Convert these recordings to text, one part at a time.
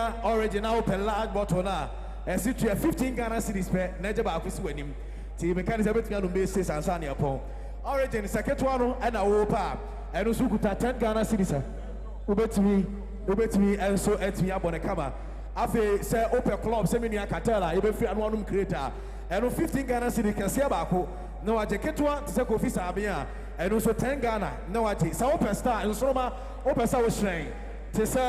Bibia original per large bottle na. And sit to 15 Ghana cities per Nejaba Akusi Wenim. Ti mechanics everything on basis and Sani upon. Origin second one and a wopa. And also kuta 10 Ghana cities. Ubet me and so at me up on a camera. Afe say open club seminia katela ebe free and one creator. And 15 Ghana cities can see abako. No aje ketwa to say kofi sabia. And also 10 Ghana. No aje. So open star and so ma open star was shrine. To say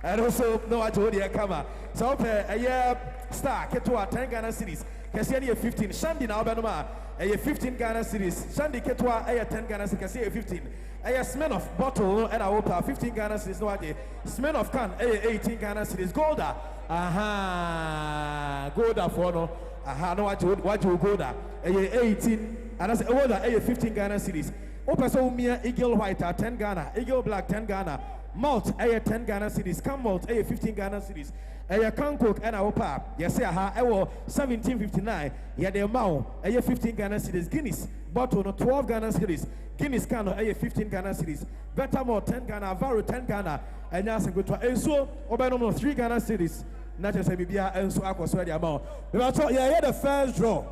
and also no aje odi akama. So open a year star ketwa 10 Ghana cities. Kasi any 15 Shandi na obenoma a 15 Ghana cities. Shandi ketwa a 10 Ghana cities. Kasi 15. A smell of bottle and a water 15 Ghana cities. No idea. Smell of can a 18 Ghana cities. Golda. Aha. Golda for no. Aha. No what you Golda. A 18 and as a older a 15 Ghana cities. Opa so mia eagle white 10 Ghana. Eagle black 10 Ghana. Malt a 10 Ghana cities. Can malt a 15 Ghana cities. A can cook and our pap. Yes, aha. I will 1759. Yeah, the amount a 15 Ghana cities. Guinness bottle no 12 Ghana cities. Guinness can a 15 Ghana cities. Better more 10 Ghana. Varo 10 Ghana. And yes, and go to and so over 3 Ghana cities. Not just a Bibia and so I was ready amount. Yeah, the first draw.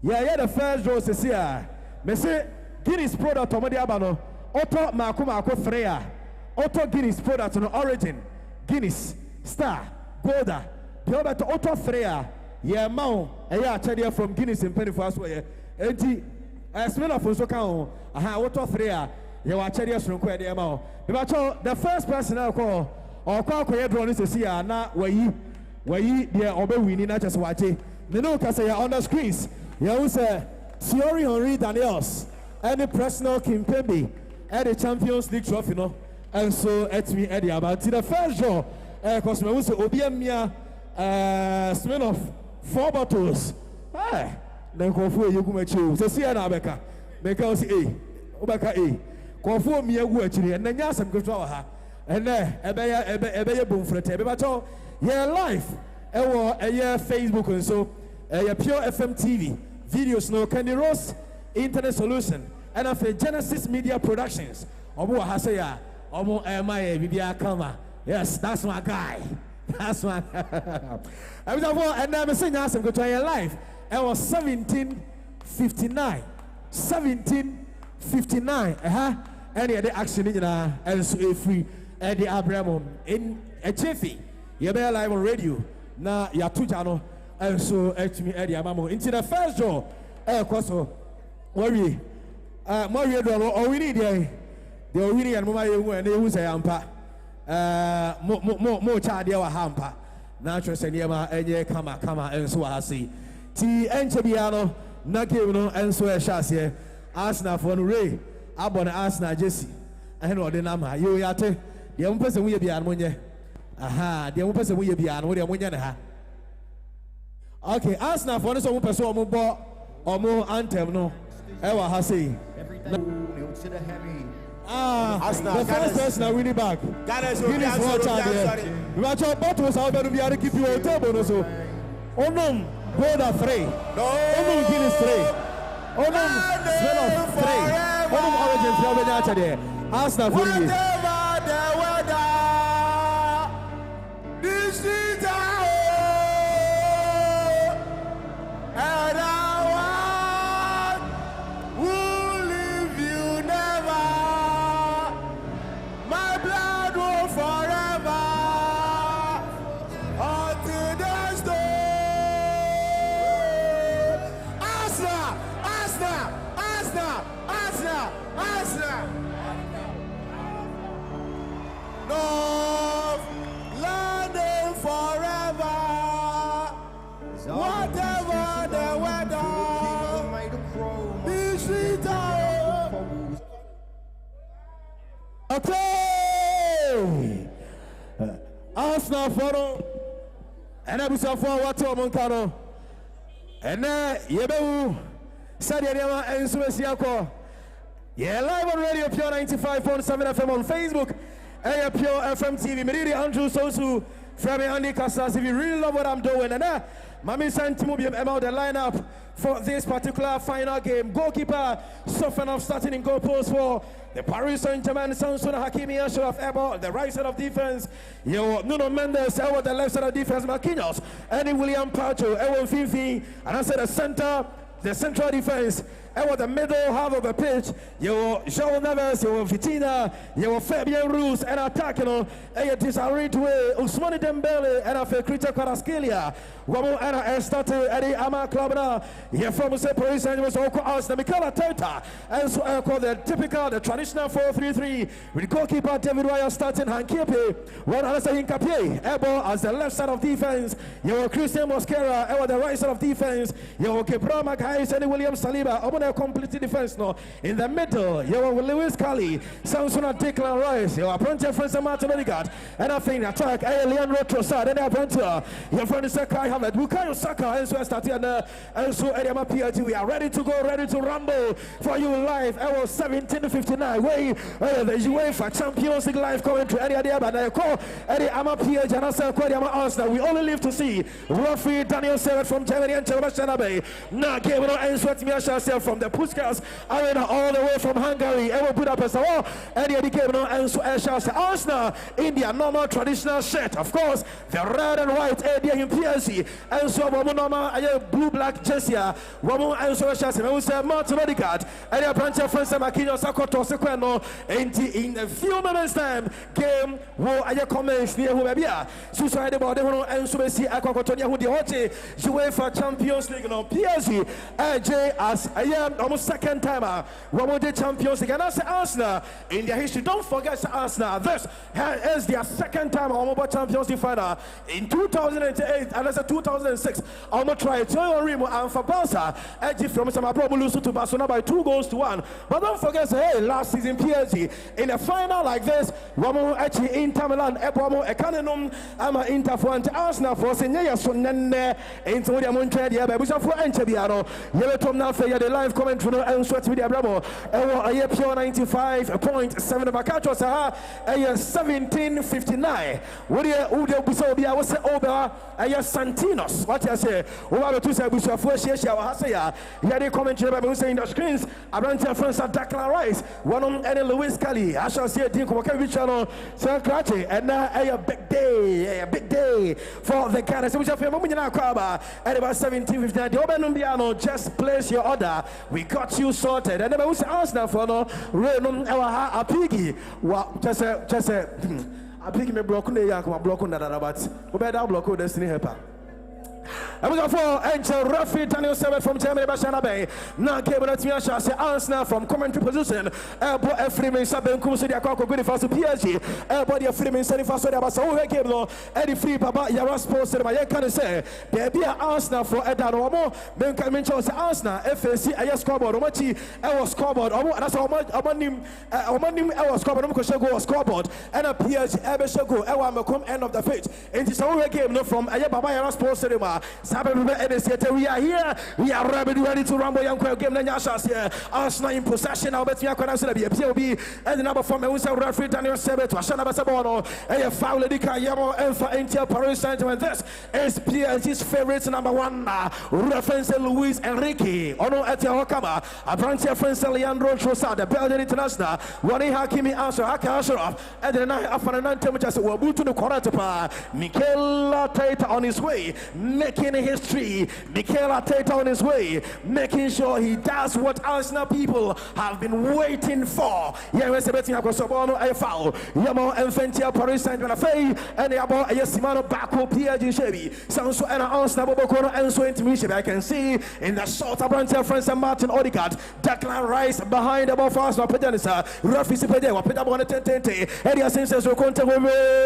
Yeah, the first draw. Says here. Me say Guinness product Tomodi Abano. Auto Makuma Freya. Auto Guinness product on origin. Guinness Star. Golda, the other to Otto Freya, yeah, Mount, a year chedia from Guinness in Penny for us. Enti, I smell of Usokao, aha, Otto Freya, you are chedia from Quay the amount. The first person I call, or call Quay is to see, now where ye, dear Obe winning, not just watch it. The no Cassia on the screens, you say, Thierry Henry Daniels, and the personal Kim Pembe, and the Champions League trophy, no, and so at me, Eddie, about the first draw. Because we say Obiamia smell of 4 bottles. Then Kofu you come chill. So see na beka. Beka say Obaka Kofu mi egu achiri and then yasam go to ha. And there ebeye boom frete. Be bacho yeah live. Ewo Facebook and so Pure FM TV videos no Candy Rose Internet Solution and of Genesis Media Productions. Obo ha say ya omo my bibia kama. Yes, that's my guy. That's my guy. And I'm saying I'm going to your life. It was 1759. 1759. And the action in and so free Eddie Abraham in a Jiffy. You better live on radio. Now you're two channel and so Eddie Abraham into the first draw. Koso. Worry. All we need the winning and Mama and they will say ampa. Mo chadia wa hampa na twese niema enye kama enso ha sei ti enche biano na game no enso e hwase Arsenal for no Ray abon Arsenal Jesse ehne ode na ma yo yate de mo pese mu ye bia no nye aha de mo pese mu ye bia no de mo nye ne ha okay Arsenal for no so mo pese o mo bo o mo anthem no e wa ha sei the first person I really back. Guinness watch out there. We watch our bottles out there to be able to keep you on table. So, Onum, Golda free. Onum Guinness free. Onum smell of free. Onum origin free out there. Arsenal for you. This is okay. Arsenal follow. And I was for what Moncano. And Yebu Sadia and Suesiako. Yeah, live on radio Pure 95.7 FM on Facebook. And Pure FM TV. Meridi Andrew Sosu from Andy Casas. If you really love what I'm doing, and Mami Santimubium about the lineup for this particular final game. Goalkeeper Sofanov starting in goal post for the Paris Saint-Germain. Samson Hakimi Ashraf Ebo, the right side of defense. Nuno Mendes, Ewo, the left side of defense. Marquinhos, Eddie William Pacho, Ewo Fifi, and I said the central defense. The middle half of the pitch, João Neves, Vitinha, Fabian Ruiz, and attacking on Desiree Doué, Ousmane Dembele, and Krita Kvaratskhelia. Wamo and started Eddie Ama Club from Paris Saint-Germain, Oko Arsenal, Mikel Arteta, and so the traditional 4-3-3 with goalkeeper David Raya starting Hankipe, one Alassane Hincapié, Ebo as the left side of defense, Christian Mosquera, the right side of defense, Gabriel Magalhaes, and William Saliba, complete defense no. In the middle, Lewis Kelly, Samson Declan Rice, Apprentice Francis Martin Odegaard, and I think attack Leandro Trossard, and Apprentice, your friend is Kai Havertz, Bukayo Saka, and so starting and so Ediama PLT. We are ready to go, ready to rumble for you live. I was 17:59. Way the UEFA Champions League live commentary. Eddie Adiaba, and I call Eddie Ama PLT, and I say Kwadiama Arsenal. We only live to see referee Daniel Servet from Germany and Chelmashana Bay. Now, game on and sweat me yourself from the Puskas Arena all the way from Hungary. Ever Budapest. Eddie Adiaba and so Arsenal in their normal traditional shirt. Of course, the red and white Eddie in PSG. And so normal blue black jersey. Woman and so we say Martin Odegaard. And the branch of Francis Marquinhos Sakoto Sequeno. And in a few moments time, game will commence near Hubebia. Suicide about them and so we see Aquacotonia who the Hote UEFA Champions League no PSG. AJ as I am almost second timer. One the Champions League. And I say Arsenal in their history. Don't forget Arsenal. This is their second time on Champions League final in 2008 and that's 2006. Almost tried Toyo Rimo and for Barca. Edgy from some lose to Barcelona by 2-1. But don't forget, hey, last season PSG in a final like this, Wamo actually Inter Milan, Epomo, Ekanum, Ama Inter for Arsenal for Senya Sonene, into the Monte, the Abuja for Antebiano, Yellow now for the live commentary and sweat with the Bravo, a pure 95.7 of Akacho Saha, a 17:59. Would you Usobia was over a Santinos? What I say, over to say, Busa for Shia, Hasaya, Yadi commentary by saying the screens, Abranta Francis Declan Rice, one on Eddie Lewis Kelly, I shall see a deal Kovacevic channel, Sir Krachi, and now a big day for the Canada. So we have a moment in our crowd at about 17:59. The Obenumbiano, just place your order. We got you sorted. And then we ask now for no Renon a piggy. What just a piggy me broken the yak, broken that about Obeda block with Destiny Helper. And we got for Angel Rafi Daniel Servet from Germany, Bashana Bay. Now, Gabriel Tiasha, say Arsenal from commentary position. Elbow Freeman, Saben Kumsi, the Akako, good for PSG. Elbow Freeman, Sani Faso, the Basso, Gabriel, Eddie Free, Papa, Yaras posted by Yakan say, there be Arsenal for Edan Omo, Ben Kaminchos, Arsenal, FSC, I scoreboard, Omachi, I was scoreboard, and that's how much Omanim, I was scoreboard, Omkoshago scoreboard, and a PSG, Ebeshago, Ewa end of the pitch. And it's all game from Ayababa Yaras posted. We are here. We are ready to rumble. Young game. Here. Arsenal in possession. I'll bet you are going to be a POB. And the number from the referee Daniel Servet to Ashana Basabono. A foul Yamo and for NTL Paris Saint-Germain. This is PSG's favorite number one. Reference Luis Enrique. Ono Etia Okama. Apprentice Francis Leandro Trossard. The Belgian international. Wani Hakimi answer. Haka Ashraf. And the night after the 9 temperatures were moved to the Koratapa. Mikel Arteta on his way. Making history, Mikel Arteta on his way, making sure he does what Arsenal people have been waiting for. Yeah, we're betting across Sobono, a foul. Yamo and Fentia Paris Saint-Germain, and the about a Simano Bako PSG Chevy. Sounds so and Arsenal Bobokono and so intimidation. I can see in the short of Branta France and Martin Odegaard, Declan Rice behind the ball for Arsenal. Pedanisa, Rafi Sipede, Pedabon 10-10, Eddie Sanchez, Conte,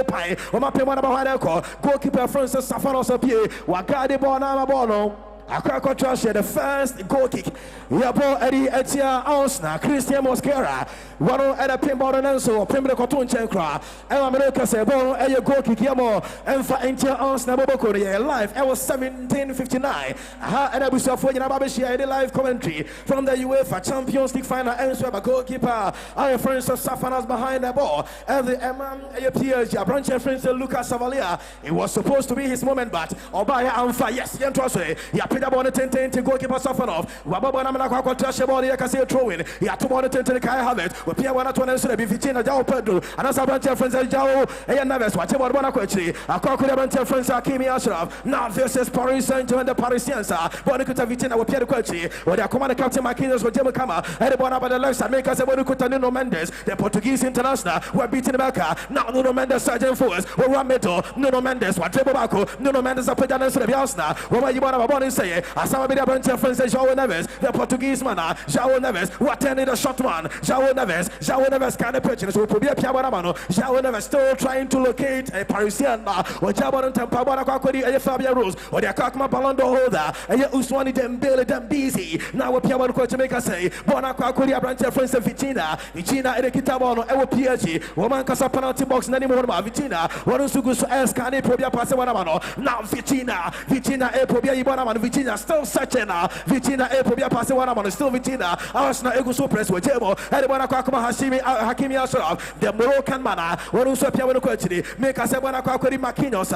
Pie, Omapemana behind Echo, goalkeeper Francis Safanos Apie. Wakade Bonama Bono, Akwa trash the first goal kick. Yabo Eddie Etia Osna, Christian Mosquera, one at a pinball and so, Pimble Cotton Chenkra, and America said, Bono, a goal kick Yamo, and for Entia Osna Boboko, live. I was 1759. And I was for Yanabashi, the live commentary from the UEFA Champions League final. And so, a goalkeeper, our friends of Safanas behind the ball, and the PSG, branch friends Lucas Savalia. It was supposed to be his moment, but Obaya Amfa, yes, Yantrose, Yapida Bonnet to goalkeeper Safanov, Wababana. Trash ball here, can see a throw in. He had 2 more to the Kai Havertz. We Pia 1 to 1 be Vitina Jao Pedro. And as a bunch of friends, Jao, and Neves, whatever one of which a cockle bunch of friends are Kimi Ashraf. Now versus Paris Saint-Germain, the Parisians are. Bonacuta Vitina with Pierre Quechi, where they are commanding Captain Marquinhos with Jimmy Kama, and the one up at the left side, make us a Bonacuta Nuno Mendes, the Portuguese international, were beating America. Now Nuno Mendes, Sergeant Force, or Rameto, Nuno Mendes, what Trebobako, Nuno Mendes, a Pedan and Biasna, where you want to born and say, as some of the bunch of friends, Jao Neves, the Portuguese man, Jao Neves, what ended a shot one, Jao Neves kind of purchase, will be a Piabanamano, Jao Neves still trying to locate a Parisian, or Jabon Tampabana Kakodi, and Fabia Rose, or the Kakma Balondo holder, and Uswani Dembele Dembizi, now a Piaban coach to make us say, Bona Kakodi, Branch friends of Vitina, and the Kitabono, Ewo PSG, Woman Casa penalty box, Nanimo, Vitina, Warusugus, Escani, Probia Passabanamano, now Vitina, E Probia Ibanaman, Vitina, still searching, Vitina, E Probia Passabanamano, still Vitina, Arsenal Eguso Press with Jemo, Edibana Kakuma Hakimi Ashraf, the Moroccan mana, Warusa Piano Quechi, make us a Banakari Marquinhos,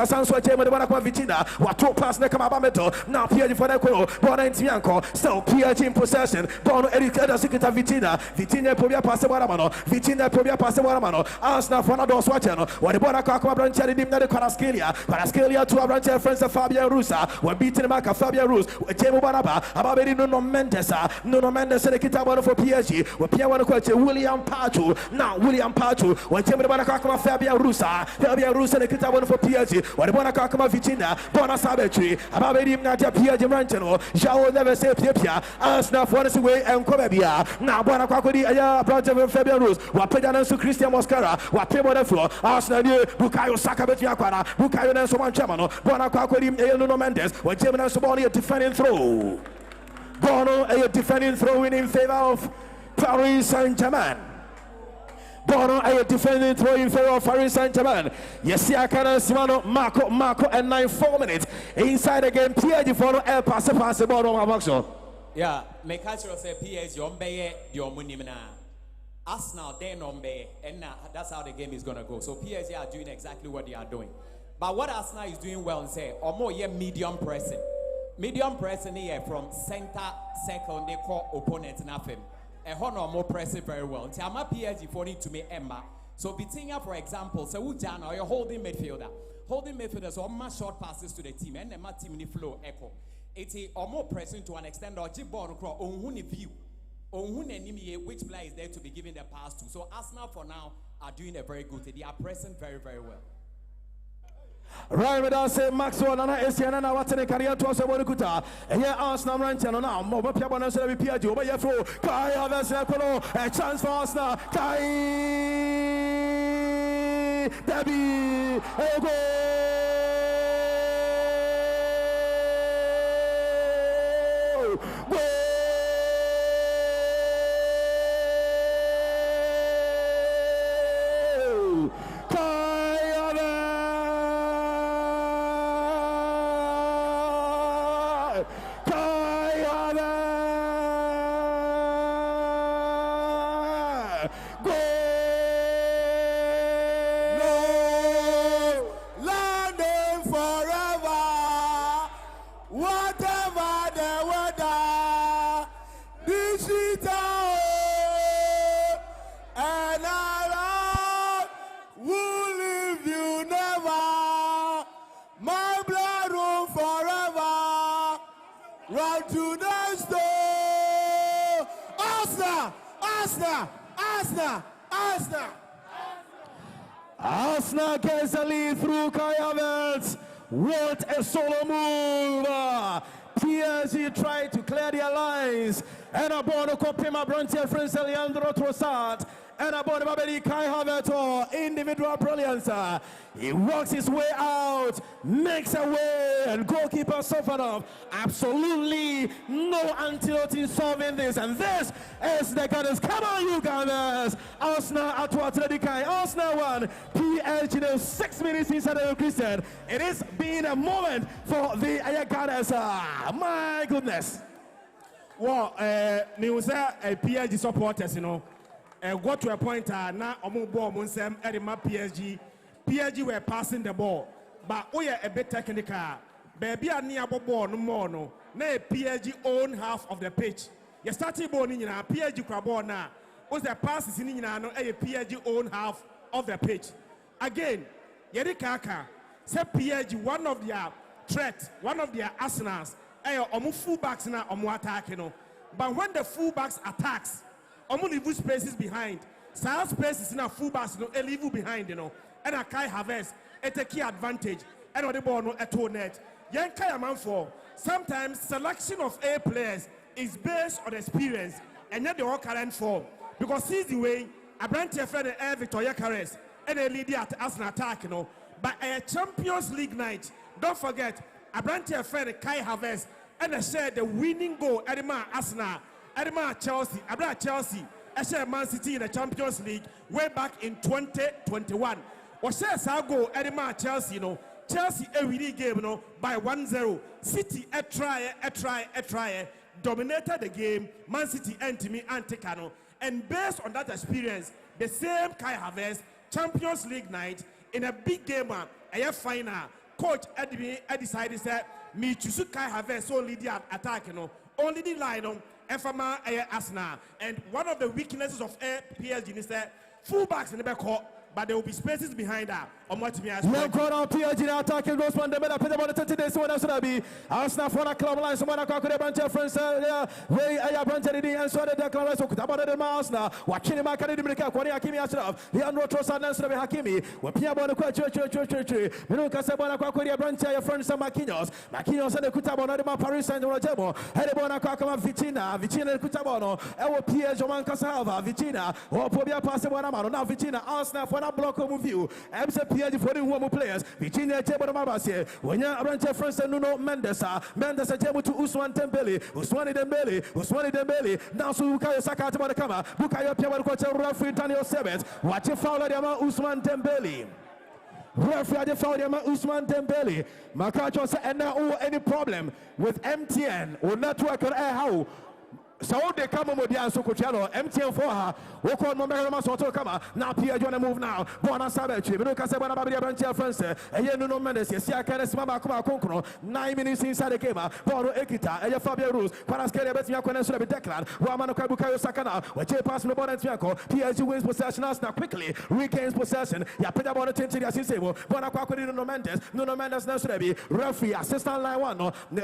Sanso Jemo, the Banakwa Vitina, what 2 pass Nekamabameto, now PSG for the Quo, Bona and Tianco, still PSG in possession, Bono Eric Edasicita Vitina, Vitina Probia Passabanamano, Vitina Probia Passabanamano, Arsenal Fonado Swachano, what the Bonacakuma Branchari Dimna de Carascalia to a branch of friends of Fabio Rusa, were beating back of Fabio Rus, Jemo Banaba, Ababedi Nuno Mendes, and the Kitabano for PSG, with Piano Coach William Patu, now William Patu, when Jemo Banacakuma Fabio Rusa, and the Kitabano for PSG, what the Bonacakuma Vitina, Bona Sabetri, Ababedi Nadia PSG Ranchano, Jao never say Pia, Arsenal for the way and Cobebia, now Bonacakudi, branch of Fabio Rus, what Pedano Christian Moscara, what Pemo the floor, Arsenal, Bukayo Sakabetia, Bukayo and Soman Chamano, Bonacakudi, Nuno Mendes, when Jemo Soboni defending throw. Bono, a defending throw-in in favor of Paris Saint-Germain. Bono, a defending throw in favor of Paris Saint-Germain. Yes, Yakana Simano, Marco, and 9-4 minutes. Inside again, PSG for El Passe Bono Maboxo. Yeah, make sure say PSG, Ombe, Diomunimina. Arsenal, they Nombe, and that's how the game is going to go. So PSG are doing exactly what they are doing. But what Arsenal is doing well and say, or more, medium pressing. Medium pressing here from center circle, they call opponents in FM. And honor more pressing very well. Until I'm a PSG for need to make Emma. So Bitinga, for example, so Ujana, you're holding midfielder. Holding midfielders or more short passes to the team, and the team in the flow echo. It's or more pressing to an extent or Jibon cross on view. On which player is there to be given the pass to. So Arsenal for now are doing a very good. They are pressing very, very well. Right, we don't say Maxwell and Asiana now what's in the career to us about Kuta. And here Arsenal Ranchano now. More Piabana said we PSG over here through Kai Havertz, a chance for Arsenal. Kai Debbie, a goal. Arsenal gets the lead through Kai Havertz. What a solo move! PSG tried to clear their lines. And a border copy my branch friends Leandro Trossard. And about the Babeli Kai Havertz, individual brilliance. He works his way out, makes a way, and goalkeeper Sofanov. Absolutely no antidote in solving this. And this is the Gunners. Come on, you Gunners. Arsenal at Atletico. Arsenal 1, PSG 6 minutes inside the Christian. It has been a moment for the Gunners. My goodness. Well, news PSG supporters, you know, got to a point now, PSG were passing the ball, but we are a bit technical. Baby, I near ball no more. No, PSG own half of the pitch. You started ball in PSG crabor now. Was the passes in a PSG own half of the pitch. Again, Yerikaka said PSG one of their threats, one of their arsenals. Omu fullbacks now omu attack, you know. But when the fullbacks attacks, omu leave spaces behind. Some spaces now fullbacks no leave behind, you know. And a Kai Havertz at a key advantage. And the ball no at all net. Young Kai man for sometimes selection of A players is based on experience and not the all current form. Because see the way a brand friend and Victoria Carres and a leader at Arsenal attack, you know. But a Champions League night, don't forget. Abrantia friend Kai Havertz and I shared the winning goal at Arsenal, at Chelsea, Abra Chelsea, I shared Man City in the Champions League way back in 2021. Or shares our goal at Chelsea, you know, Chelsea a winning game, you know, by 1-0. City a try, dominated the game. Man City anti-me anti-cano. And based on that experience, the same Kai Havertz Champions League night in a big game, a final. Coach Eddie decided that me choose Kai Havertz only the attack, you know, only the line on FMA Arsenal. And one of the weaknesses of PSG is that fullbacks in the back court, but there will be spaces behind her. On what me as well. Well, PSG attacking those one. They better put them on the 30 days. So what else should I be? Arsenal for the club line. Someone I could have branch friends. Way I have branched the and so the declaration. So could about the Arsenal. Watching him, I can't even make up. What Hakimi Ashraf. The Andro Trossard and Srabi Hakimi. When Pia Bonacqua church. Minuka Sabana Quaquia branch your friends and Marquinhos. Marquinhos and the Kutabona, Paris and Rojemo. Hedebona Quacama Vitina Kutabano. Our PSG Joman Casalva, Vitina. Or Pobia Pasabona. Now Vitina, Arsenal for that block of view. PSG for the woman players. Virginia Table Mabasi. When you are a friends and Nuno Mendes, Mendes Table to Usman Dembele. Now so Bukayo Saka to the camera. Bukayo Piawa Coach referee Daniel Sebet. Watch your foul at Usman Dembele. Referee at the foul at Usman Dembele. Makacho said, and now any problem with MTN or network or how? So they come on with the answer Coachano, MTN for her. Walk on Mamma Soto Kama. Now Pierre John move now. Bona Sabachi, Minuka Sabana Babia Branchia France, and you know Mendes, Siaka Smama Concono, 9 minutes inside the game. Bono Ekita, and Fabio Rus, Parascalia Betia Connection of Declan, Wamano Kabukayo Sakana, when Jay pass the ball and Tiaco, PSG wins possession now quickly, regains possession. Yapita Bono Tinti Asisebo, Bona Quaco Nuno Mendes Nasrebi, referee, assistant line 1,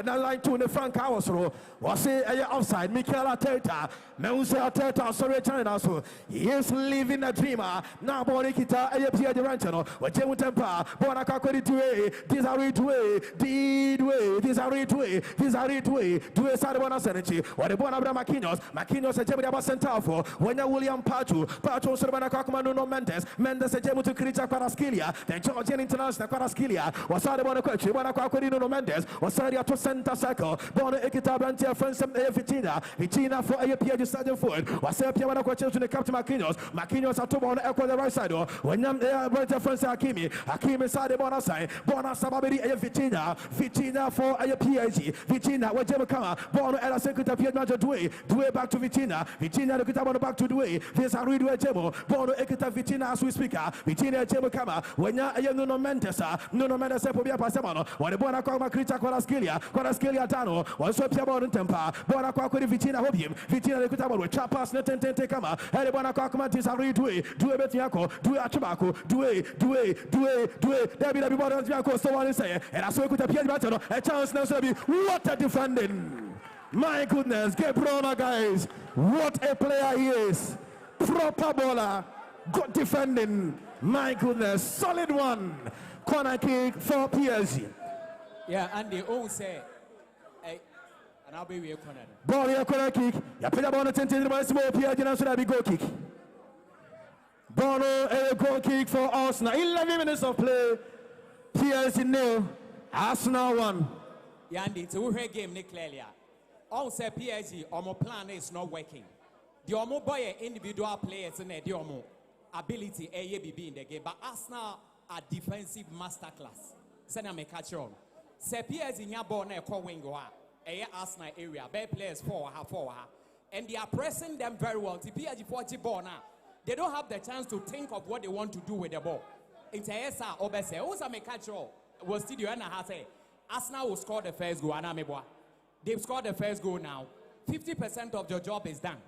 line 2 in the front house row. Was it offside? Mikel Arteta, Meusa Arteta, sorry, China. So he is living a dreamer. Now, Bonikita, Ayapia Durantano, what Jemu Tempa, Bonacaqua to A, Desiree to A, Desiree to A, do a Sadabona Senechi, what the Bonabra Marquinhos, a Jebba Center for, when William Pachu, Sabana Nuno Mendes, a Jemu to Krita Parasquilia, then Georgian International Parasquilia, was Sadabona Quachi, Bonacaqua Nuno Mendes, was Sadia to Center Circle, Bona Ekita Brantia, friends of Vitina for Ayapia Stadium Forward, was Sapia Quachi to the Captain Marquinhos at top on the right side. When I'm there, Brent friends Hakimi side the bonus side, Bona Sababidi, Vitina for a PSG, Vitina, what Jemma Kama, Bono and a secretary of Major Due back to Vitina, the Kutabano back to Due, this are Ridu Jemo, Bono Ekita Vitina as we speak, Vitina Jemma Kama, when you're Nuno Mendes, Pobia Pasamano, when the Bona Kama Krita Quadascalia Tano, was Piabon Tempa, Bona Quaco Vitina Hobium, Vitina the Kutabano, Chapas Netente Kama, Elebona Kakamantis are Due Betiaco, Due Achabaco, Due, David Abibon, so one is saying, and I saw with a Pierre Battle, a chance now to be what a defending. My goodness, Gebrona guys, what a player he is. Proper bowler, good defending. My goodness, solid one. Corner kick for PSG. Yeah, and they all say, hey, and I'll be with corner. Ball here, corner kick. You put up on the 10 by small PSG, and so that be goal kick. Bono, a goal kick for Arsenal. 11 minutes of play. PSG 0, Arsenal 1. Yandi, to her game, Nick clearly. All say PSG, our plan is not working. The Omo boy individual players in the Omo ability AABB in the game, but Arsenal are defensive masterclass. Send me catch on. Say PSG in your ball na call wing Arsenal area, bad players forward, and they are pressing them very well. The PSG 40 ball now. They don't have the chance to think of what they want to do with the ball. It's a SR Obese. Also, make control. Was still and Arsenal will score the first goal. They've scored the first goal now. 50% of your job is done.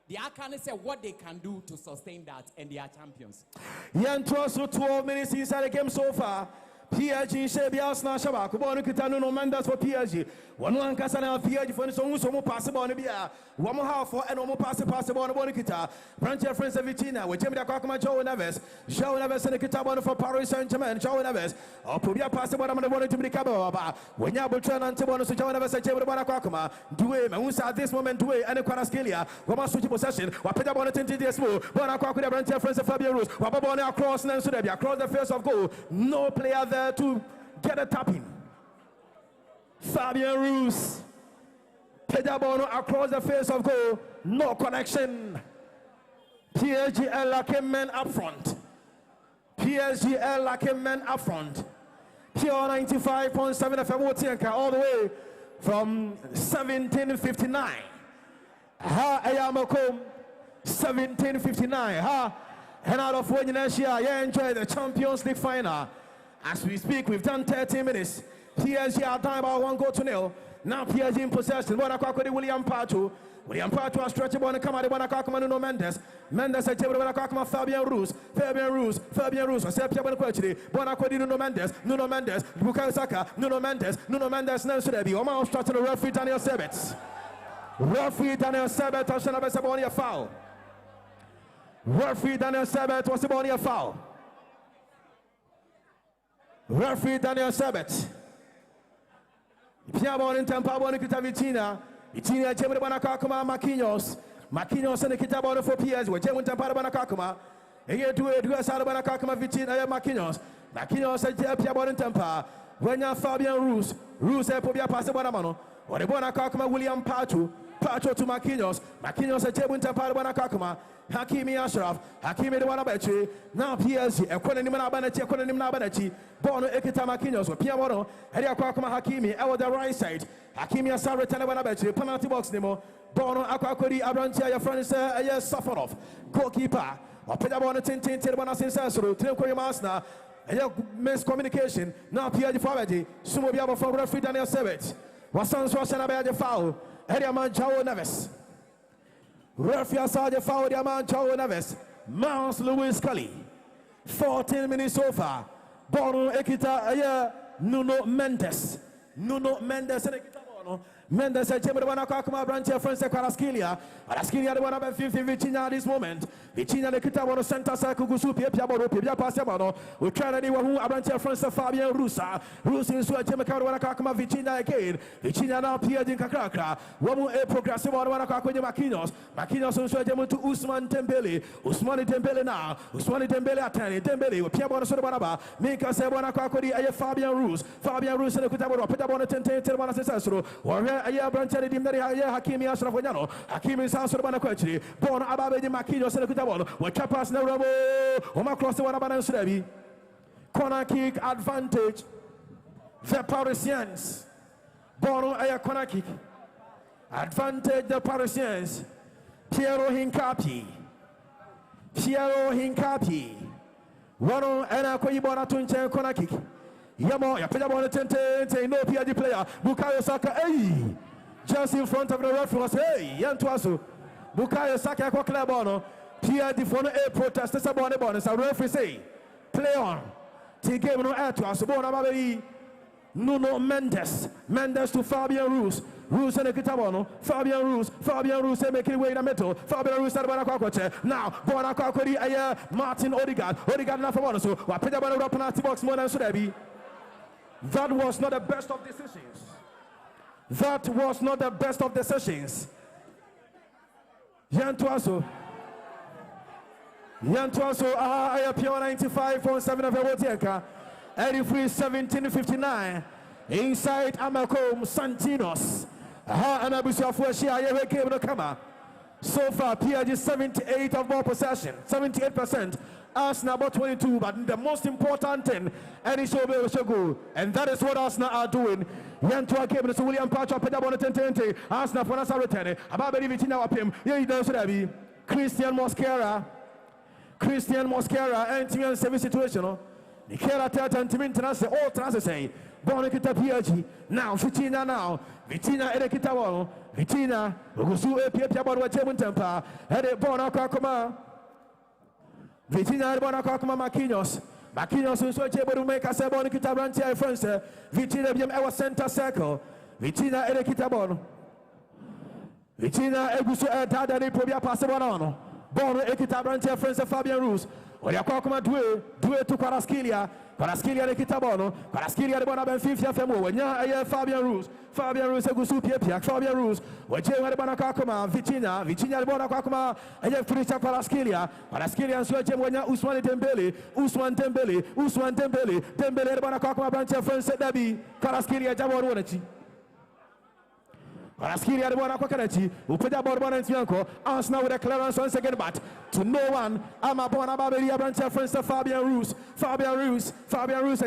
They can't say what they can do to sustain that, and they are champions. Yan 12 minutes inside the game so far. PSG Shebi Arsenal Shabak, Bono Kitano no Mendes for PSG. One Casana PSG for so possible on Bia. One more half for and almost possible on Bonikita. Branch your friends of Vitina with Jimmy Kakama Joe Neves. Joe Neves and the Kitabon for Paris Saint Germain. Joe Neves. Or Pubia possible on the one to be Cabo. When you will turn on Tibono to Joe Neves and Jimmy Kakama. Do it, Mamusa at this moment, do it, and the Quanascalia. One switch possession. What Peter Bonnet into this move. Bonacqua with a branch your friends of Fabio Rus. Wababona across Nansudabia, across the face of goal. No player there to get a tapping. Fabian Rus, Pedabono across the face of goal, no connection. PSG like men up front. PSG like men up front. Pure 95.7 FM all the way from 1759. Ha Ayamakom 1759. Ha and out of Wenyasia, you enjoy the Champions League final. As we speak, we've done 30 minutes. PSG are down by 1-0. Now PSG in possession. William Pacho. William Pacho has stretched the ball and come out. Nuno Mendes. Mendes has taken the Fabian Rus. Fabian Rus. Fabian Rus. Sepia Bonaquati. Bonaquati Nuno Mendes. Nuno Mendes. Bukayo Saka. Nuno Mendes. Nuno Mendes. Nelson Debi. Omar started the referee Daniel Sebet. Referee Daniel Sebet. Ashana Besaboni a foul. Referee Daniel Sebet was a foul. Referee Daniel Sabet. Piabon in Tampa Bonicita Vitina. Vitina Jemmy Banakakuma, Marquinhos. Marquinhos and the Kitabon for PS with Jemmy Tampa Banakakuma. And you do it, do a side of Banakakuma Vitina, Marquinhos. Marquinhos said Piabon in Tampa. When you're Fabian Rus, Rus and Pobia Passabanamano. Or the Bonakakuma William Pacho. Pacho to Marquinhos. Marquinhos said Jemmy Tampa Banakakuma. Hakimi Ashraf, Hakimi the Wanabechi, now PSG, a Konanimana Banachi, Konanimana Banachi, Bono Ekita Marquinhos, Piamono, Elia Kwakuma Hakimi, out the right side, Hakimi Asara Tanabanabechi, penalty box Nemo, Bono Aquakuri, Abrantia, your friend, Safarov, goalkeeper, or Pedabona Tintin, Telebana Sensor, Tilkoy Masna, and your miscommunication, now PSG Fabaji, Sumobiaba from referee Daniel Sebet, Wasan Swashana foul, Elia Manjao Neves. Referee saw the foul, the man Joe Neves. Mouse Louis Scully. 14 minutes so far. Bono Ekita, Nuno Mendes. Nuno Mendes and Ekita Bono. Mendes said, Jemmy Banakakuma, branch of France, Quaraskilia. Quaraskilia, the one of 50 Vitina at this moment. Vitina, the Kitabono, Santa Sakugusu, Piaboro, Pia Pasabano. We try anyone who branch of France, Fabian Rusa. Rusa in Sua, Jemmy Banakakuma, Vitina again. Vitina now appeared in Kakaka. One a progressive one, Wanakaka, Marquinhos. Marquinhos also Jemmy to Usman Dembele. Usmani Dembele now. Usmani Dembele at Dembele, with Piabona Sobanaba. Make us a Wanakakodi, Fabian Rus. Fabian Rus and the Kitaboro, Petabona, Telebana Sensor. Aya Brancheri Dimari, Hakimi Ashraf Wanyano, Hakimi Sansorabana Quetri, Born Ababe de Maquino Selectabon, what Chapas Nerabo, Omacross the Wanaban Srebi. Corner kick advantage. The Parisians. Bono Aya corner kick. Advantage the Parisians. Piero Hincapi. Piero Hincapi. Wano and Akoyibona Tunche corner kick. Yamo, ya put on the 10, no PSG player. Bukayo Saka, hey, just in front of the referee was, hey, Yantuasu. Bukayo Saka, Koklabono, PSG for a protest. That's a bonus. A referee say, play on. Take game no air to us. Bona Nuno Mendes. Mendes to Fabian Rus. Rus and the Kitabono. Fabian Rus, they make it way in the middle. Fabian Rus at Bonacquache. Now, Bonacquache, Martin Odegaard. Odegaard now for bonus. What Pedabano penalty box more than Sudebi. That was not the best of decisions. That was not the best of decisions. Jan Tuaso. Yantuaso, I appear 95.7 of Ewotieka. 83-17-59. Inside Amakom Santinos. And Abusia Fuashia, Yewe came to come. So far, PSG 78 of ball possession, 78%. Arsenal about 22, but the most important thing, any show be goal, and that is what Arsenal are doing. Yantua came to William Pacho, Pedabon 10-20. Arsenal for us are returning. About Vitina Wapim, yeah, does be Christian Mosquera, and Timian service situation. Nikela Tata and Timin Tanase, all transfer say, Bonakita PSG, now Vitina, Edekita Wall, Vitina, Ugusu, Pia Bon Wachemun Tempa, Ede Bona Kakuma. Vitina Bonacoma Marquinhos is able to make us a Bonicita Brantia France. Vitina became our center circle. Vitina Edekitabon. Vitina Egusu Dada de Probia Passabano. Bono Ekita Brantia France Fabian Rus. Or Yakokuma Due to Paraskilia de Kitabono. Paraskilia de Bonabenfia Femo. When ya Fabian Rus. Fabian Rus Egusu Pia, Fabian Rus. When Jay Bonacoma, Vitina de Bonacoma, and you finish up Paraskilia and Swatch when Usman Dembele, Dembele de Bonacoma Brantia France Debbie, Paraskilia Jabon. Paraskilia de Bonacocanetti, who put up Borbon and Bianco, Arsenal with a clearance once again, but to no one, Amabona Babelia Brantia France Fabian Rus, and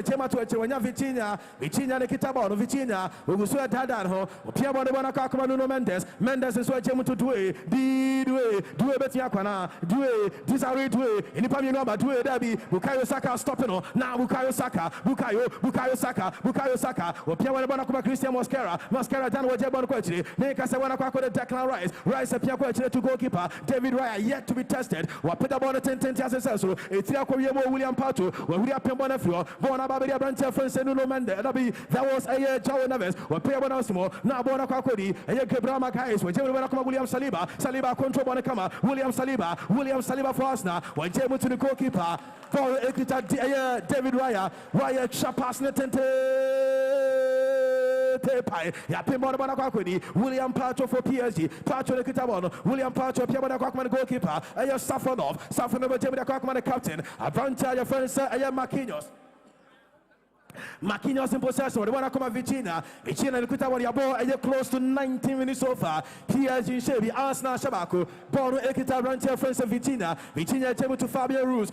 Chema to Vitina de Kitabono, Vitina, who was sweat Hadanho, Piabo de Bonacoma Nuno Mendes is what Chema to Due Betiakwana, Due, Disari Due, in the Paminoma, Due Debbie, Bukayo Saka stopping, now Bukayo Saka, or Piabo de Bonacoma Christian Mosquera, done what Jabon Quetri. Make us one o'clock with the Declan Rice a Piaco to goalkeeper, David Raya yet to be tested. What put about 10 as a sensu, it's William Pato, when we are Pembonafio, Bonababia Brantia France and Nuno Mende, that was a Joe Neves, or Piabonasimo, now Bonacodi, and Yabrama Kais, when William Saliba control Bonacama, William Saliba for Arsenal, when Jabo to the goalkeeper, for David Raya Chapas William Pacho for PSG, Pacho the Kitabono, William Pacho, Piabana Cockman goalkeeper, and your Safanov, Jamie Cockman the captain, Abranta, your friends, and your Marquinhos in possession. The one come Vitina and Kutawa Yabo, and you're close to 19 minutes so far. PSG Shebi, Arsenal Shabaku, Bono Ekita Rantia, friends of Vitina able to Fabian Rus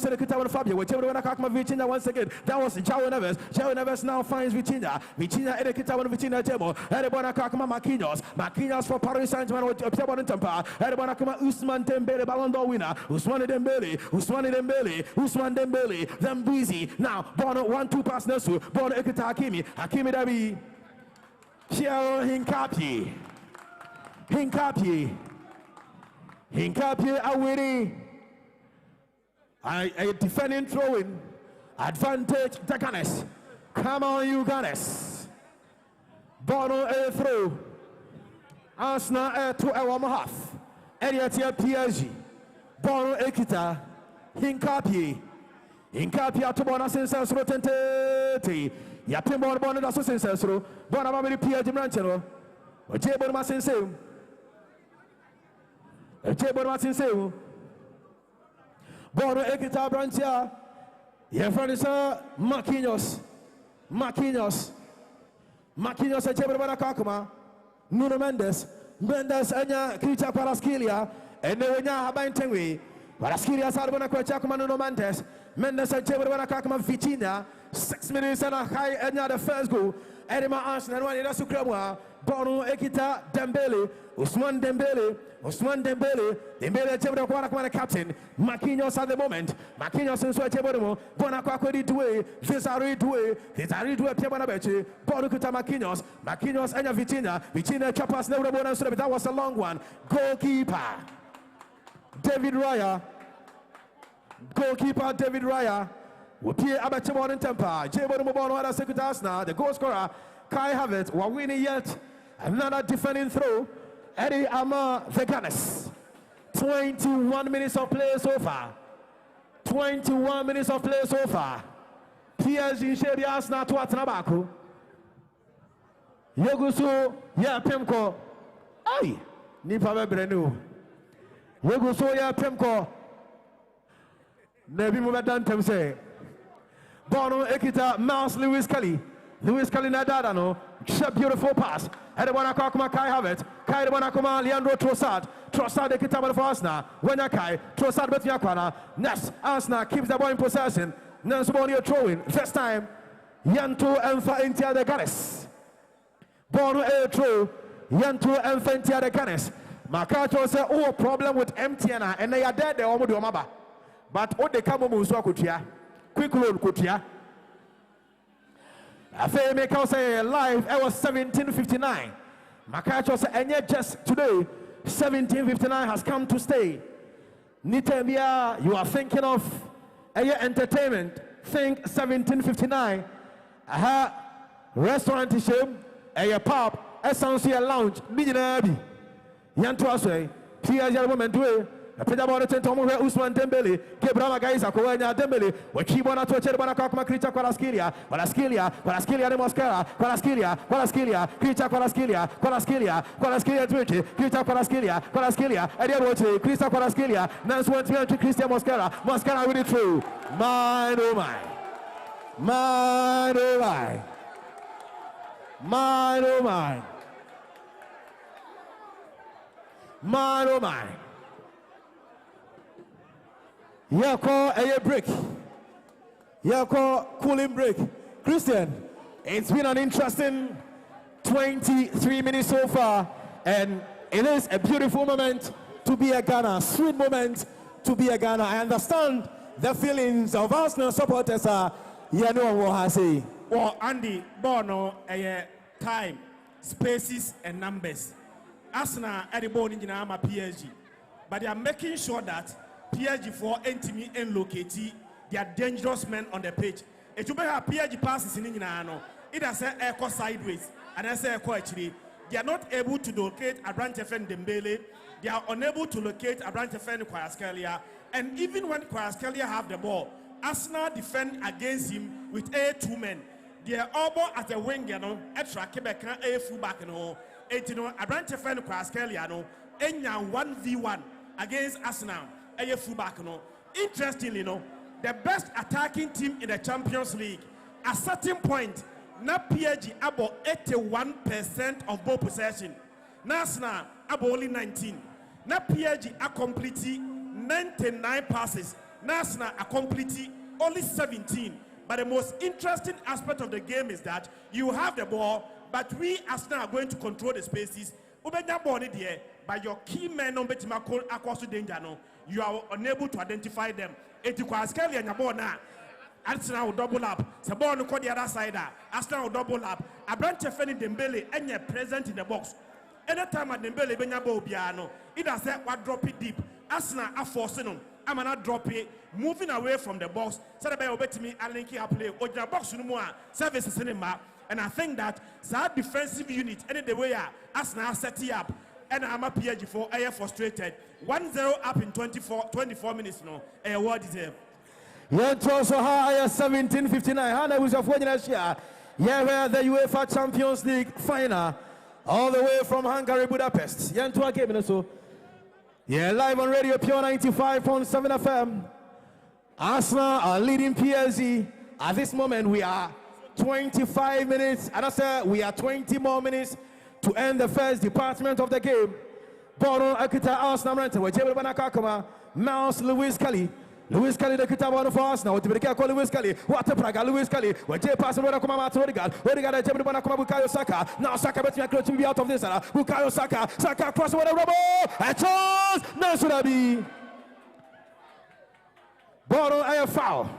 and the Kutawa Fabio, whichever one Kakma Vitina once again. That was Joe Neves now finds Vitina and the Kitawa Vitina Table, and the Bonacakma Marquinhos for Paris Saint-Germain with Piabon Tampa, and the Bonacama Usman Dembele, Ballon d'Or winner, Usman Dembele, then Breezy. Now, Bono 1-2 pass Nesu, Bono Ekita Hakimi Dabi, Chiao Hinkapi Awiri, a defending throwing, advantage the Gunners. Come on, you Gunners. Bono a throw, Arsenal a 2 hour and a half, Eliatia PSG, Bono Ekita, Hinkapi atobona sensoro tente ya pembo bono da so sensoro bona ba me PSG branchero ojebo ma senseu bono Ekita branchia ya franisa Marquinhos ojebo bona kakuma Nuno Mendes anya Krita Paraskilia ene nya habantenwe Paraskilia Sarbona Kwacha kuma Nuno Mendes and Jabber Kakama Vitina, 6 minutes and a high and the first goal. Edema Arsenal, one in the Sukrama, Bono Ekita Dembele, Usman Dembele, Jabber Quarakwana captain, Marquinhos at the moment, Marquinhos and Swatchebo, Bonaquakodi Due, Visari Due, Piabanabechi, Bonukuta Marquinhos and Vitina Chapas never won, that was a long one. Goalkeeper David Raya will be about Timon and Tempa. Jabo Mobono had a second now. The goal scorer, Kai Havertz, while winning yet another defending throw. Eddie Ama the Gunners. 21 minutes of play so far. PSG Shebi Arsenal to Atanabaku. Yogusu, ya Pemko. Ay, Nipa Brenu. Yogusu, ya Pemko. Nebi mo bedan tem say. Bono ekita Mouse Lewis Kelly. Lewis Kelly na dada no. Beautiful pass. And the one akoma Kai Havertz. Kai the one akoma Leandro Trossard. Trossard ekita ball for Arsenal. When Kai Trossard bet yakwana. Next Arsenal keeps the ball in possession. Nancy ball here throwing. First time Yanto Enfa into the Ganes. Bono a throw. Yanto Enfa into the Ganes. Makacho say oh problem with MTN and they are dead they almost do maba. But what they come on so kutia. Quick load kutia. After make us say live it was 1759. Makacho say and yet just today 1759 has come to stay. Nitembia you are thinking of entertainment. Think 1759. Restaurant is a pub, a soundsy lounge, Nijinabi. Yanto Asway, PSG woman do it. A pedabon to Usman Dembele, Kebrama guys are going at Dembele, where Chibona to Cherbana Macrita Qualasquilia, Qualasquilia de Moscara, Qualasquilia, Crita Qualasquilia, Twitch, Crita Qualasquilia, Adiabote, Crista Qualasquilia, Nance 1 to Christian Moscara with it through. Mine, oh my. Mine, oh my. Mine, oh my. Mine, oh my. Yako a break. Yako cooling break. Christian, it's been an interesting 23 minutes so far, and it is a beautiful moment to be a Ghana, sweet moment to be a Ghana. I understand the feelings of Arsenal supporters are, you know what I say. Well, Andy, Bono, time, spaces, and numbers. Arsenal at the ball in PSG, but they are making sure that PSG for NTM and locate their dangerous men on the pitch. It will be a PSG passes in Inano. It has a echo sideways and I say echo actually. They are not able to locate Abrante Fen Dembele. They are unable to locate Abrante Fen Kvaratskhelia. And even when Kvaratskhelia have the ball, Arsenal defend against him with two men. They are all at the wing, you know, extra Quebec a fullback and all. You know, Abrante Fen Kvaratskhelia no, Enya 1v1 against Arsenal. A fullback no. Interestingly, no, the best attacking team in the Champions League at certain point, na PSG about 81% of ball possession. Na Arsenal about only 19. Na PSG are completing 99 passes. Na Arsenal are completing only 17. But the most interesting aspect of the game is that you have the ball, but we Arsenal are going to control the spaces. Ubenya ball there, but your key men on Betimako across the danger no. You are unable to identify them. Kvaratskhelia and Yabona. Arsenal will double up. Sabon will the other side. Arsenal will double up. Abrante Fen Dembele and you're present in the box. Anytime at Dembele Benyabo Biano, it has said what drop it deep. Arsenal are forcing them. I'm not drop it, moving away from the box. So the obey to me, I link you play. Or the box no more services cinema. And I think that that defensive unit, any the way Arsenal set it up. And I'm a PSG for I am frustrated. 1-0 up in 24 minutes now. What is it? Yeah, so high 1759. Hana was of winning last year. Yeah, where the UEFA Champions League final, all the way from Hungary, Budapest. Yeah, to a game so. Yeah, live on radio, Pure 95.7 FM. Arsenal are leading PSG. At this moment, we are 25 minutes. And I said we are 20 more minutes to end the first department of the game. Bono Akita Arsenal Renter, where Jebel Banakakoma, Mouse Lewis Kelly. Lewis Kelly, the Kitabono for Arsenal. What did call Lewis Kelly? What a praga, Lewis Kelly. Where Jay Pass and Wanakoma to Odegaard. Odegaard and Jebel Banakoma Bukayo Saka. Now Saka better to be out of this. Bukayo Saka. Saka cross over the rubble. A chance. No, should I be? Bono a foul.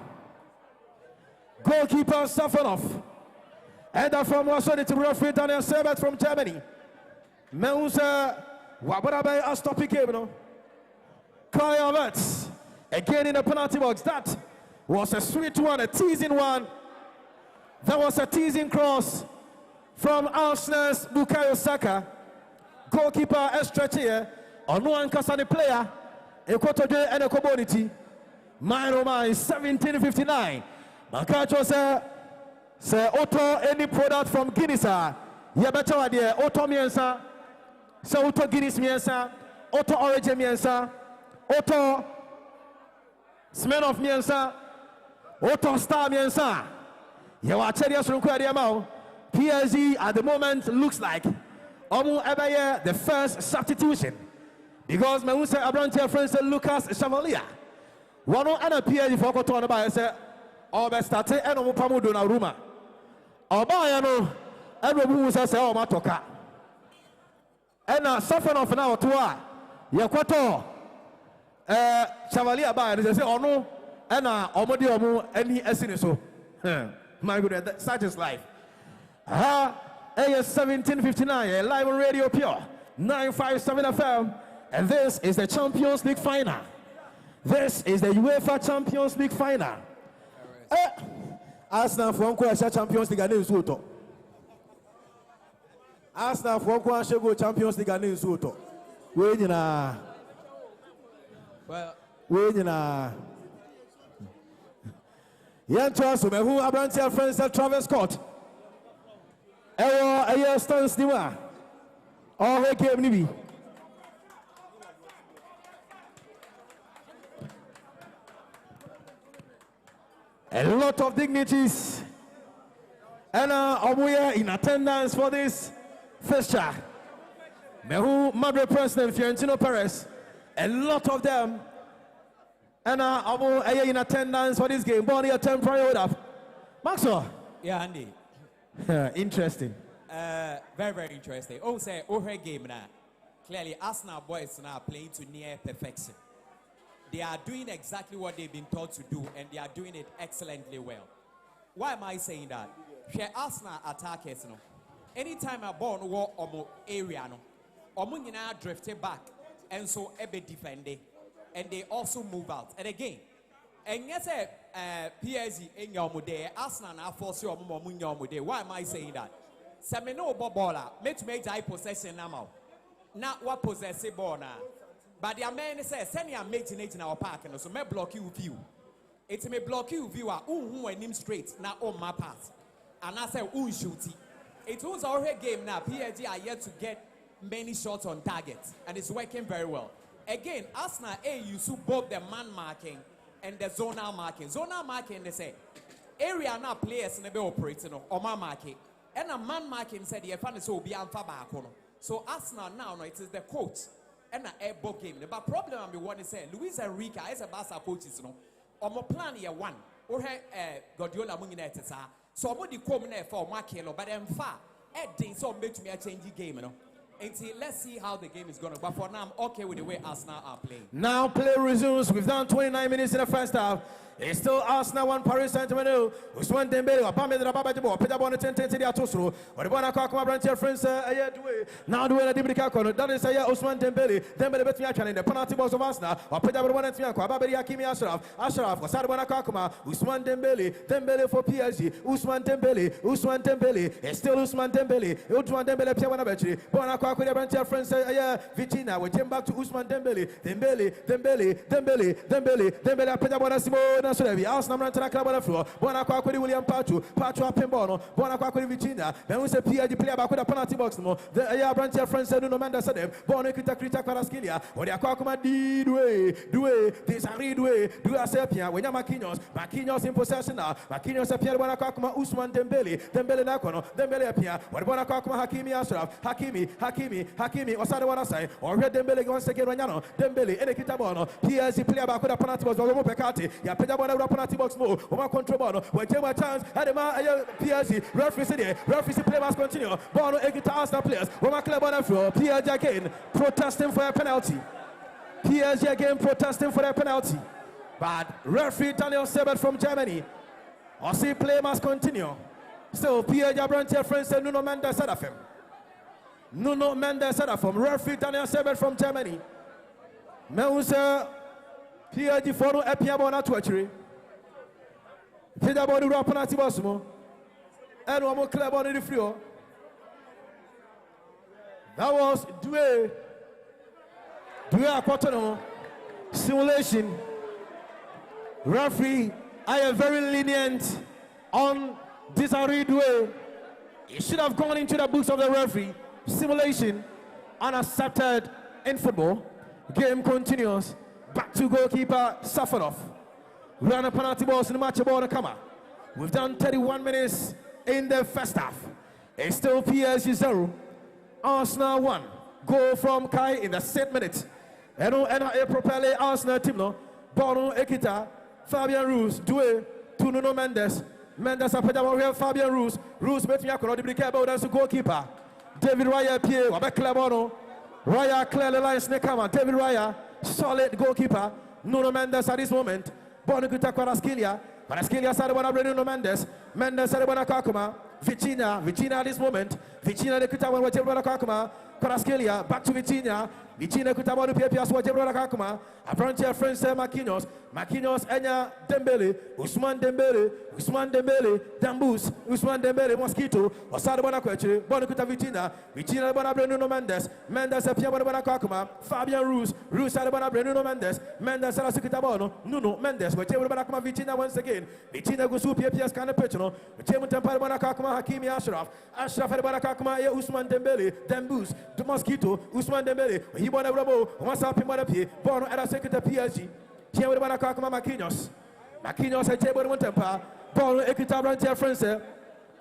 Goalkeeper Safanov. And from Wasoni to referee Daniel Sebet from Germany. Mensa Wabarabe a stopping game, no? Kai Havertz again in the penalty box. That was a sweet one, a teasing one. That was a teasing cross from Arsenal's Bukayo Saka. Goalkeeper Estreche on one Kasani player. Ekotoje and Ekoboniti. Mine oh my 1759. Makacho say auto any product from Guinness. Yeah, better idea. Auto miensa. Say auto Guinness miensa. Auto origin miensa. Auto Smirnoff miensa. Oton Star miensa. Yawa Chedia Sunku Adiamao. PSG at the moment looks like Omu Ebaye the first substitution. Because Mewuse Abrantia friend said Lucas Chevalier. One and a PSG for Cotton by say, or best start and Omu Pamudo na Ruma. Obayano, everyone says, oh, Matoka. And soften off now to Yakoto Chevalier by they say, oh no, and Omodiomu, and he is so. My goodness, such is life. AS 1759, live on Radio Pure, 957 FM. And this is the Champions League final. This is the UEFA Champions League final. Arsenal for Uncle Champions League and Suto. Arsenal for Uncle Champions League and Suto. Waiting Yan Chasu, who Abrantia friends at Travis Scott. A year stands Nima. All he came Nibi. A lot of dignities and Omuya in attendance for this fixture. Mehu Madrid President Fiorentino Perez, a lot of them and Omu in attendance for this game. Bonnie a temporary hold up. Maxwell. Yeah, Andy. Interesting. Very, very interesting. Oh, say, her game now. Clearly, Arsenal boys now playing to near perfection. They are doing exactly what they've been taught to do, and they are doing it excellently well. Why am I saying that? Share Arsenal attackers, no. Anytime a ball no omo area, no, omo nyina drifted back, and so ebe defended, and they also move out. And again, and yes, PSG in your there, Arsenal now force you omo your there. Why am I saying that? Semeno bola, make high possession now. Not what possessive ball now. But the man says, send your mate in our park, and so may block you view. It may block you view, who and him straight, now on my path. And I say, shooty. It was our game now. PSG are yet to get many shots on target, and it's working very well. Again, Arsenal use both the man marking and the zonal marking. Zonal marking, they say, area now players never operating on my marking. And a man marking said, the fan is will be on Fabacono. So Arsenal now, no, it is the coach. And an airball game. But problem I'm want to say, Luis Enrique is a Barca coaches, no. On my plan year one, or Guardiola Munginete, somebody come in for Markelo, but I'm far. Edding so make me a change the game, you know. Until let's see how the game is going to. But for now, I'm okay with the way Arsenal are playing. Now play resumes. We've done 29 minutes in the first half. It's still Arsenal 1, Paris Saint-Germain. Usman Dembele, Pamela Rababajabo, Peter Bonnet, and Tenti Atosro, or the Bonacoma Branch friends a year to way. Now do a Dibrica, that is a Usman Dembele, Dembele Betmiakan in the penalty box of Arsenal, or Peter Bonnet, Babari Hakimi Ashraf, or Sadabana Usman Dembele for PSG, Usman Dembele, it's still Usman Dembele, Piawana Betri, Bonacoma Branch friends a year, Vitina, we came back to Usman Dembele, Peter Bonasimo. Arsenal ran to the club on the floor. Bona William Pachu up in Bono, Bona Virginia. Then we say PSG player back with a penalty box. The branch friends said no man said Bono Krita Paraskilia, or the Aquacuma do this a read way, do a sepia when you're Marquinhos in possession now. Marquinhos appear when Aquacuma Usman Dembele Nakono, Dembele appear, or Bona Hakimi Ashraf, Hakimi, or Sadawana side, or Red Dembele once again, Ranyano, Dembele, and Kitabono, PSG player back with a penalty box, or Pecati, penalty box move, Oma control ball, when Jema chance, Adema, PSG, referee play must continue. Bono Ekita Arsenal players, Oma club on the floor, PSG again protesting for a penalty. PSG again protesting for a penalty. But referee Daniel Sebert from Germany, Aussie play must continue. So PSG Branch friends and Nuno Mendes Sadafem. Nuno Mendes Sadafem, referee Daniel Sebert from Germany. Meusa PSG for Epiabona to actually. Peter Body Rapanati Bosmo. And one more club on the floor. That was Due Aquatono simulation. Referee, I am very lenient on this Due. It should have gone into the books of the referee. Simulation unaccepted in football. Game continues. Back to goalkeeper Safarov. Run a penalty balls in the match ball to come out. We've done 31 minutes in the first half. It's still PSG 0, Arsenal 1. Goal from Kai in the 7th minute. Eno propele Arsenal team no. Bono Ekita, Fabian Ruiz, Due, Nuno Mendes. Mendes a pedal Fabian Ruiz. Ruiz met me akoro the cable that's the goalkeeper. David Raya Pierre, Wabek Clabono. Raya clear the line snake camera. David Raya, solid goalkeeper. Nuno Mendes at this moment. Bono Ekita Kwaraskelia. Kwaraskelia started one Nuno Mendes. Mendes started one Kakuma. Vitinha at this moment. Vitinha the Kuta one Wajebra Kakuma. Kwaraskelia back to Vitinha. Vitinha Kuta one PPS Wajebra Kakuma. A frontier friends Marquinhos. Marquinhos Enya Dembele. Ousmane Dembele. Dambus. Ousmane Dembele. Mosquito. Osado Bona Kweche. Bona Kuta Vitinha. Vitinha Bona Nuno Mendes. Mendes a Pia Bona Kakuma. Fabian Ruiz. Ruiz started Bona Nuno Mendes. Mendes a Sikita Bono. Nuno Mendes. Wajebra Bona Kakuma Vitinha once again. Vitinha goes to PPS kind of pitcher. Wajebra Tempa Bona Kakuma Hakimi Ashraf had Bona Kakuma Ousmane Dembele. Dambus. The Mosquito. Ousmane Dembele. He won a rubble. Once up in Bonapi. Bono at a second PSG. Here with Banakakuma Marquinhos. Marquinhos had table one temper. Ball Ekita Brantia France.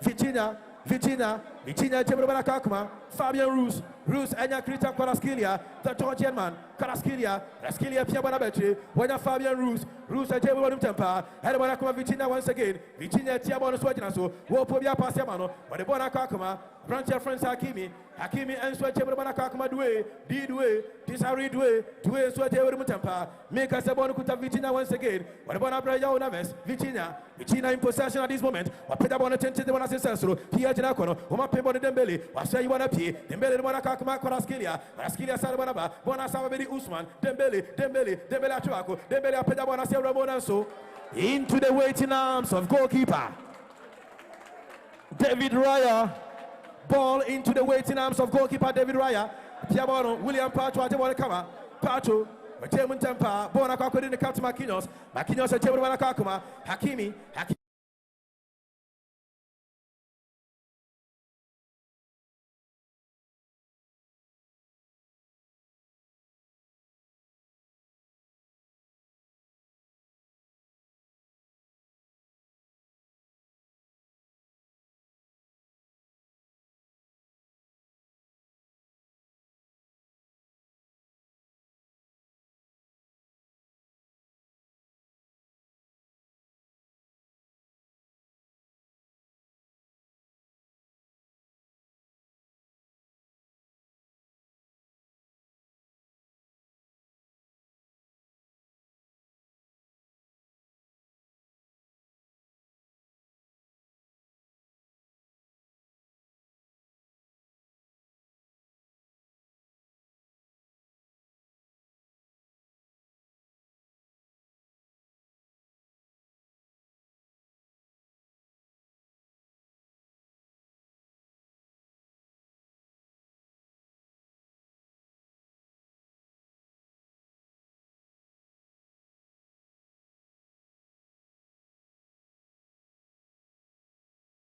Vitinha table Banakakuma. Fabian Ruiz Enya Krita Kwaraskelia. The Georgian man. Kwaraskelia Pia Bonabetri. When Fabian Ruiz had table one temper. Had Banakuma Vitinha once again. Vitinha Tiabon Swatinaso. Wopobia Pasiamano. When the Bonakakuma. Brantia France Hakimi and Swatable Banakakuma Due. Tisari Due Swatable Mutampa. Make us a Bonakuta Vitinha once again. When the Bonabraya Naves. Vitinha in possession at this moment. What Pedabona tented the one as a sensor. Pia Janakono. Oma Pembo Dembele. What say you want to pay? Dembele Bonakakuma Kwaraskelia. Kwaraskelia Sarabana. Bonasabedi Ousmane. Dembele Atuako. Dembele Pedabona Serabonanso. Into the waiting arms of goalkeeper David Raya. Ball into the waiting arms of goalkeeper David Raya. Piabono, William Pacho, Ajabona Kama. Pacho, Majemun Tempa, Bonakako in the captain Marquinhos. Marquinhos at Jabona Kakuma. Hakimi.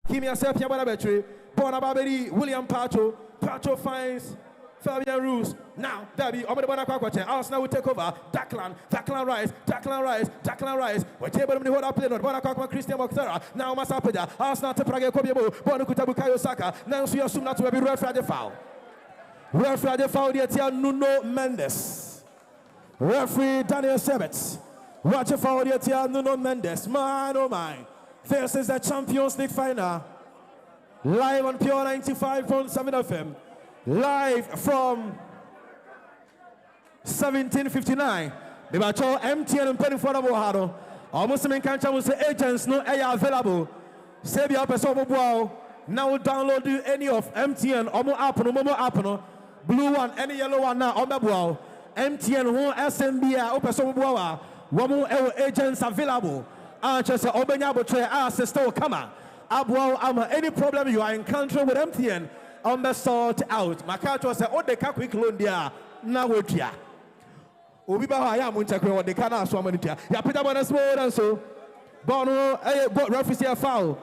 Kimi yourself, Yabana Betri, Bonababeri, William Pacho. Pacho finds Fabian Ruiz. Now, Debbie, Obadabana Kwakwache. Arsenal will take over. Declan Rice. We're table to hold up play. Bonakakwa Christian Moxera. Now, Masapaja. Arsenal to Prague Kobiabo. Bonakutabu Kayo Saka. Now, so you assume not to be referee the foul. Referee the foul, the Nuno Mendes. Referee Daniel Sebets. Watch a foul, the Nuno Mendes. Man, oh my. This is the Champions League final. Live on Pure 95.7 FM. Live from 1759. The Bacho MTN and Penny for the Bohado. Almost in country will say agents no air available. Save your person now download any of MTN or more app no more app no. Blue one, any yellow one now on the wall. MTN who SMB or person one more agents available. Just Obanyabo tray ask still come on. Any problem you are encountering with MTN on the sort out. Makato said, oh, they can't quick loan there. Now we're here. Ubiba I am Munchakwe or the Kana Swamanitia. Ya Peter Bonas more than so. Bono, referee foul.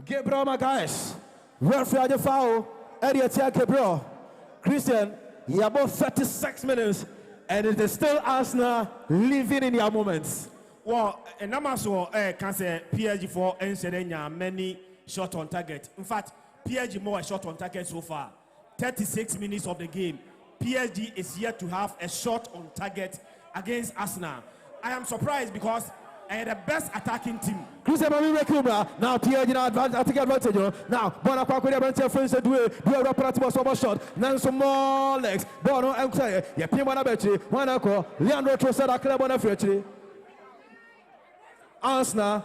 Gabriel Magalhaes. Referee the foul. Eddie Gabriel. Christian, you have about 36 minutes And it is still Arsenal living in their moments. Well, and I'm also can say PSG for many shot on target. In fact, PSG more a shot on target so far. 36 minutes of the game. PSG is yet to have a shot on target against Arsenal. I am surprised because the best attacking team. Now PSG now advantage. Now Bonacqua could have friends to do a rapid shot. Then some more legs. Bono and Clay. Yeah, Pimana Betty, Monaco, Leandro Trossard, Club on a future. Arsenal,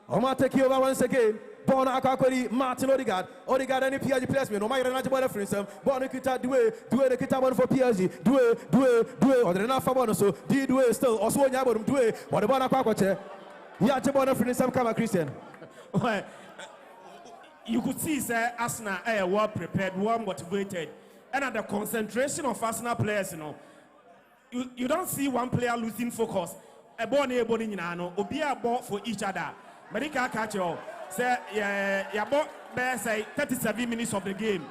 Omar take you over once again. Bono Akakori, Martin Odegaard, any PSG players, no matter what boy for himself. Bono Kita do the Kita for PSG, do it, or the enough for Bono, so do it still, also when you have do it, or the Bono Akakoche. Yeah, Bono for himself, come Christian. You could see, sir, Arsenal are well prepared, well motivated, and at the concentration of Arsenal players, you don't see one player losing focus. A ball near Boninano, or be a ball for each other. Medical catch you. Say, yeah, say 37 minutes of the game.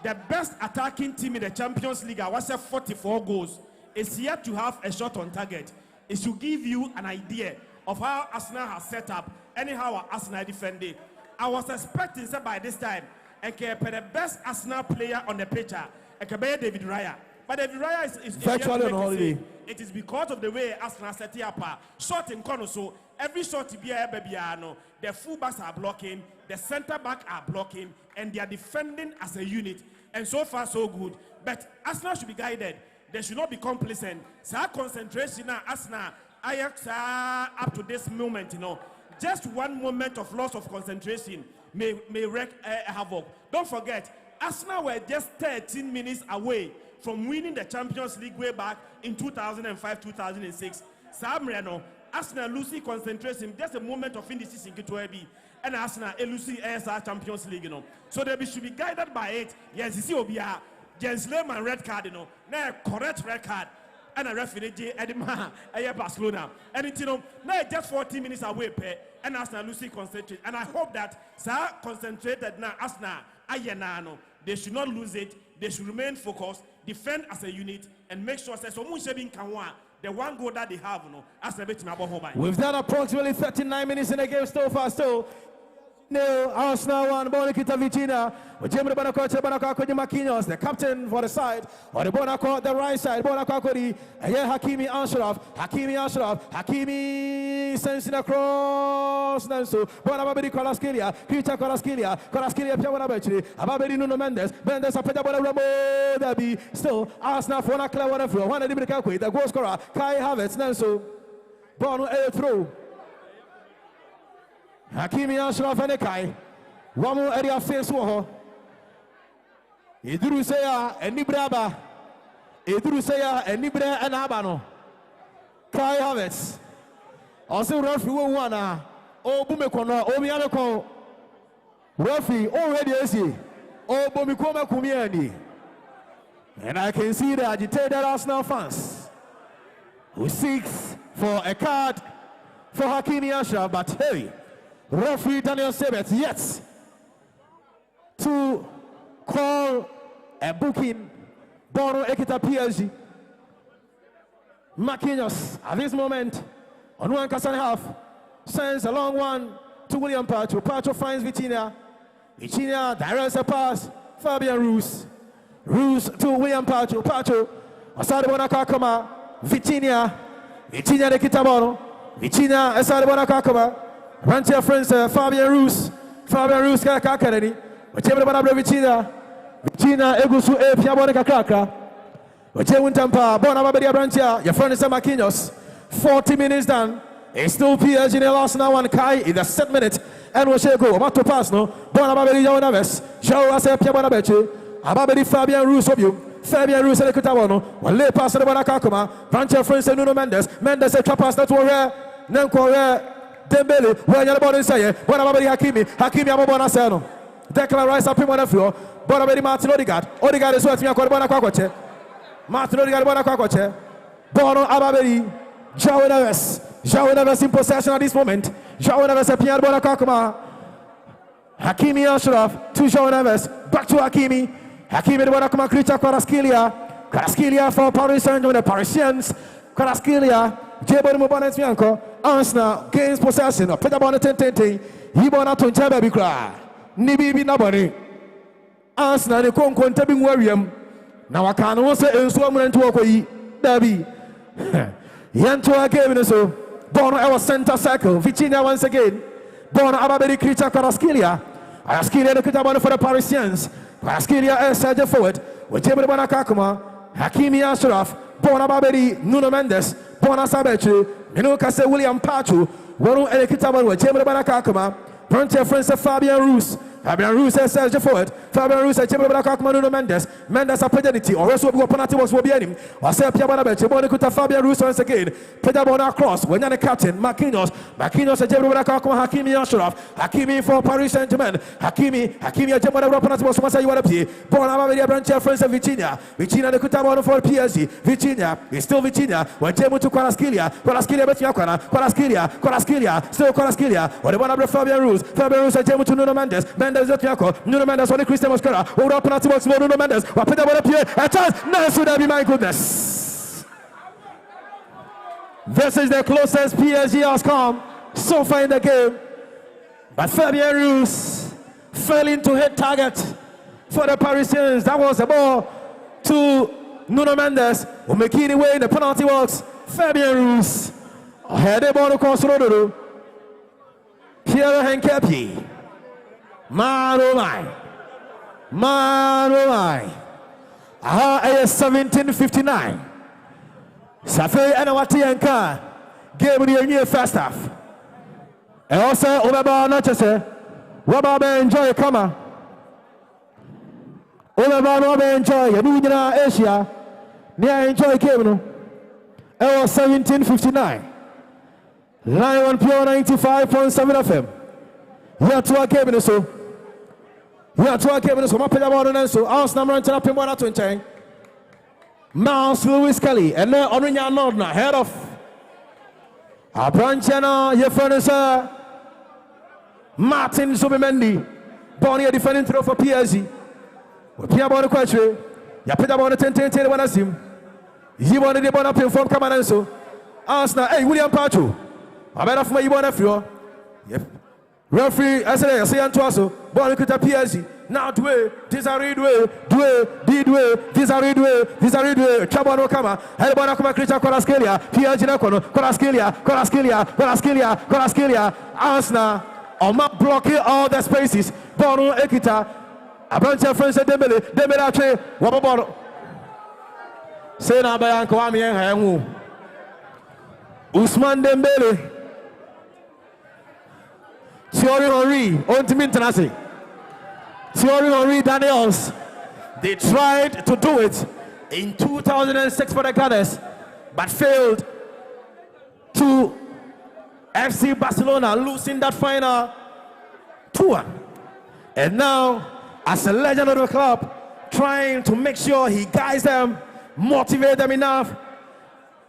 The best attacking team in the Champions League, was 44 goals, is yet to have a shot on target. It should give you an idea of how Arsenal has set up, anyhow Arsenal defended. I was expecting that by this time, and the best Arsenal player on the picture, and David Raya. But David Raya is virtually on holiday. It is because of the way Arsenal set it up. Shot in corner, so every shot to be a babyano, the fullbacks are blocking, the centre back are blocking, and they are defending as a unit. And so far, so good. But Arsenal should be guided. They should not be complacent. So concentration now, Arsenal, Ajax up to this moment, just one moment of loss of concentration may wreak havoc. Don't forget, Arsenal were just 13 minutes away from winning the Champions League way back in 2005-2006. Samreno, Arsenal losing concentration, just a moment of indecision to be, and Arsenal losing ASR Champions League, So they should be guided by it. Yes, you see, Obia, Jens Lehmann red card, now correct red card, and a referee Edema, Barcelona, and it's now just 14 minutes away, and Arsenal losing concentration. And I hope that concentrated now, Arsenal, they should not lose it. They should remain focused, defend as a unit, and make sure that the one goal that they have, as a bit. We've done approximately 39 minutes in the game so far. Still, no, Arsenal 1, Bonakita Vicina, Jimmy Bonacqua, the captain for the side, or the Bonacqua, the right side, Bonacqua, and here Hakimi Ashraf, Hakimi sends it across, Nanso, Bonabadi Kolaskilia, Kita Kolaskilia, Piawana Ababedi Nuno Mendes, a Pedabona Dabi, still Arsenal for Nakla, one of the goal scorer, Kai Havertz, Nanso, Bono air through. Hakimi Ashraf and Kai, Wamu area face woho. Idru Seya and Nibraba, Idru Seya and Nibra and Abano. Kai Havertz. Also, Rafi Wana, O Bumekona, Omianako. Rafi already is he. O Bomikoma Kumiani. And I can see the agitated Arsenal fans who seeks for a card for Hakimi Ashraf, but hey. Referee Daniel Sebet, yes, to call a booking Bono Ekita PSG. Marquinhos, at this moment, on one Kassan half, sends a long one to William Pacho. Pacho finds Vitinha. Vitinha directs a pass. Fabian Ruiz. Ruiz to William Pacho. Pacho, Asade Bonakakama. Vitinha. Vitinha de Kitabono. Vitinha, Asade Bonakakama. Run to your friends, Fabian Ruiz. Fabian Ruiz, Kakakani. Whichever one of Vitinha. Vitinha, Egusu, Piabonica Kaka. Whichever Tampa, Bonabadia Brantia, your friend is Marquinhos. 40 minutes done. It's still PSG in the last now one Kai in the 7th minute. And we shall go. Mato pass no. Bonabadi Jonaves. Show us a Piabonabechi. Ababedi Fabian Ruiz of you. Fabian Ruiz and Kutavono. One lay pass to the Bonacakuma. Brantia friends and Nuno Mendes. Mendes a pass that were rare. Nanko Dembele, when you're about to say, Bonabadi Hakimi, Hakimi Abona Sano. Declan Rice up in one of you. Bonabadi Martin Odegaard. Odegaard is what me call Bonacquache. Martin Odegaard Bonacquache. Bono Ababedi. João Neves. João Neves in possession at this moment. João Neves a Pierre Bonacakuma. Hakimi Ashraf to João Neves. Back to Hakimi. Hakimi the Bonacuma Krita Kwaraskelia. Kvaratskhelia for Paris Saint-Germain, the Parisians. Kvaratskhelia, Jebo Mobana Fianco, Arsenal gains possession of Petabon 10-10. Yibona to Jababi cry. Nibi nobody. Arsenal, the Conquan Tabing William. Now I can't also instrument to Okoyi. Derby. Yantua gave it so. Bono our center circle. Vitinha once again. Bono Ababedi creature Kvaratskhelia. Kvaratskhelia the Kitabana for the Parisians. Kvaratskhelia is Sergio forward. With Jebo Bonakakuma. Hakimi Ashraf. Bono Ababedi Nuno Mendes. Bono Sabechu. Minuka se William Pachu. Bono Kitabana with Jebo Bonakakuma. Frontier friends of Fabian Roos. Fabian Roos says Sergio forward. Fabian Roos says Jebo Bonakakuma Nuno Mendes. Mendes a penalty. Or else will penalty was will be him. Or say Piabana Beche. Bono Kuta Fabian Roos once again. Pedabona across. When you're the captain, Marquinhos says Jebo Bonakakuma. Hakimi Ashraf. Hakimi for Paris Saint-Germain. Hakimi Jebo Bonakakuma was once you want to play. Bono Ababedi Frontier friends of Vitinha. Vitinha the Kutabona for PSG. Vitinha is still Vitinha. When Jebo to Kvaratskhelia. Kvaratskhelia Bethiakwana. Kvaratskhelia. Still Kvaratskhelia. When the one of Fabian Roos. Fabian Roos says Jebo to Nuno Mendes. Mendes Bethiako. Nuno Mendes on the Christian Mosquera. Over up penalty box for Nuno Mendes. A chance. No, should that be my goodness. This is the closest PSG has come so far in the game. But Fabian Roos failing to hit target for the Parisians. That was the ball to Nuno Mendes, who making it way in the penalty box. Fabian Roos had the ball across the road. Pierre Henkepi. Man, oh my. Aha, 17:59. Safi Anawati and Khan gave me a new first half. And also, Obaba Natchese, Wababa enjoy Kama. Obaba enjoy Nuna Asia. Near enjoy Kevin. It was 17:59. Lion Pure 95.7 FM. Here to our Kevin so. Here to our Kevin so. Mapeda so. Arsenal running up in 120. Mouse Lewis Kelly and then Orinya Nordna head of a branchana your furniture Martin Zubimendi Bonnie a defending throw for PSG. Pia Bonnie Quatre Yapita Bonnie 10 when I see him. He wanted the ball up in form Camanenso. Arsenal, hey William Pachu. I better for my Ibon Yep. Referee, I say Antoaso, Bonnie Kuta PSG. Now Dwe, Dizaridwe, Chabano Kama, Helbana Kama Kricha Kvaratskhelia, PSG Nakono, Kvaratskhelia, Arsenal, Oma blocking all the spaces, Bono Ekita, a bunch of friends at Dembele, Wababono. Say now by Uncle Ami and Usman Dembele, Thierry Henry, on to Mintanasi. Thierry Henry Daniels, they tried to do it in 2006 for the Gunners, but failed to FC Barcelona, losing that final 2-1. And now, as a legend of the club, trying to make sure he guides them, motivate them enough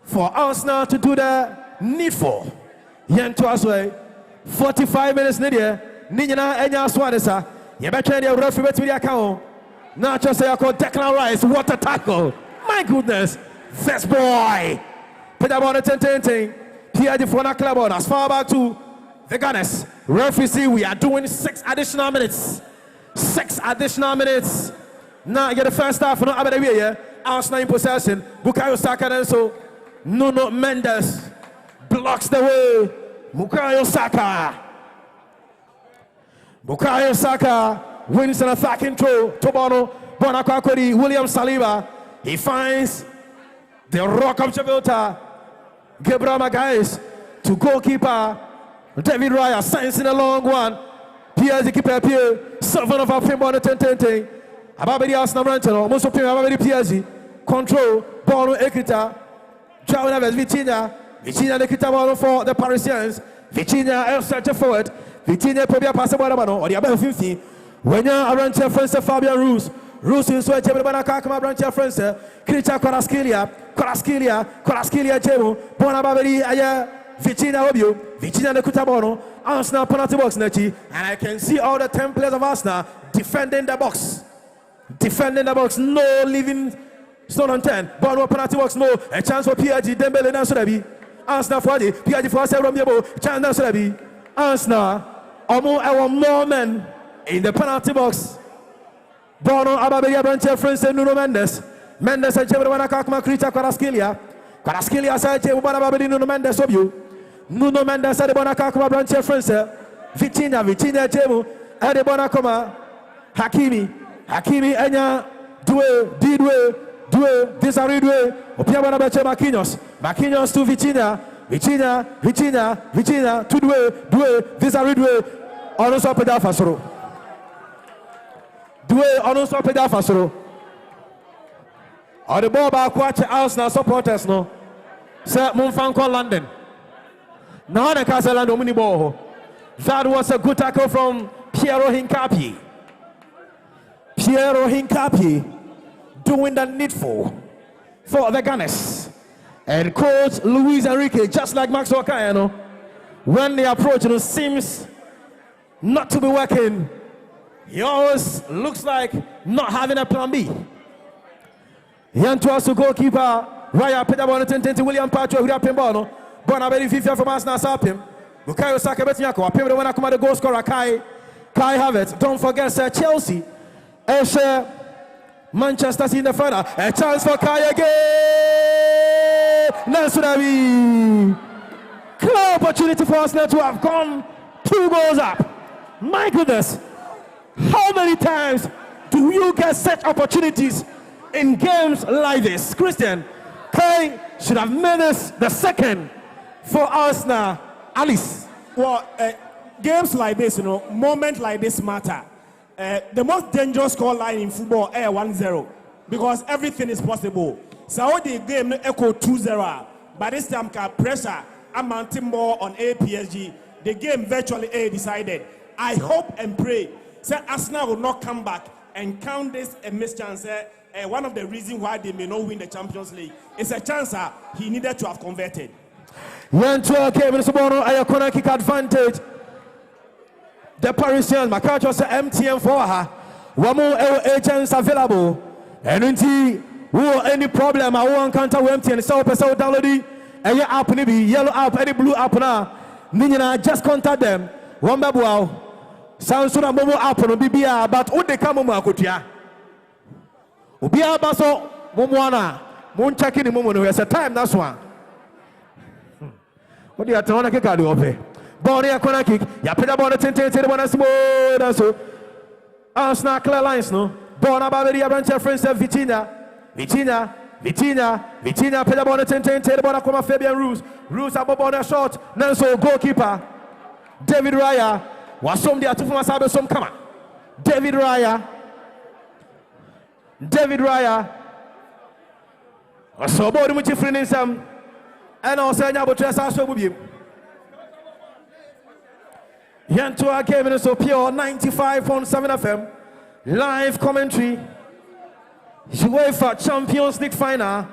for Arsenal to do the needful. Yanto Asway, 45 minutes Nidia, Nina Enya Swanesa. You better the referee to the account. Now just say I call Declan Rice. What a tackle. My goodness. First boy. Put that on the 10-10. PSG for the club on as far back to the Gunners. Referee see we are doing 6 additional minutes. 6 additional minutes. Now you get the first half for the here. Arsenal in possession. Bukayo Saka and so Nuno Mendes blocks the way. Bukayo Saka wins an attacking throw. Tobono, Bonakwakori, William Saliba. He finds the Rock of Gibraltar. Gabriel Magalhaes to goalkeeper David Raya. Science in a long one. PSG keeper Pierre. 7 of our film on the 10-10. Ababedi Arsenal Ranton. Almost open Ababedi PSG. Control. Bono Ekita. João Neves. Vitinha Ekita Bono for the Parisians. Vitinha El Sergio forward. Vitinha probably pass the ball or the above 50. When you're around your friends, Fabian Roos in Sweden, Jebel Banaka, around your friends, Kricha Kvaratskhelia, Jebo, Bonababeri, Aya, Vitinha Obio, Vitinha the Kutabono, Arsenal penalty box, Nechi, and I can see all the 10 players of Arsenal defending the box, no leaving Stone on 10. Ball no penalty box. No. A chance for PSG. Dembele now Surabi. Arsenal for the PSG for several chance now Surabi. Arsenal. Almost our more men in the penalty box. Bono Ababeya Branche Friends and Nuno Mendes. Mendes and Chevrolet Kakma Krita Karaskelia. Karaskelia said Chevrolet Nuno Mendes of you. Nuno Mendes said Bonakakma Branche Friends. Vitinha Jemu. Adebona Koma. Hakimi Enya. Due. Disaridwe. Opiabana Bache Marquinhos to Vitinha. To Due. Disaridwe. Onoso Peda Fasoro. Due Onoso Peda Fasoro. Or the ball back watch Arsenal supporters no. Sir Munfanko London. Now the Casalando mini ball. That was a good tackle from Piero Hincapié. Doing the needful for the Gunners. And coach Luis Enrique, just like Max Wakayano, when the approach seems not to be working, he always looks like not having a plan B. Yantuasu goalkeeper, Raya Pedabon, Tenti William Pacho, who have Pimbono, Bonabedi Fifia from Arsenal Sapim, Bukayo Saka Betnyako, Pimbo when I come at the goal scorer Kai Havertz. Don't forget, Sir Chelsea, Manchester City in the final. A chance for Kai again. Nansudabi. Clear opportunity for Arsenal to have gone 2 goals up. My goodness. How many times do you get such opportunities in games like this? Christian, Kai should have made this the second for Arsenal. Alice. Well, games like this, moments like this matter. The most dangerous score line in football is 1-0 because everything is possible. So the game echo 2-0. By this time, pressure I'm mounting more on PSG. The game virtually decided. I hope and pray that Arsenal will not come back and count this a missed chance. One of the reasons why they may not win the Champions League is a chance he needed to have converted. Yantua came in a corner kick advantage. The Parisians, Makacho said MTM for her. One more agents available. And until any problem, I won't encounter MTN. So, person download and your app, maybe yellow app, any blue app now. Nina, just contact them. One babu. Sounds so Momo app on BBA, but what they come on Makutia. Ubia Baso, Momoana, Moon checking the moment. There's a time, that's one. What do you have to want to get over? Ball here, corner kick. Ya put the ball 10 smooth so. Arsenal clear lines no. Ball na Baberia Branche Friends Vitinha put the ball 10 the ball come Fabian Ruiz above the shot. Nanso goalkeeper David Raya was some there to from Sabe some come. David Raya. So ball much friend some. And also nyabo tresa so bubi. Yantua came in so pure 95.7 FM live commentary. UEFA Champions League final.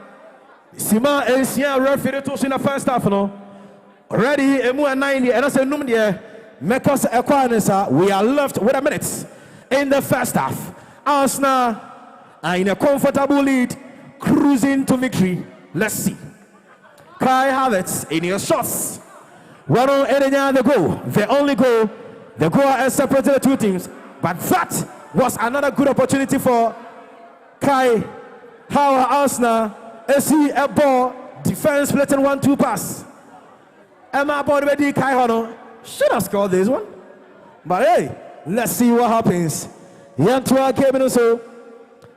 Sima Elsia referee to in the first half no. Already emu 90 and I say num there make us equanisa. We are left with a minute in the first half. Arsenal are in a comfortable lead, cruising to victory. Let's see. Kai Havertz in your shots. One on any other goal. The only goal. The goal has separated the two teams. But that was another good opportunity for Kai. How Arsenal see a ball. Defense splitting 1-2 pass. Emma Bodwedi Kai Hono should have scored this one. But hey, let's see what happens. Yantua came in so.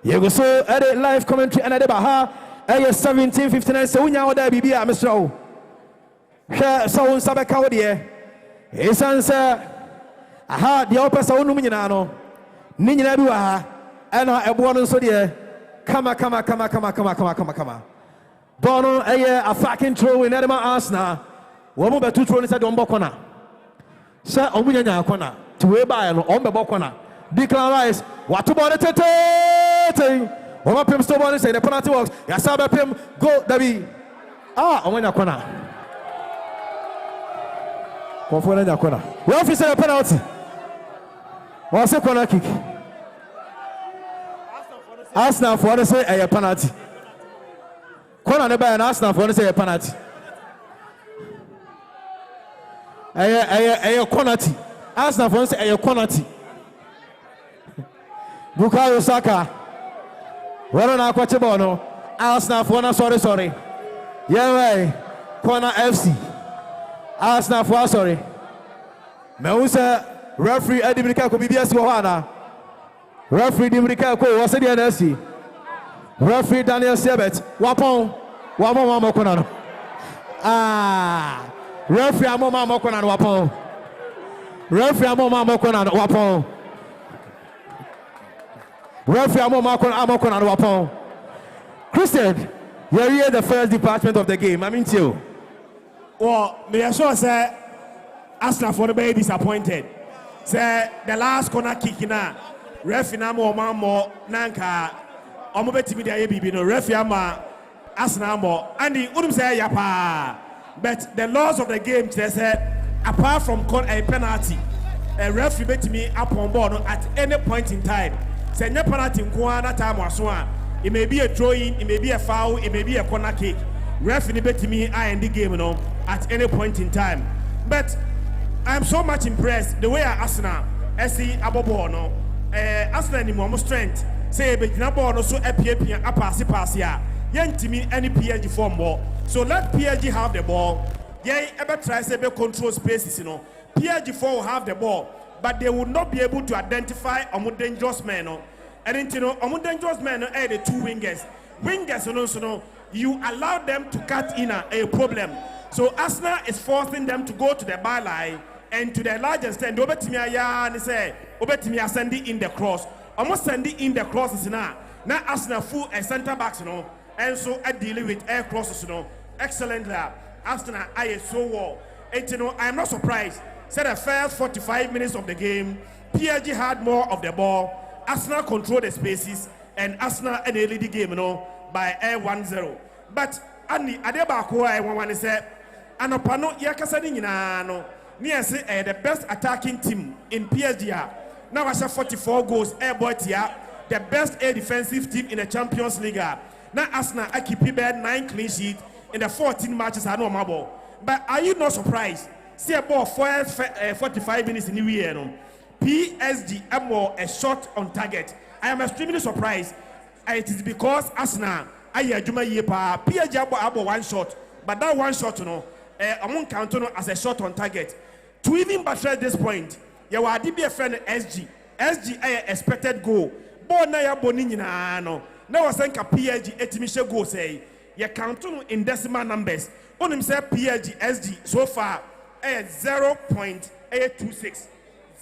You go so at a live commentary and at the Baha. 17:59. So we now there BB Mr. So Sabeka Wodie. His answer. Aha, the opera so no Minano. Nina Dua. And a born so dear. Come. Bono a fucking throw in Edema Arsenal. One more two throws at Dombokona. Sir Omunya Kona. To a buy on Bokona. Declan Rice. What about the thing? One Pim Stone say the penalty works. Yasaba Pim go Dabi. Omunya Kona. Confounded corner. We officer a penalty. What's a corner kick? Arsenal for the say a penalty. corner ne by an Arsenal for say a penalty. A corner. Arsenal for say a corner. Bukayo Saka. Well na kwache bono. Arsenal for na sorry. Yeah way. Corner FC. Arsenal for sorry. Me unsa referee Eddie Brika ko BBS wo hana. Referee Dimrika ko wo se de na si. Referee Daniel Sebet. Wapon kona no. Referee amoma kona no wapon. Referee amoma kona no wapon. Referee amoma kona no wapon. Christian, you're here the first department of the game. I mean to you. Well, me sure say Arsenal for the be disappointed. Say the last corner kick na referee na mo nanka omo betimi dey bibi no referee ama Arsenal mo and the udum say yapa. But the laws of the game they said apart from a penalty, a referee betimi upon board at any point in time. Say no penalty nko na time waso. It may be a throw-in, it may be a foul, it may be a corner kick. Referee betimi I end the game at any point in time. But I'm so much impressed the way Arsenal see abobo no Arsenal ni more strength say be na ball no so apia pass ya yentimi any PSG form ball. So let PSG have the ball. They ever try say be control spaces PSG will have the ball but they will not be able to identify dangerous men and dangerous men the two wingers you allow them to cut in a problem. So Arsenal is forcing them to go to the byline and to the large extent, Obetimia say, Obetimia sending in the cross. Almost sending in the crosses now. Now Arsenal full and centre backs, and so I deal with air crosses, Excellent there. Arsenal, I is so well. And I am not surprised. Said the first 45 minutes of the game, PSG had more of the ball. Arsenal controlled the spaces, and Arsenal and they lead the game, by 1-0. But Andy Adebako, I want to say, Anopano Yakasani no. Near say the best attacking team in PSG. Now I have 44 goals. Boy, the best air defensive team in the Champions League. Now Arsenal I keep 9 clean sheets in the 14 matches. I know my ball. But are you not surprised? See about 45 minutes in the year. PSG more a shot on target. I am extremely surprised. It is because Arsenal I hear Juma Yepa PSG about one shot, but that one shot I won't count as a shot on target. To even buttress this point, you are DB friend SG. SG I expected goal. But now you're boning no. Now I think a PSG etimisha go say you count in decimal numbers. On himself PSG SG so far 0.826.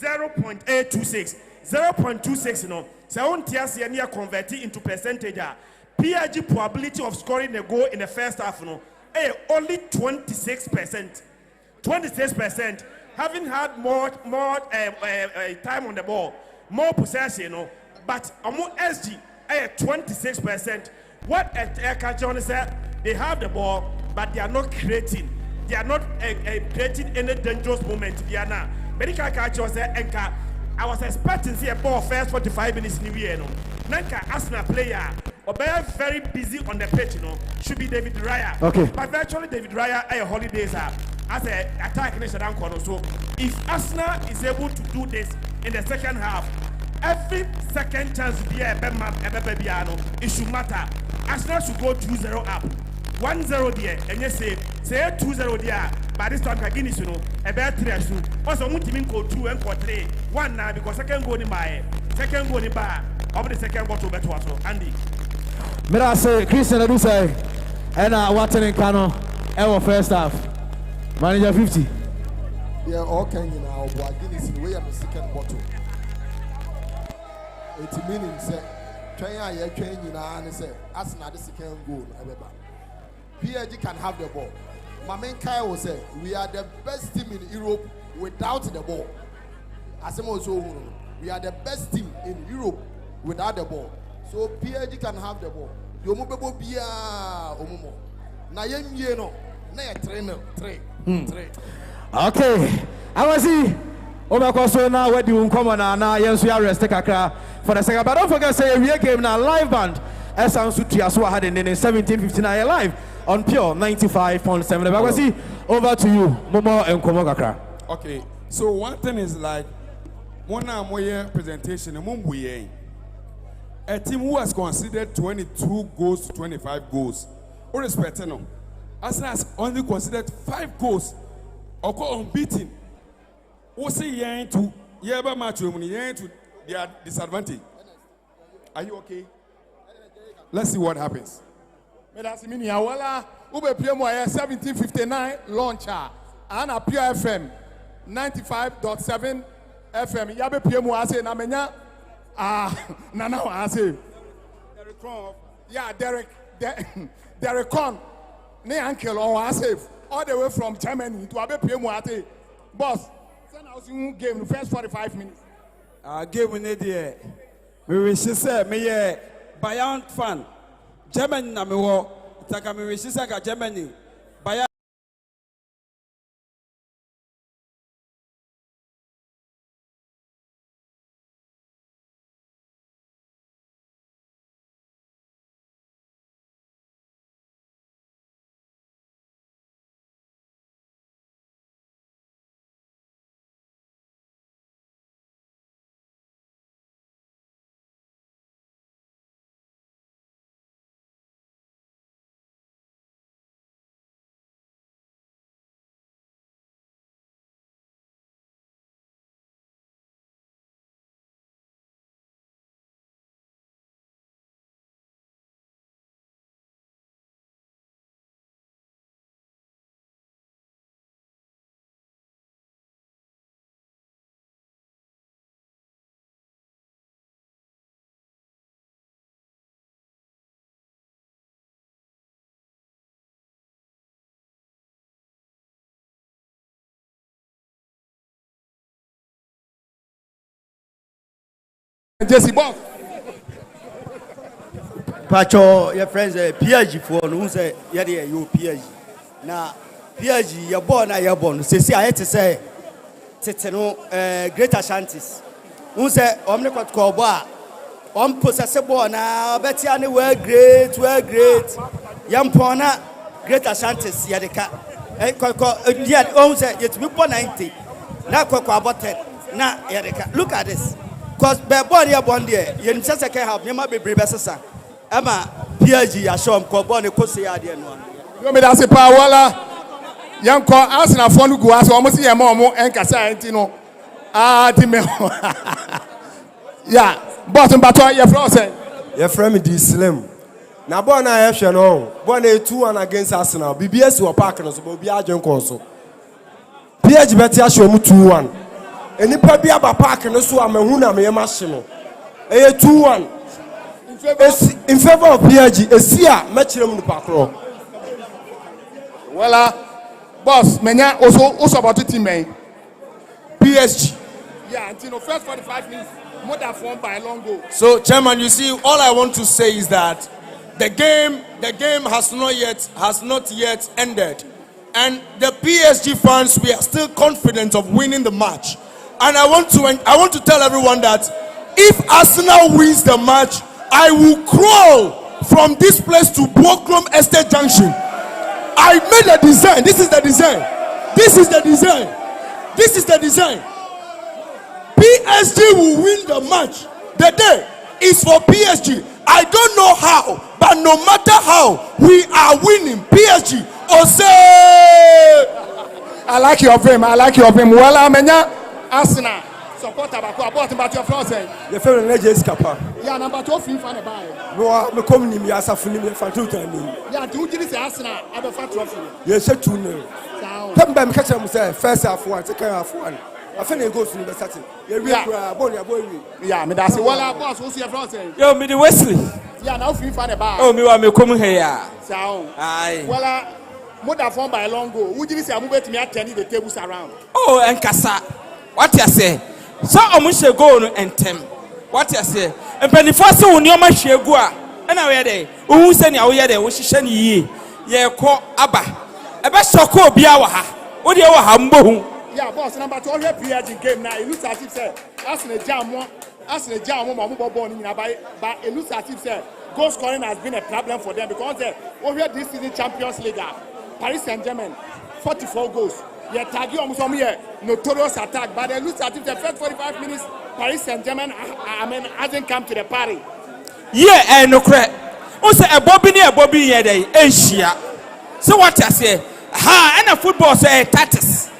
0.826. 0.26 So on TS near converting into percentage. PSG probability of scoring a goal in the first half only 26%. 26%. Having had more time on the ball, more possession, but among SG, 26%. What a catcher said, they have the ball, but they are not creating. They are not creating any dangerous moment. Diana, medical catcher said, I was expecting to see a ball first 45 minutes in the year. Nanka Arsenal player, or very busy on the pitch, should be David Raya. Okay. But virtually David Raya holidays as an attack nation. So if Arsenal is able to do this in the second half, every second chance it should matter. Arsenal should go 2-0 up. 1-0 there, and you say 2-0 there. By this time, Guinness, a bad 3 soon. Also, Mutimin go 2 and 3. 1 now because second go in by second go in by over the second go to better. Andy. Mira say Christian do say, and Watson and Cano, our first half. Manager 50. Yeah, all can you now, but Guinness in the way of the second bottle. 80 minutes, train and say, Arsenal the second goal. PSG can have the ball. My main Kai will say, we are the best team in Europe without the ball. We are the best team in Europe without the ball. So PSG can have the ball. You move bia omumo. Na yemie no, na ye 3. Okay. I was see. So now where do you come on now? Yes, we are rest kakra for the second. But don't forget say we game now live band. Esan Sutriaso had in 1759 live on Pure 95.7. Over to you, Momo and Komogakra. Okay, so one thing is like one presentation, a team who has considered 22 goals to 25 goals. All respect, no. Arsenal has only considered 5 goals or go unbeaten. What's the year to Yaba match to their disadvantage? Are you okay? Let's see what happens. Medasi mini awala ube PMO 1759 launcher and a Pure FM 95.7 FM. Yabe PMO ase na menya nana ase. Derek Con ne uncle or ase all the way from Germany to Abe PMO ate. Boss, send us in game the first 45 minutes. Game in the we wish say me Bayern fan. Germany na me wo taka me wish say ka Germany. Bayern Jesse Boss. Pacho, your friends, PSG for who say, yeah, you PSG. Now, PSG, you're born, you're born. See, I had to say, Titano, Great Ashantis. Who say, Omnicot Coba, possessible now, Betty, we're great, Young Pona, Great Ashantis, Yadika. Yet, own say, it's 90. Now, Coco about 10. Now, Yadika. Look at this. Because body upon there, you just can't help you might be bribessa. Emma, PSG, I show him Cobon, a Cosi Adian one. You mean that's a power? Young call Arsenal phone go as almost a more and Casantino. Yeah, bottom battle, your frozen. Your friend is slim. Now, born I have no, born a 2-1 against Arsenal. BBS were parking so be agent console. PSG better show me 2-1. Any papi aba park no so amehuna me machine. 2-1 in favor of PSG. Esia mechire mu pakro. Well, boss, menya also about the team man. PSG. Yeah, until the first 45 minutes, more than form by a long goal. So, Chairman, you see, all I want to say is that the game has not yet ended, and the PSG fans, we are still confident of winning the match. And I want to tell everyone that if Arsenal wins the match, I will crawl from this place to Bokrom Estate Junction. I made a design. This is the design. PSG will win the match. The day is for PSG. I don't know how, but no matter how, we are winning. PSG. Ose. I like your film. Well, Arsenal support about your frozen. Your friend Legends Kappa. Yeah, number 2 free fan buy. No, I'm coming in as a film for 2 times. Yeah, do you say Arsenal have a fat trophy? Yes, 2-0. Come back, catch him, say, first half one, second half one. I think it goes to the starting. Yeah, me that's well, boss, who's your frozen? Yo, me the Wesley. Yeah, now free fan buy. Oh, me want me come here. Sound. Aye. Well, more than form by a long goal. Would you say I'm moving to me at 10 the tables around? Oh, and Kasa. What you say? So omushe go no entem. What you say? And when the first one you ma hwe go a, na we dey. Ohun se nia wo ye dey wo hihye ne yie. Ye ko aba. E be soko obi a wa ha. Wo dey wo ha mbohu. Yeah, boss, number 2 here PSG game now. It looks as if say Arsenal jam one as the jam born in but it looks as if goal scoring has been a problem for them because over this season Champions League, Paris Saint-Germain 44 goals. They tag you almost here notorious attack, but it looks as if the first 45 minutes Paris Saint-Germain hasn't come to the party. Yeah, and no crack. Also, a Bobby near Bobby Yede, Asia. So what I say, and a football say tatis.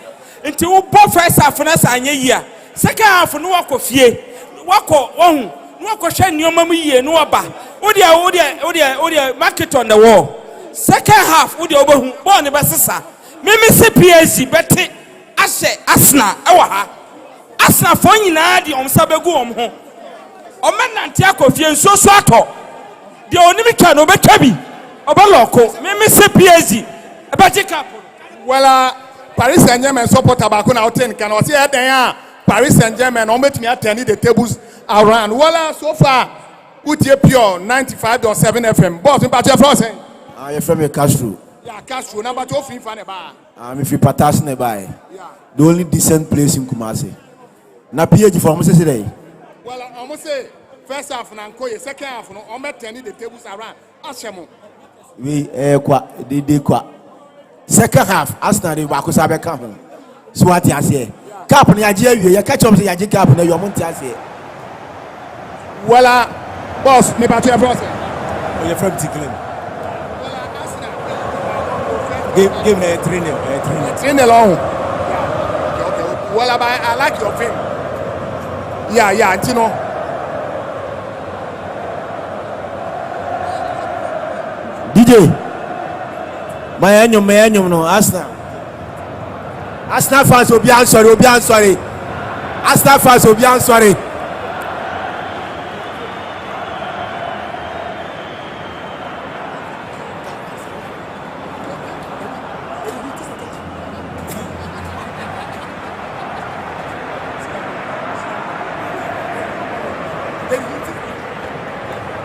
Until both first half of us and year, second half no walk of ye, walk on, walk of shine your mammy, no aba. Odia, market on the wall. Second half, Odia, born the Bassissa. Mimi say PSG, Betty, Ashe, Asna, Awaha. Asna for you now, the Omsabego home. Oman Antiaco, Fian so swato. The only can over Kabi, over local, Mimi say PSG, a budget couple. Well, Paris Saint-Germain support Tabacon out 10 can see there. Paris Saint-Germain, on me attending the tables around. Well, so far, put your pure 95.7 FM. Boss in Pacha Frozen. I am from a Castro. Yeah, Castro, number 2 free fan bar. If you patas nearby, the only decent place in Kumasi. Na PSG for almost today. Well, I almost say first half and Ankoye, second half, no, I'm attending the tables around. Ashamo. We they second half, Arsenal they were Kusabe come. So what you say? Cap on you catch up to your cap on your Montiasi. Well, boss, me Pacha Frozen. You're from Ticklin. Give me a training. Train along. Okay. Well, I like your film. Yeah, you know. DJ, my annual no Arsenal fans will be sorry. Arsenal fans will be sorry.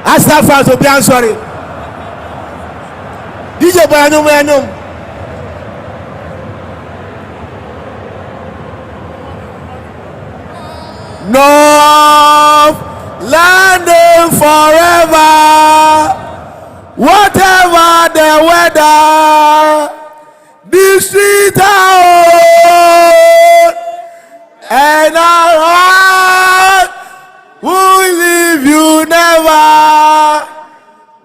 Arsenal fans will be sorry. DJ Boyanum. North London forever. Whatever the weather, the streets are old, and our heart will leave you never.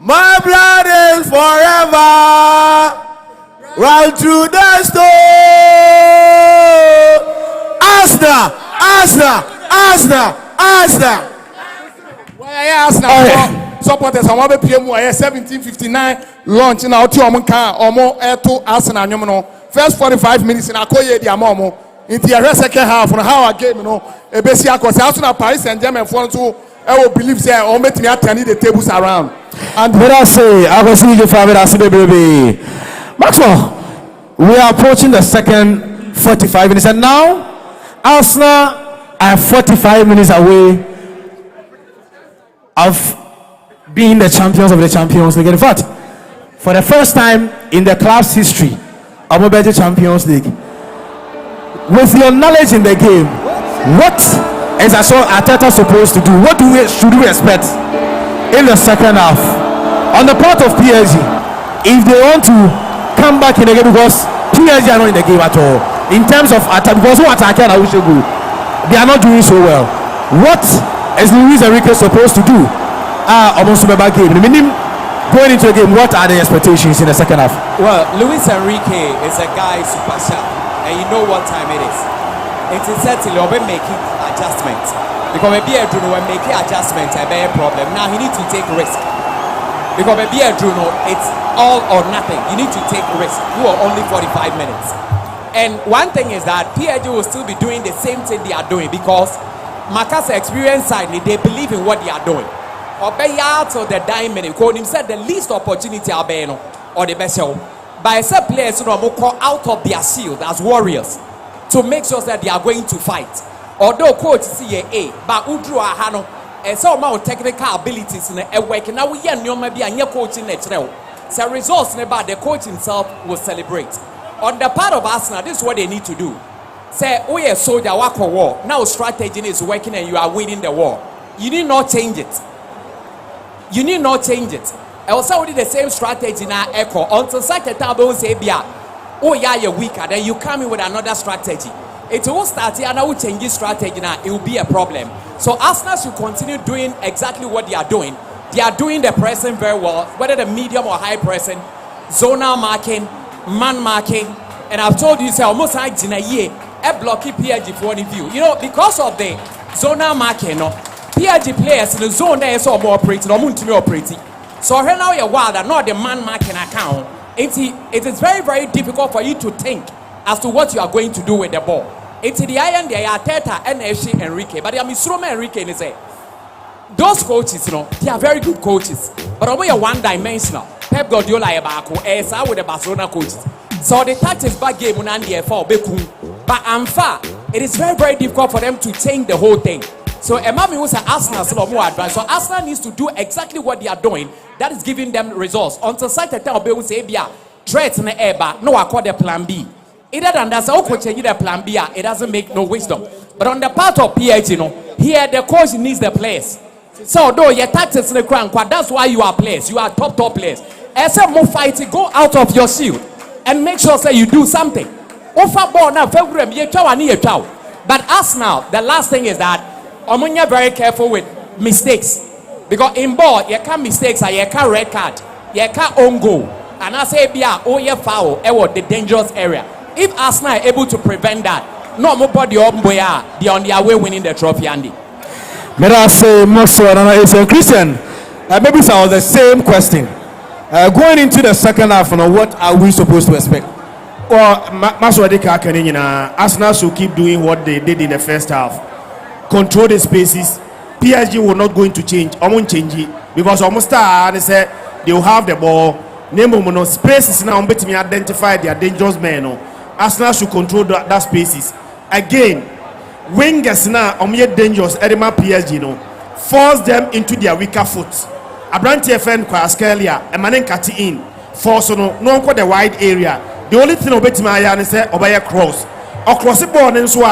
My blood is forever. Run through the storm. Arsenal. Well, yeah, Arsenal supporters. I want to PM 1759 launch in our two car or more air to Arsenal. You know, first 45 minutes in Akoye the Amomo. In the second half, on how a game, you know, a basic Arsenal Paris Saint-Germain for to I will believe say or make me attend the tables around. And what I say, I will see you for baby. Maxwell, we are approaching the second 45 minutes, and now Arsenal are 45 minutes away of being the champions of the Champions League. In fact, for the first time in the club's history of the Champions League, with your knowledge in the game, what is Arteta supposed to do? What should we expect in the second half on the part of PSG if they want to come back in the game, because PSG are not in the game at all in terms of attack, because who attacking they are not doing so well. What is Luis Enrique supposed to do? Almost a bad game. Going into the game, what are the expectations in the second half? Well, Luis Enrique is a guy super sharp, and you know what time it is. It is certainly making adjustments, because maybe when making adjustments a bad problem. Now he needs to take risk, because maybe it's all or nothing. You need to take risk. You are only 45 minutes, and one thing is that PSG will still be doing the same thing they are doing, because Macca's experience side, they believe in what they are doing. Or be out of the dying minute, because him said the least opportunity are being or the best show. By some players who are out of their shield as warriors to make sure that they are going to fight. Although coach CAA, but Udru Ahano, and some amount of technical abilities in a work. Now we are maybe a coaching the trail. So results about the coach himself will celebrate. On the part of Arsenal, this is what they need to do. Say, oh yeah, soldier, walk for war. Now strategy is working and you are winning the war. you need not change it. You need not change it. I was already the same strategy now echo until such a time don't say oh yeah, you're weaker, then you come in with another strategy. It will start here and I will change this strategy now, it will be a problem. So Arsenal should continue doing exactly what they are doing. They are doing the pressing very well, whether the medium or high pressing, zonal marking, man marking, and I've told you, say almost like in a year, a blocky PSG for one view. You know, because of the zonal marking, no, PSG players in the zone there is all more operating, or operating. So right now you're wild and not the man marking account. It is very, very difficult for you to think as to what you are going to do with the ball. It's the iron they are Teta and FC Enrique, but they are Mistroma Enrique and say those coaches, you know, they are very good coaches, but only one-dimensional. Pep Guardiola Ebako, Esa with the Barcelona coaches. So the tactics back game on the FA Beku, but Amfa, it is very, very difficult for them to change the whole thing. So Emami was an Arsenal still more advanced. So Arsenal needs to do exactly what they are doing. That is giving them results. Until such a time, they will say, threats in the air, but no, I call the plan B. Either than that's how coach change the plan B, it doesn't make no wisdom. But on the part of PSG, you know, here the coach needs the players. So though your tactics in the ground, that's why you are players. You are top players. As a more fighting, go out of your shield and make sure say you do something. Offer ball now, but Arsenal, the last thing is that Omunya very careful with mistakes, because in ball you can't mistakes and you can't red card, you can't own goal, and I say you foul the dangerous area. If Arsenal are able to prevent that, no more body they are on their way winning the trophy. Andy, may I say Maxwell and it's Christian? Maybe it's the same question. Going into the second half, what are we supposed to expect? Well, Maxwell Arsenal should keep doing what they did in the first half. Control the spaces. PSG will not going to change. I won't change it because almost they said they will have the ball. Name spaces now. Bet me identify their dangerous men. Arsenal should control that spaces. Again, wingers now dangerous. Edema PSG force them into their weaker foot. Abranti FN Kwaskelia, a man cut in. Force no one the wide area. The only thing bet me say obey cross. Or cross the ball and so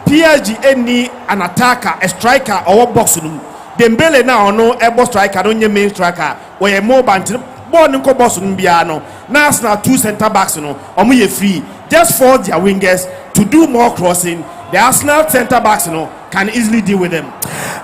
PSG any an attacker, a striker or box room. Dembele now no able striker, don't you main striker, or a more band born in boss room piano. Now it's now two center backs no, or me free. Just force their wingers to do more crossing. The Arsenal center backs can easily deal with them.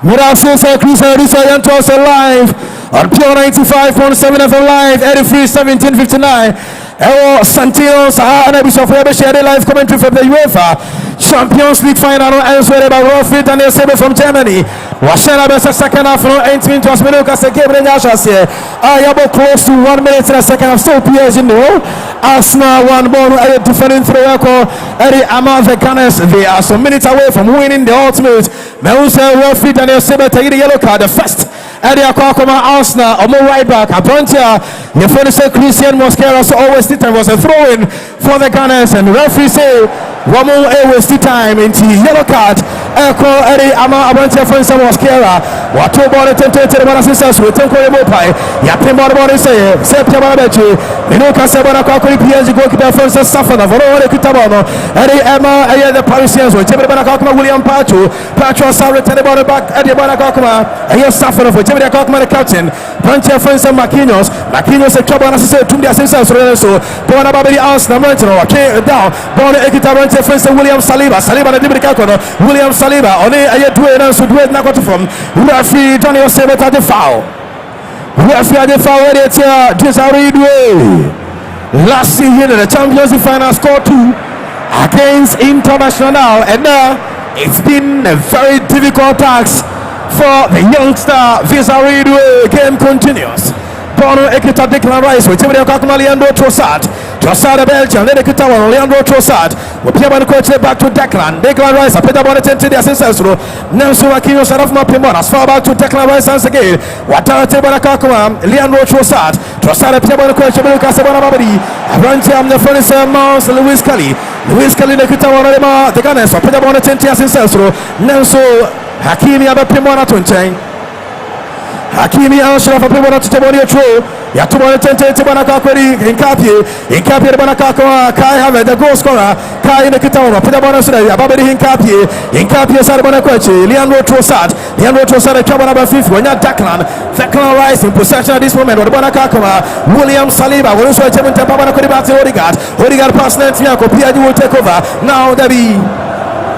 Without say Chris Harrison to us live on Pure 95.7 FM live, 83-17-59. Santino Sahara Bishop Weber shared a live commentary from the UEFA Champions League final elsewhere by Rolfit and Sebe from Germany. Washana Bessa second half from 18 to Asmenuka Gabriel Yashas here. Ayabo close to 1 minute in the second half. Still PSG in the row. Arsenal one ball defending through Echo. Eddie Amar the Gunners. They are some minutes away from winning the ultimate. Meusel Rolfit and Sebe taking the yellow card. The first Eddie Akwakoma Arsenal on right back. Abrantia. The first Christian Mosquera always the time was a throw-in for the Gunners, and referee say one more wasted time into yellow card. Echo Eddie Ama Abantia for some Mosquera. What two ball attempted to the one assistance with Tenko Mopai. Yapim ball say September Bechi. Inoka Sabana Kakuri PSG goalkeeper for Safana. Voro Kutabano. Eddie Emma the Parisians with Jimmy Banakakuma William Pachu. Pachu Sarah Tenebana back Eddie Banakakuma. And you're Safana for Jimmy Kakuma the captain. Bantia for some Maquinos. Maquinos a trouble assistant to the assistance. So Bona Babidi Arsenal Montano came down. Bona Ekita Bantia for William Saliba. Saliba the Dibicacono. William Saliba on a duel and so do it not from referee Daniel Sebet at the foul. Referee at the foul it's Desiree. Last season the Champions League final scored 2 against International, and now it's been a very difficult task for the youngster Desiree. Game continues. Bono Ekita Declan Rice with Timothy Kakuma Leandro Trossard. Trossard of Belgium, then Ekita Leandro Trossard. We play by the coach back to Declan. Declan Rice, I put up on the 10 to the assistance row. Nelson Aquino set off my Pimon. As far back to Declan Rice once again. Watara Tebana Kakuma, Leandro Trossard. Trossard, I play by the coach Lucas Sabana Babadi. Abrantiam, the first Mars, Louis Kelly. Louis Kelly, the Kita Wanema, the Gunners. I put up on the 10 to the assistance row. Nelson Hakimi, Abba Pimona Tunchang. Hakimi Al-Sharaf of Pimona to Tebonia Tro. Yatumo Tente Banakakori, Hinkapie, Hinkapie Banakako, Kai have the goal scorer, Kai in the Kitano, Peter Bonasura, Babadi Hinkapie, Hinkapie Sarabanakochi, Leandro Trossard, number 5, when you're Declan Rice in possession at this moment, or Banakakoma, William Saliba, will also attempt to Babanakori Odegaard pass Nantiako, PSG will take over. Now there be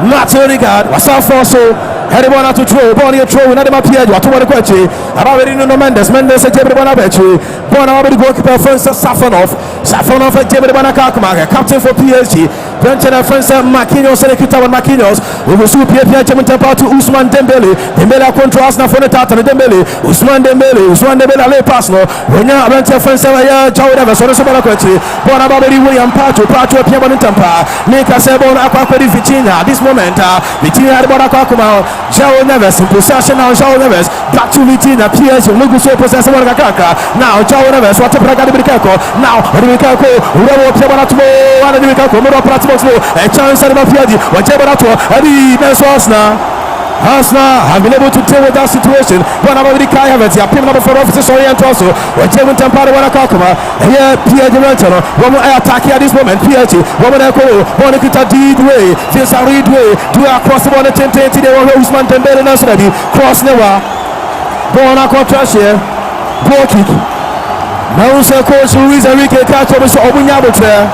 Matt Odegaard, was off also. Heribona to throw, Bonnie throw, another PSG, what to want to quench. About Nuno Mendes, a Jebel Bonabechi, Bona will go keep Francis Safanov, a Jebel Banakakama, captain for PSG, Brenton and Francis Marquinhos, and Marquinhos, we will soon PSG to Usman Dembele, Dembele contrast now for the Tatan Dembele, Usman Dembele, Le Pasno, when you are Brenton Francis, Joe Davis, or Sabanaquechi, Bonabadi William Pato, Piaban Tampa, make us a Bonacquari Vitina, this moment, Vitina Bonacakuma. João Neves in possession now. João Neves back to Vitina. PSG look so possession of Kaka. Now João Neves what to Braga de Bricaco. Now Bricaco Uro Piabanato and Bricaco Muro Platimo a chance at PSG. What Jabanato Adi Mensosna. Hasna have been able to deal with that situation. But I'm already Kai Havertz, a pin number 4 officer, sorry, and also, when Jevon Tampara Wanakakuma, and here PSG Rentano, one more attack at this moment, PSG, one more echo, one kita deed way, this a read way, do across the border 10-20, they were Usman Dembele Nasradi, cross never, born a contrast here, goal kick. Now, coach Luis Enrique Cacho, Mr. Obunyabute,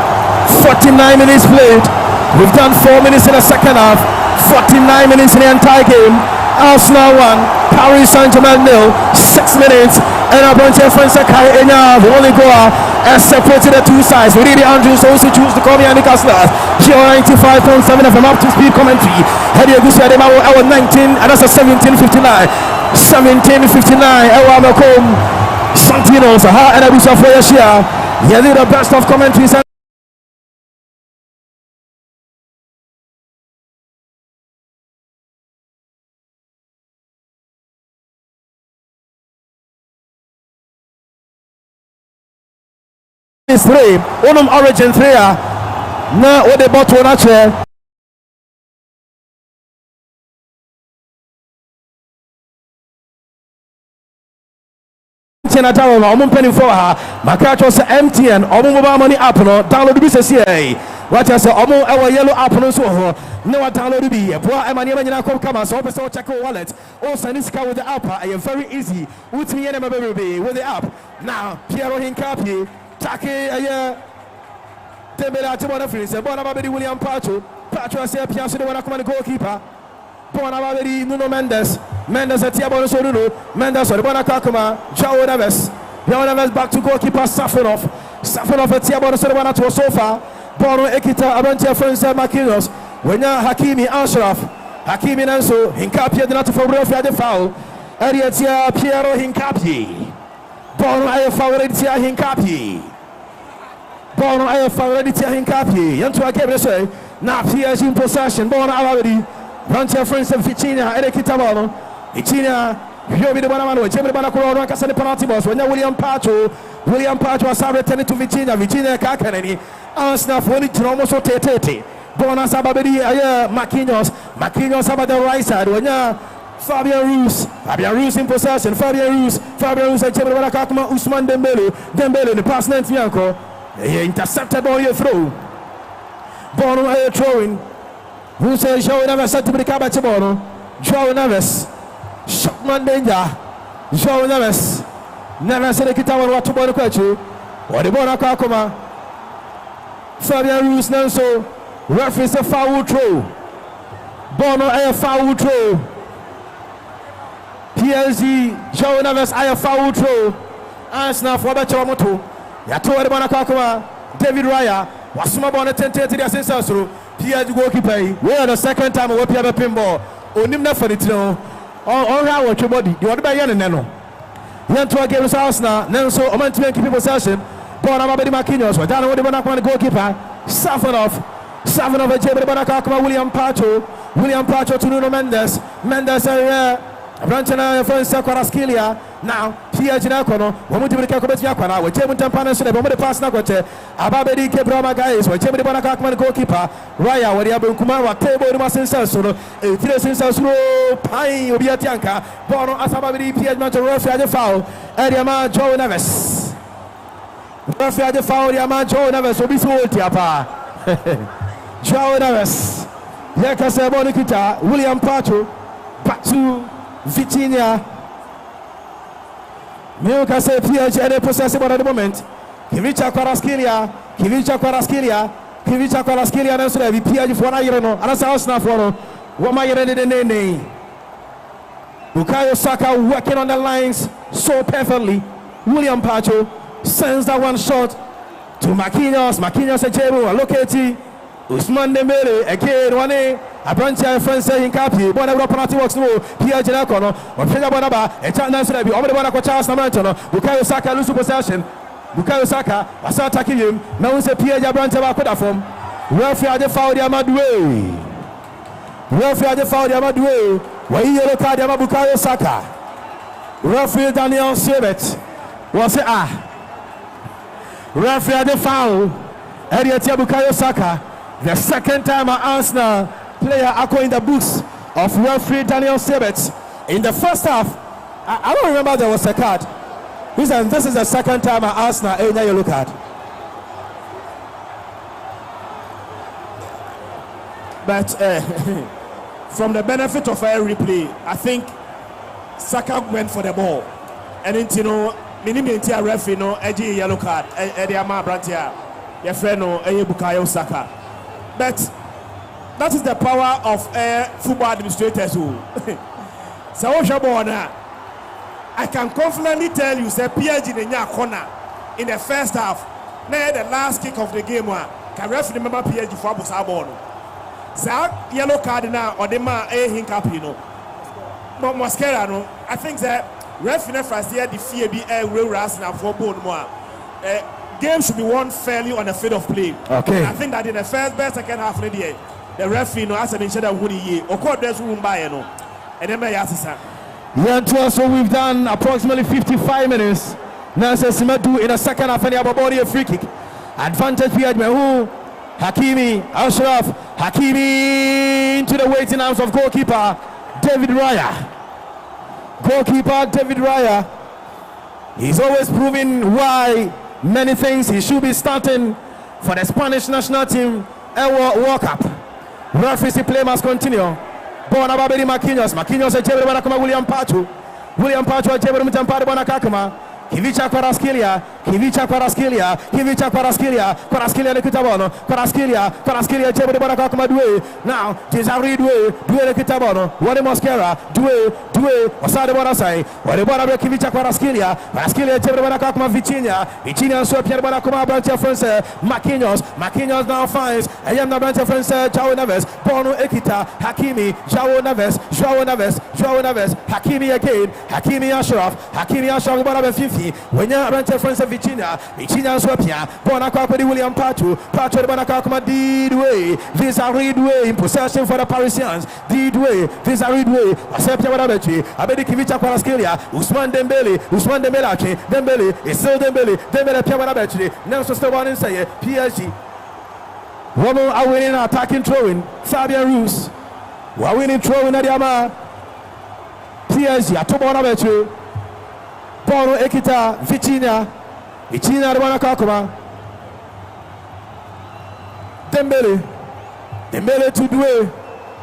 49 minutes played, we've done 4 minutes in the second half. 49 minutes in the entire game. Arsenal 1, Paris Saint-Germain 0, 6 minutes. And a bunch of friends that carry in the only goal and separated the two sides. We really Andrews also choose to come here and Newcastle. Here 95.7 FM up to speed commentary. Heady Agusia de Mao, hour 19, and that's a 17:59. 17:59. Ewa Makom Santinos, and Abusa for Yashia. Yeah, they're the best of commentaries. Three, origin 3 na what they bought one chair. Penny for her, Macacho's MTN, mobile money app, no download the BCA. What I say, our yellow app, no so no download be a poor Emmanuel come so also check your wallet. Also, this car with the app, I am very easy with me and my baby with the app. Now, Piero Hincapi. Take a Dembele to one friends. Bonabadi William Pacho. Pacho say Piasso the one come the goalkeeper. Bonabadi Nuno Mendes. Mendes at Tiabono Soruno. Mendes or Bonacakuma. João Neves back to goalkeeper Safanov. Safanov at Tiabono Soruno to a sofa. Bono Ekita Abantia friends Marquinhos. When you Hakimi Ashraf. Hakimi Nanso. Hincapie the not for Rofia the foul. Ariatia Piero Hincapie. Bono I favorite Hincapie. Bono I favorite Hincapie. Yanto Gabriel say, now PSG in possession. Bono already. Run to your friends of Vitina, Erekita Bono. Vitina, you'll be the one Jimmy Banacoro, and Cassani penalty boss. When you're William Pacho was returning to Vitina, Vitina Kakanani. Arsenal for it to almost rotate. Bono Sababedi, Marquinhos about the right side. When you're Fabian Ruiz in possession. Fabian Ruiz and Jebel Banakakuma, Usman Dembele, the pass Nantiako. He intercepted ball here through. Bono here throwing. Who says João Neves set to be the Kabachi Bono? João Neves. Shockman danger. João Neves said the Kitawa what to Bono Kwachi. Or the Banakakuma. Fabian Ruiz Nanso. Referee a foul throw. Bono a foul throw. PSG, João Neves, I foul throw. Arsenal for better moto. Yato de Banakakuma, David Raya, was small on the 10-30 assistance through. PSG goalkeeper. We are the second time we have a pinball. Onimna for it now. All right, what your body. You want to buy Yan and Nano. Yanto against Arsenal, Nelson, a man to make people possession. Bonabadi Marquinhos, but down with the Banakama goalkeeper. Safanov, Jebel Banakakuma, William Pacho to Nuno Mendes. Branchana França Quaraskilia. Now, PSG Nakono, Womu Kabet Yakana, with Jebun Tampana, so the pass Nakote, Ababedi Kebrama guys, with Jebel Banakakman goalkeeper, Raya, where the Abu Kumara, table to Masin Sassulo, a 3 Sassulo, Pai, Obiatianka, Bono Asababedi, PSG Manchester, the foul, Ediama, João Neves. Referee the foul, the man Joe Neves will be so old, Tiapa. Joe Neves. Yakase Bonikita, William Pacho, back to Virginia. Milka say PSG and possessive at the moment. Kivicha Kwaraskilia, Kivicha Kwaraskilia, and so the PSG for an year, and that's house now for what my year in the name. Bukayo Saka working on the lines so perfectly. William Pacho sends that one shot to Marquinhos. Marquinhos Ejebu, Loketi, Usman Dembele, again, one a branch of friends saying Capi, but I penalty works no, Pierre Janacono, or Pena Bonaba, a chance to be over the one Charles Namantono, Bukayo Saka lose possession. Bukayo Saka, I start attacking him. Now it's a Pierre Jabranch of Akodafom. Welfare the foul, the Amadue. Welfare the foul, the Amadue. Why yellow card, the Bukayo Saka. Referee Daniel Sebet. Was it referee the foul. Eliatia Bukayo Saka. The second time at Arsenal player echo in the books of referee Daniel Sebet. In the first half, I don't remember there was a card. Listen, this is the second time at Arsenal a yellow card. But from the benefit of a replay, I think Saka went for the ball. And then, minimum referee no edgy yellow card. Eddie Ama Brantia, your friend no Bukayo Saka. But that is the power of football administrators who. So I can confidently tell you, say PSG in your corner in the first half. Now the last kick of the game can referee remember PSG for Busabon. So yellow card now or the man hinkapino. But Mosquera no, I think that referee first year the fear be real wrestling for bone more. Game should be won fairly on the field of play. Okay. I think that in the first best second half of the year, the referee no has an instead of Woody ye or court there's room by no. And then my assistant. Yeah, so we've done approximately 55 minutes. Now says Simadu in the second half and the body a free kick. Advantage PSG who Hakimi, Ashraf, Hakimi into the waiting arms of goalkeeper David Raya. Goalkeeper David Raya. He's always proving why many things he should be starting for the Spanish national team World Cup. Referee play must continue. Bona Babedi Marquinhos a Jebel Banakama William Pacho a Jebel Mutampari Banakakama. Kivicha Kwaraskilia the Kitabono, Kwaraskilia, Jebel Banakakama Due. Now, Desiree Due the Kitabono, Wadi Mosquera, Due, Osade Bonasai, Wadi Bonabe Kivicha Kwaraskilia, Jebel Banakakama Virginia, so Pierre Banakuma branch of France, Marquinhos now finds, I am the branch of France, Joao Neves, Bono Ekita, Hakimi, Joao Neves, Hakimi again, Hakimi Ashraf, Bonabe Fifi, when you are to France of Virginia, Swapia, Bonacapa, William Pacho, the Bonacapa, Didway, Vis-a-Ridway, in possession for the Parisians, Didway, Vis-a-Ridway, Asepia Wadabechi, Abedi Kivicha Kwaraskilia, Usman Dembele, Dembele, is still Dembele, Piawadabechi, Nelson Stewan and say, PSG. Women are winning attacking throwing, Fabian Roos, we are winning throwing at Yama, PSG, Atobonabechi. Bono Ekita, Virginia, the Bonacakuma, Dembele to Due,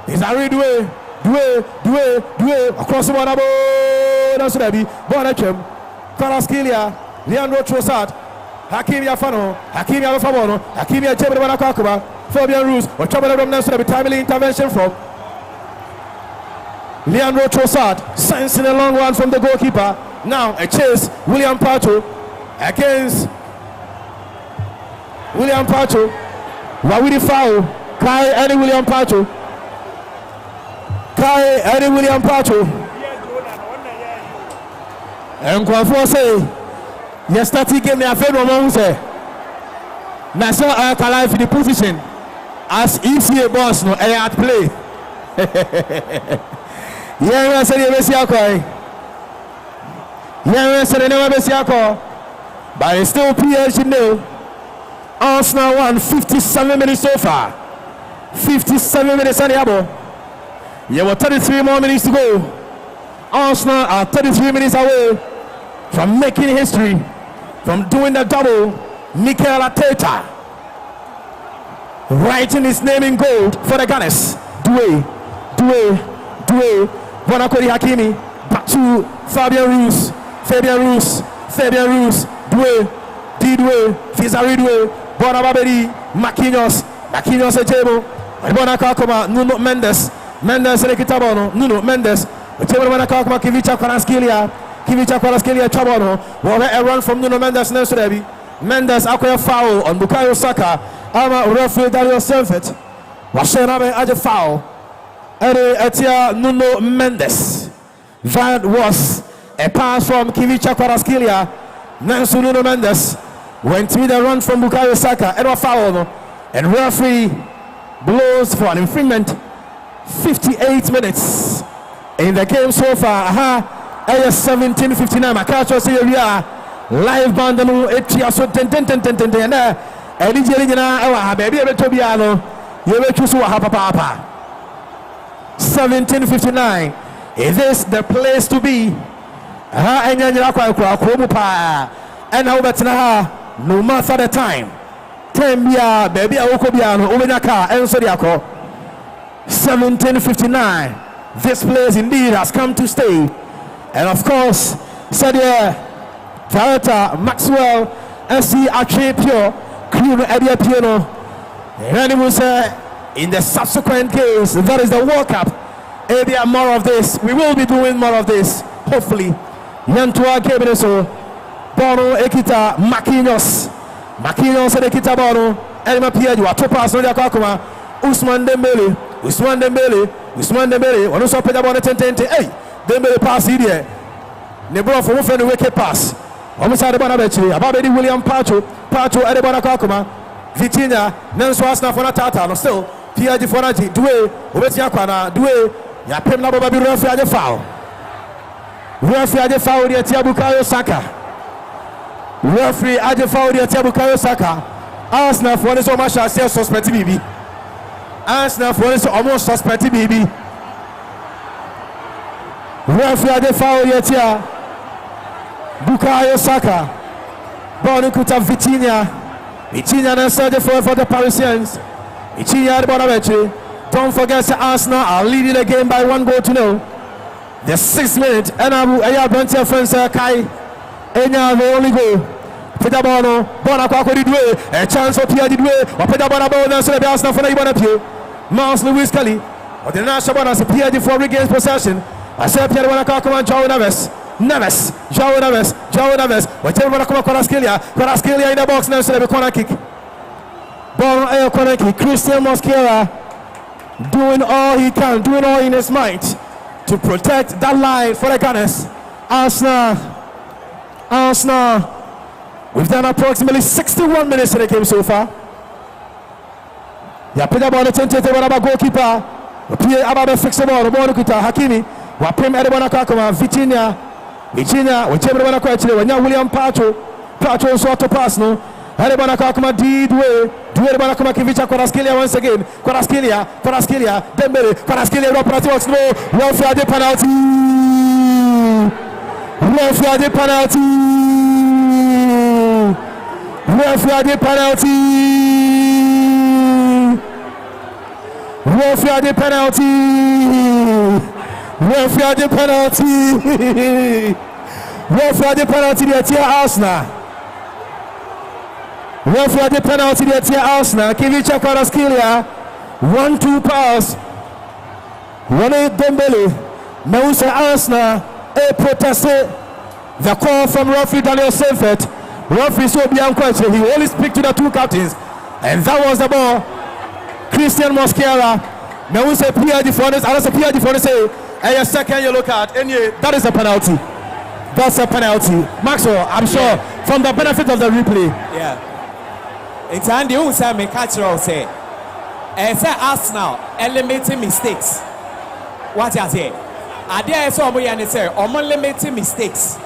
Desiree Due, across the Bonabo, Nasurebi, Bonachem, Kwaraskilia, Leandro Trossard, Hakimi Afano, Hakimi Afabono, Hakimi Jebel Bonacakuma, Fabian Roos, or Trouble from Nasurebi, timely intervention from Leandro Trossard, sensing a long one from the goalkeeper. Now a chase, William Pacho against William Pacho. Wawidi foul, Kai Eddie William Pacho. And Kwafo say, yes, that he gave me a favor among say. Now so I can life in the position as if he a boss no I at play. Yeah, I said you see okay. Yeah, so they never miss your call. But it's still PSG nil. Arsenal won 57 minutes so far. 57 minutes on the abo. Yeah, well, 33 more minutes to go. Arsenal are 33 minutes away from making history, from doing the double Mikel Arteta writing his name in gold for the Gunners. Doué. Bonakori Hakimi. Back to Fabian Ruiz. Doué. Didoué. Fizari Doué. Bonababeri. Marquinhos Ejebo. Bonakakoma. Nuno Mendes Lekitabono. Nuno Mendes. Ejebo Bonakakoma. Kivicha Kvaratskhelia Chabono. Well, a run from Nuno Mendes Nesurebi. Mendes acquire foul on Bukayo Saka. Ama referee Dario Senfet. Washenabe aje foul. Etia Nuno Mendes. That was a pass from Kivicha Kvaratskhelia. Nansu Nuno Mendes went with a run from Bukayo Saka. Edward foul. And referee blows for an infringement. 58 minutes in the game so far. 17:59. Makacho say we are live band no etia so ten na eni jeri nyina e wa ha ba bia beto bia no ye betu so wa ha papa. 17:59. Is this the place to be? Enya nyira kwa mu pa and how better ha no matter the time. Time bia baby a woko bia no obenya ka enso de akọ. 17:59. This place indeed has come to stay. And of course, Sadia Tarata, Maxwell, SC Achepio, Kuno Edia Piano. And will say in the subsequent games, that is the World Cup. Maybe more of this. We will be doing more of this, hopefully. Yantua Kebeneso, Bono Ekita, Marquinhos Ekita Bono, Elma Piedua, Topas, Nodia Kakuma, Usman Dembele, when you saw Pedabona 10. Hey! Dembele pass here. Nebro for one wicked pass. Almost had the Bonabechi. Ababedi William Pacho, Edebona Kakuma, Vitinha, Nanswasna for Tata, no still. PSG Fonaji, Doué, Obetiakwana, Doué, Yapem Nababi Referee foul. Referee foul here, Tiabukayo Saka. Referee Aje foul here, Tiabukayo Saka. Arsenal for this almost suspect BB. Arsenal for this almost suspect BB. Referee de foul yet here. Bukayo Saka. Bonukuta Vitinha and Sergio for the Parisians. Vitinha de Bonaventure. Don't forget that Arsenal are leading the game by 1-0. The 6th minute. And Aya Brentia friends Kai. Enya the only goal. Pedabono. Bonakwako Didwe. A chance for Pierre Didwe. Or Pedabona Bona so the Arsenal for the Bonapio. Miles Lewis Kelly. Or the national bonus Pierre for regains possession. I said Pierre Wanakakuma and João Neves. Whatever Wanakuma Kvaratskhelia in the box now, so they corner kick. Ball on corner kick. Christian Mosquera doing all he can, doing all in his might to protect that line for the Gunners. Arsenal. We've done approximately 61 minutes in the game so far. Yeah, put the ball at 10 about goalkeeper. About fix the ball, Hakimi. Wapem Edebona Kakoma, Vitinha, whichever question, when William Pacho so to pass no. Edebona Kakoma, Didwe, Edebona Kivicha Kvaratskhelia once again. Kvaratskhelia, Dembele, Kvaratskhelia, Roperativox, no, welfare de penalty. Referee the penalty. Referee the penalty there to Arsenal. Referee the penalty there to Arsenal. Kivicha Kvaratskhelia 1-2 pass. Rene Dembele. Meuse Arsenal protested the call from referee Daniel Senfet. Referee so beyond question. He only speak to the two captains, and that was the ball. Christian Mosquera. Meuse PSG for this. I don't say PSG for this. And your second yellow card, and that is a penalty. That's a penalty. Maxwell, I'm sure from the benefit of the replay. Yeah. It's Andy who said me catch or say. And say Arsenal eliminating mistakes. What you say? I dare so we and say limiting mistakes.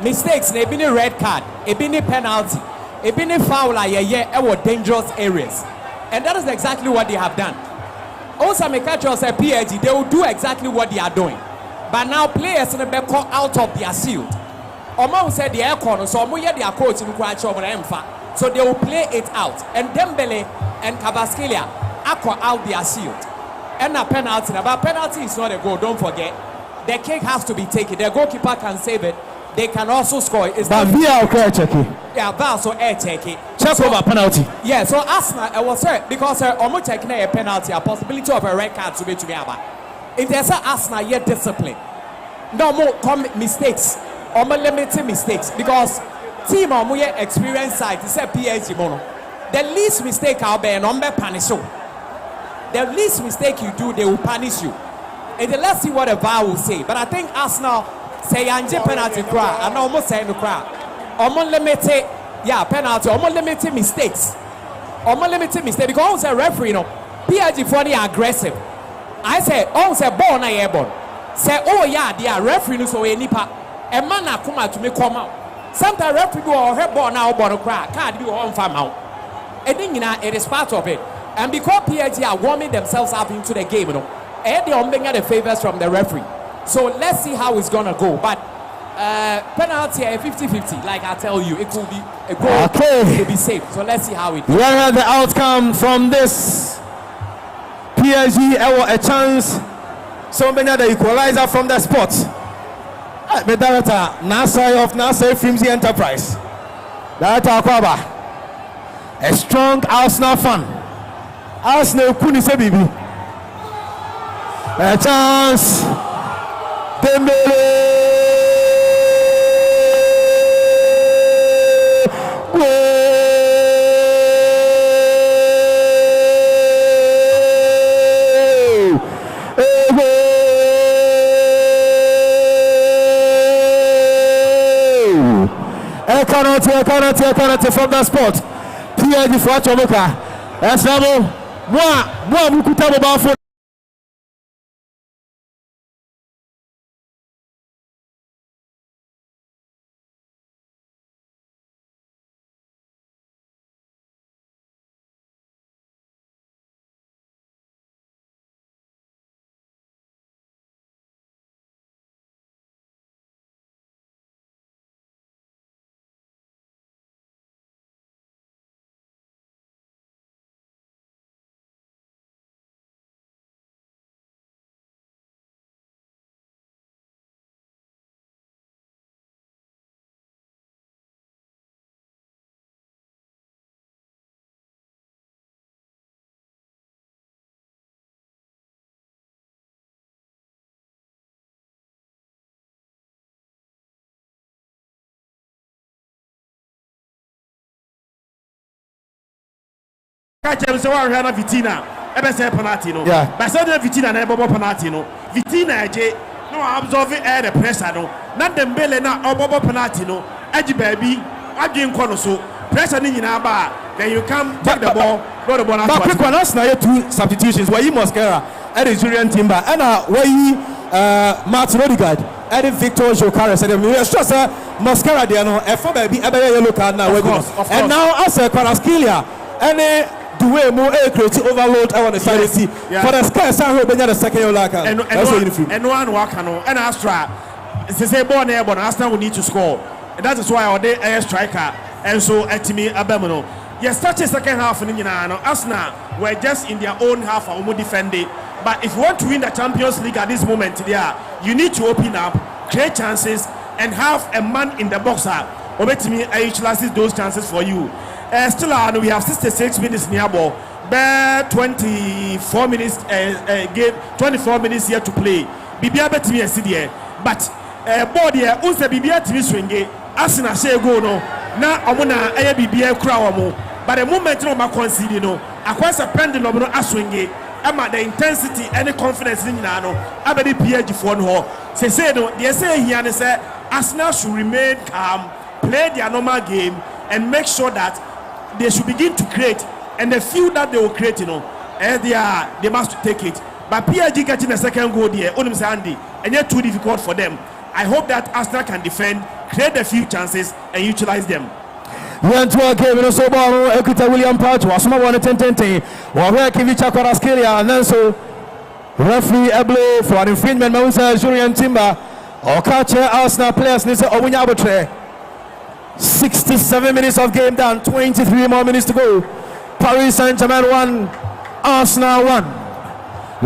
Mistakes they been a red card, it been a penalty, it been a foul like a dangerous areas. And that is exactly what they have done. Also, me catch us at PSG, they will do exactly what they are doing. But now players in the back out of their shield. Omo said the air corner, so we their coach in Quacho So they will play it out. And Dembele and Kvaratskhelia aqua out their shield. And a penalty. But penalty is not a goal, don't forget. The kick has to be taken. The goalkeeper can save it. They can also score. It's but via okay, check it. Yeah, but also air check it. Check over penalty. Yeah, so Arsenal, it was hurt because almost taking a penalty, a possibility of a red card to be together. If there's an Arsenal yet discipline, no more mistakes, or more limited mistakes, because team or more experienced side is a PSG mono. The least mistake I'll be number punish you. The least mistake you do, they will punish you. And then let's see what the VAR will say. But I think Arsenal say anje penalty cry, and almost say no cry. Almost limited, yeah, penalty, almost limited mistakes. Almost limited mistake because a referee, PSG for the aggressive. I say, say ball na airborne. Say, oh yeah, they are referee so any part. A man na come out to me come out. Sometimes referee do or her ball now ball cry. Can't be on farm out. And then it is part of it. And because PSG are warming themselves up into the game, and they are getting the favors from the referee. So let's see how it's gonna go. But penalty 50-50, like I tell you, it could be a goal. Okay. To be safe. So let's see how it goes. Where are the outcome from this? PSG a chance. So many the equalizer from the spot. The director Nasai of Nasai Flimsy Enterprise. Director Akwaba. A strong Arsenal fan. Arsenal couldn't say baby. A chance. Dembele. Economy from the spot. PSG for Chomoka. Esamo. Moi, Mukutabo Bafo. Catch him Vitina. Ebe say penalty no. Yeah. But say Vitina na ebe penalty no. Vitina eje no absorbing air the pressure no. Na Dembele na obobo penalty no. Eji baby adwen kɔ no so. Pressure ni nyina ba. Then you come take the ball. Go the ball out. But quick one, that's now two substitutions. Where you Mosquera and the Julian Timber and where you Martin Odegaard and Victor Jokaris and the just Mosquera there no. For baby ebe yellow card now. And now as a Kvaratskhelia and the way more creative overload I want to say for the sky sound will be the second yellow card. And one work and Astra. It's a ball there, but Astra will need to score. And that is why our day air striker and so Etimi Abemino. Yes, such a second half in Arsenal were just in their own half and almost defended. But if you want to win the Champions League at this moment, you need to open up, create chances, and have a man in the box. Obetimi utilizes those chances for you. Still on, we have 66 minutes near ball. Bare 24 minutes game, 24 minutes here to play. Bibia betimi esidiye, but board here, unse bibia timi swinge. Arsenal say go no. Na omuna eye bibia kura omo. But the moment no ma concede no, akwasa pendulum no aswinge. Ama the intensity and the confidence in no. Abedi PSG for no. Say no, they say here and say Arsenal should remain calm, play their normal game, and make sure that they should begin to create, and the few that they will create, they must take it. But PSG getting a second goal there, Andy, and yet too difficult for them. I hope that Arsenal can defend, create a few chances, and utilize them. Went to a game in a Sobano, Equita William Patch, was more than 10-10, or where Kivicha Kvaratskhelia, and then so referee a blow for an infringement, Moussa Julian Timber, or catcher Arsenal players, Nisa Obunyabatre. 67 minutes of game done. 23 more minutes to go. Paris Saint-Germain 1, Arsenal 1.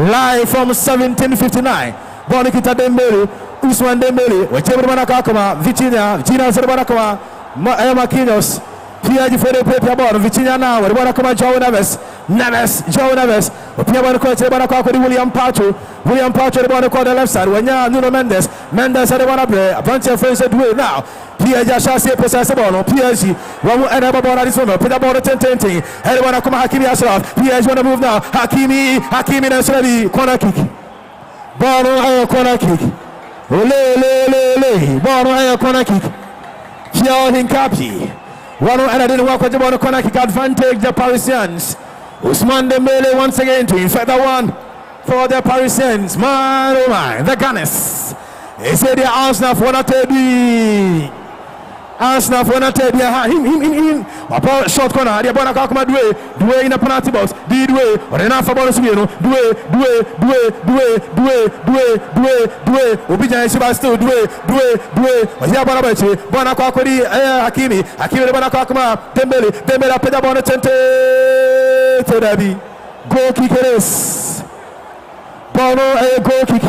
Live from 1759. Bonikita Dembele, Ousmane Dembele, Wachebe Banakakoma, Vitinha Zerbanakoma, Marquinhos. PSG for the play ball. Vitinha now. The Banakoma João Neves. João Neves. William Pacho. William Pacho the Banakoma the left side. Wanya Nuno Mendes. Mendes at the one play. A bunch of friends at way now. PSG shall say possess the ball. PSG. One more and a ball at this moment. Put the ball at 10-10. Everyone come Hakimi Ashraf. PSG want to move now. Hakimi Nasrali. Corner kick. Ball on corner kick. Ball on corner kick. Kiao Hinkapi. One and I didn't work with the ball on corner kick. Advantage the Parisians. Ousmane Dembele once again to infect the one for the Parisians. Man, oh my, the Gunners. They say the Arsenal for not to be. Arsenal for not to be. Him. Short corner. The ball come do in the penalty box. Did way. Or enough for ball to be. Do it. Obija is still do it. Was here Bonabachi. Bonakakori. Hakimi the Bonakakama. Dembele put the ball on the to Dabi. Goal kick it is. Bono a goal kick.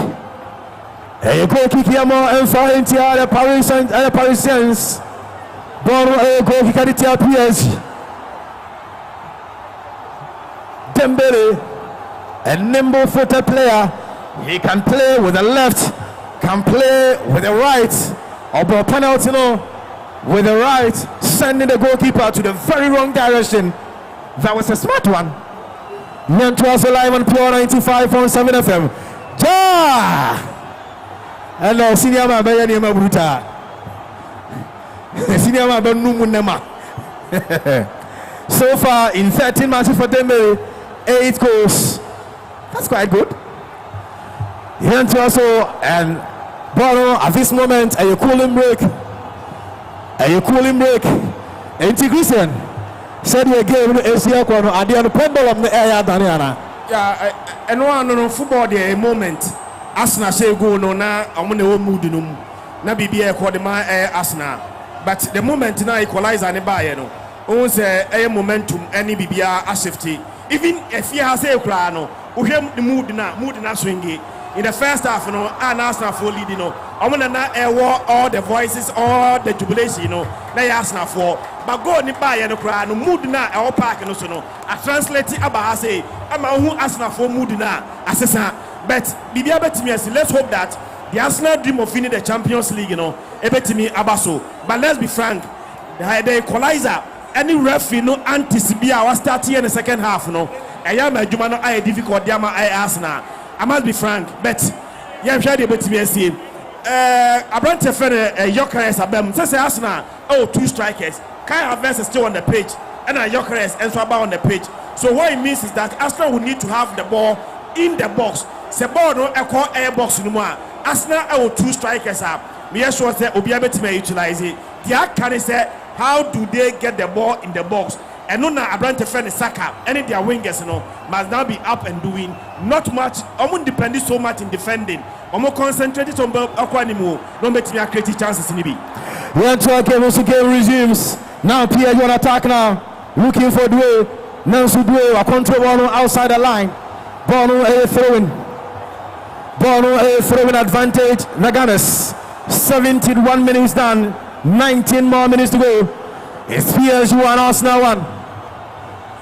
A goal kick here more and for the Parisians. Bono a goal kick at the PSG. Dembele, a nimble-footed player. He can play with the left, can play with the right, or ball penalty with the right, sending the goalkeeper to the very wrong direction. That was a smart one. Meant was alive on Pure 95.7 FM. Ja! Hello, senior man, Bayani Bruta. Senior man, Numunema. So far, in 13 matches for Dembele, 8 goals. That's quite good. Meant also, and Bono, at this moment, a cooling break. Integration. Said you again, ACL corner, and the pendulum the air Daniana. Yeah, and one football there a moment. Arsenal say go no na amune mood no. Na bibia call the man Arsenal. But the moment now equalize and buy no. On say a momentum any bibia a safety. Even if you has a cry no, we hear the mood na swingy. In the first half, and Arsenal for leading, I'm gonna all the voices, all the jubilation, they Arsenal for. But go ni buy and cry, no mood na our park and also I translate it about say, I'm who Arsenal for mood na assessor. But Bibia bet me, let's hope that the Arsenal dream of winning the Champions League, a bet me abaso. But let's be frank, the equalizer, any referee no anticipate was starting in the second half, I am a Jumano, I difficult, Yama, I Arsenal. I must be frank, but yeah, I'm sure they bet me see. I brought a friend Jokeres Abem. Says Arsenal, 2 strikers. Kai Havertz is still on the pitch, and Jokeres and Swaba on the pitch. So what it means is that Arsenal will need to have the ball in the box. The ball no equal air box no more. Arsenal 2 strikers up. Me sure say Obi abetime utilize it. The can say how do they get the ball in the box? And no, I brought a friend Saka. Any their wingers must now be up and doing. Not much. I'm not depending so much in defending. I'm more concentrated on Aquanimu. Don't make me create chances in the game resumes. Now PSG on attack now. Looking for Due. Nansu Due. A control ball outside the line. Bono a throwing advantage. Naganes. 71 minutes done. 19 more minutes to go. It's PSG 1, Arsenal 1.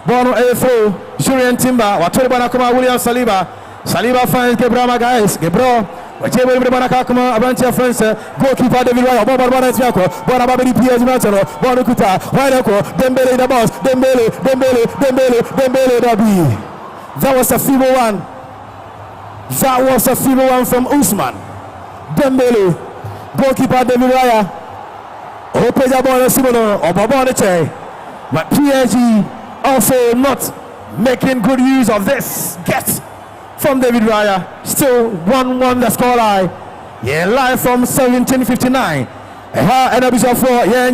Bono a throw. Julian Timber. Watore Banakoma. William Saliba finds Gebra Magais. Gebro. Wachebe Banakakoma. A bunch of friends. Goalkeeper David Raya. Bono Banatiako. Bono Babidi PSG Matano. Bono Kuta. Waidako. Dembele in the box. Dembele. Dabi. That was a feeble one. From Ousmane Dembele. Goalkeeper David Raya. Opeja Bono Simono. Or Babone Che. But PSG also not making good use of this get from David Raya. Still 1-1 the scoreline. Yeah, live from 1759. And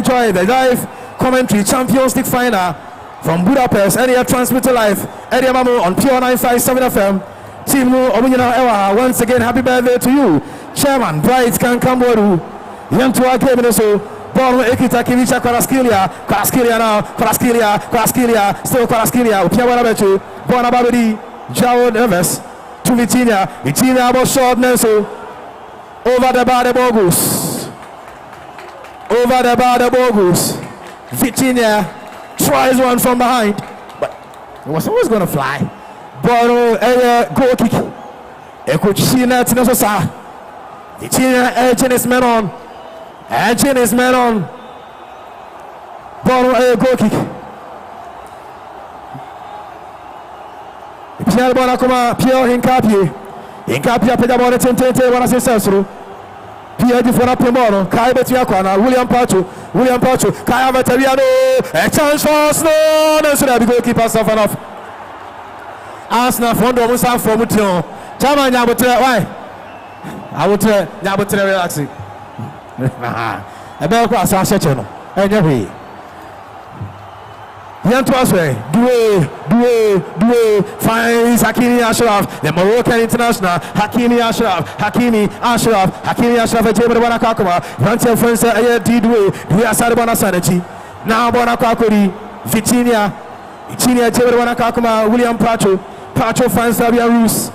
enjoy the live commentary Champions League final from Budapest. And you transmit live Eddie Mamu on Pure 957 FM. Team Omunyana once again, happy birthday to you. Chairman Bright Kankamboru. Yantua Kemeneso. Ball Ekita Kivicha Kwaraskelia now. Kwaraskelia. Still Kwaraskelia. Upia Wanabetu. Bona Babidi. Jao Neves. To Vitinha. Vitinha about short Nelson. Over the bar the Bogus. Vitinha tries one from behind. But it was always going to fly. Ball goal kick. Ekuchina Tinososa. Vitinha edging his man on. Ball goal kick. Pierre Bonacoma, Pierre Hincapie apeda bola tentente wana sensoro. Pierre di fora pemono, Kai Betiakwana, William Pacho, Kai Avataviano, a chance for Snow, no so that the goalkeeper suffered off. Arsenal front of Musa for Mution. Chama Nyabotre, why? I would tell Nyabotre relaxing. A bell cross, I'll set you. Anyway. Yantwaswe, Due, finds Hakimi Ashraf, the Moroccan international, Hakimi Ashraf, Hakimi Ashraf, a Jabba Bonakakuma, Rantia França, Due, Asarabana Sanity, now Bonakakuri, Vitinha, Jabba Bonakakuma, William Pacho finds Fabian Roos,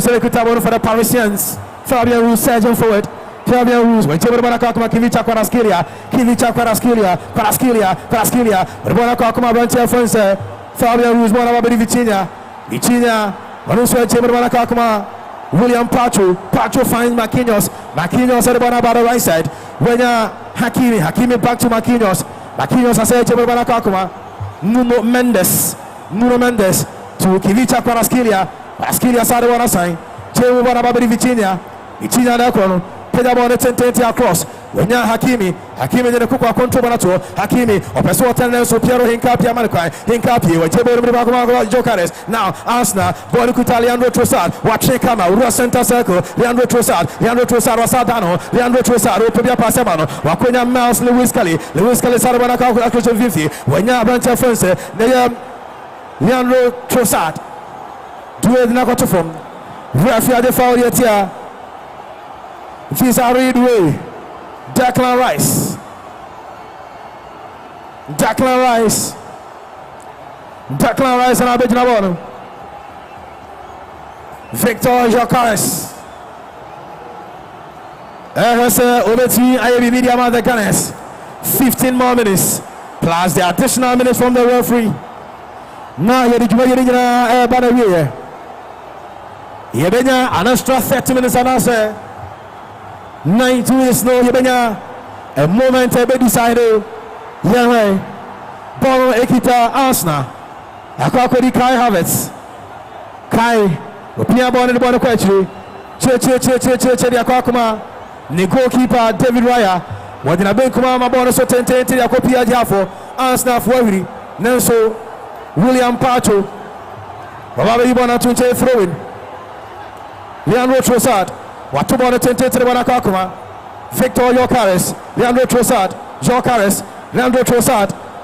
Equitable for the Parisians, Fabian Roos, surgeon forward. Fabian Roos, when Jabba Bonakakuma, Kivicha Kwaraskelia, Bonakakuma, Rantia França, Fabian Roos, Bonabadi Vitinha, Manuswa Jabba Bonakakuma, William Pacho finds Marquinhos at the Bonabada right side. When Hakimi back to Marquinhos has said Jabba Bonakakuma, Nuno Mendes to Kivicha Kwaraskelia side of one sign, Jabba Bonabadi Vitinha Dakono. Pedabone tententi across. When Hakimi did a cook control Banato, Hakimi, or Pessoa Tenenso, Piero Hincapia Malakai, when Jabo Jokares. Now, Arsenal, Bonukuta, Leandro Trossard, watching Kama, Rua Center Circle, Leandro Trossard, Wasadano, Leandro Trossard, Opia Passamano, Wakunya Mouse, Lewis Kelly, Sarabana, acquisition 50, when Yabantia Fence, Leandro Trossard, do it Nakotofum, Rafia de Faulia. This are Ridway, Declan Rice, and Abedinabon, Victor Jokares, Obeti, IAB Media Man, the Gunners, 15 more minutes, plus the additional minutes from the referee. Now, you're the Yebenya, an extra 30 minutes, and answer. 92 is no Yebenya. A moment to be decided. Yahweh. Bono Ekita Arsenal. Akwakodi Kai Havertz. Kai. Opia Bono the Bono Quetri. Che the Akwakuma. The goalkeeper David Raya. What in a bank Kuma Bono so tente the Akopia Jafo. Arsenal for every. Nelson William Pacho. Baba Ibona to throw in. Leandro Trossard. What to the tente to the Bonakakuma. Victor Jokares, Leandro Trossard,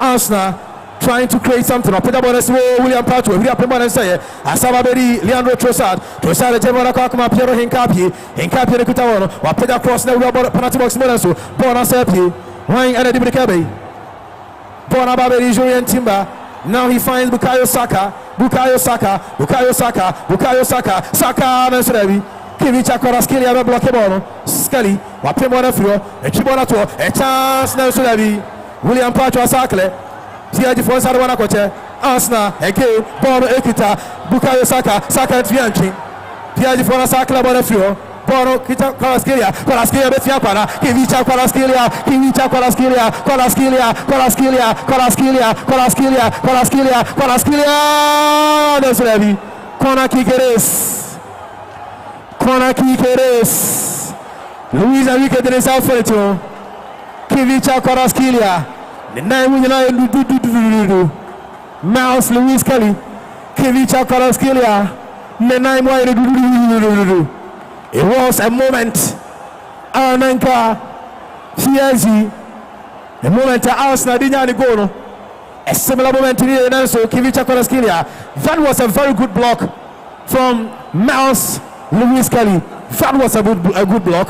Arsenal trying to create something. William Pacho, William say, Asababeri, Leandro Trossard, Jabba Piero Hincapie, the Kutawano, or put across the penalty box Monaso, Bona Serpi, Wine and Dibikabe, Bona Baberi, Julian Timber. Now he finds Bukayo Saka, Nasrevi. Kivicha Kwaraskelia block bono. Scully, Wapimona Frio, a Chibona to a chance now Sulavi. William Pacho Sakle, Tia Defense Adwanakoche, Arsenal, again, Bono Ekita, Bukayo Saka and Fianchi, Tia Defense Sakla Bonafrio, Bono Kita Kwaraskelia, Betiapana, Kivicha Kwaraskelia, Sulavi, Kona Kikeres. Luis Enrique de Sao Felito, Kivicha Kwaraskelia, the 9 Mouse Luis Kelly, Kivicha Kwaraskelia, the 9 It was a moment, Ananka, PSG, a moment Arsenal didn't go. A similar moment to the Nelson, Kivicha Kwaraskelia. That was a very good block from Mouse Luis Kelly. That was a good block.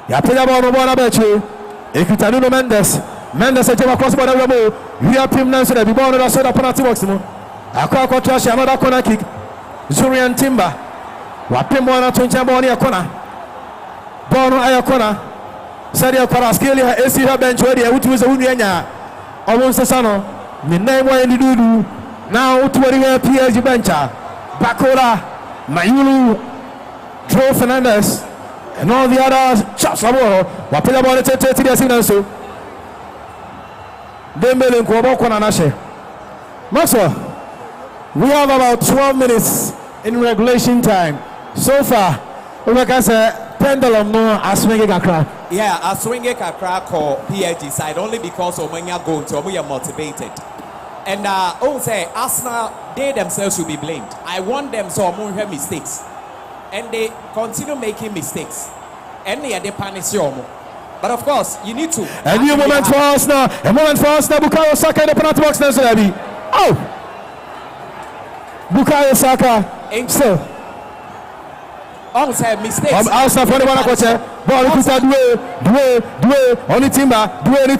Ya pega bola Beche. Ekitanuno Mendes. Mendes a jump across by the Ramo. We are Pim Nancy. The ball on the side of penalty box. Akwa trash another corner kick. Zurian Timber. Wapim one to Jamboni corner. Bono Aya corner. Sadia Karaskeli AC her bench ready. Which was a Uniana. Almost the Sano. Minemo and Dudu. Now to the PSG bencher. Bakola. Mayulu. Joe Fernandez. And all the others. Chops Laboro. Wapila Bonnet to the Sinanso. Dembele and Kwaboko Nashe. Maxwell. We have about 12 minutes in regulation time. So far, we can say pendulum no aswinge kakra. Yeah, aswinge kakra call PSG side only because Omanya go to we are motivated. And say Arsenal, they themselves should be blamed. I want them so have mistakes. And they continue making mistakes. And they punish you. But of course, you need to. A new moment for Arsenal. A moment for Arsenal. Bukayo Saka in the penalty box. Oh! Bukayo Saka. So, say mistakes. Arsenal for the one coach. Ball to Due. Only Timber. Do any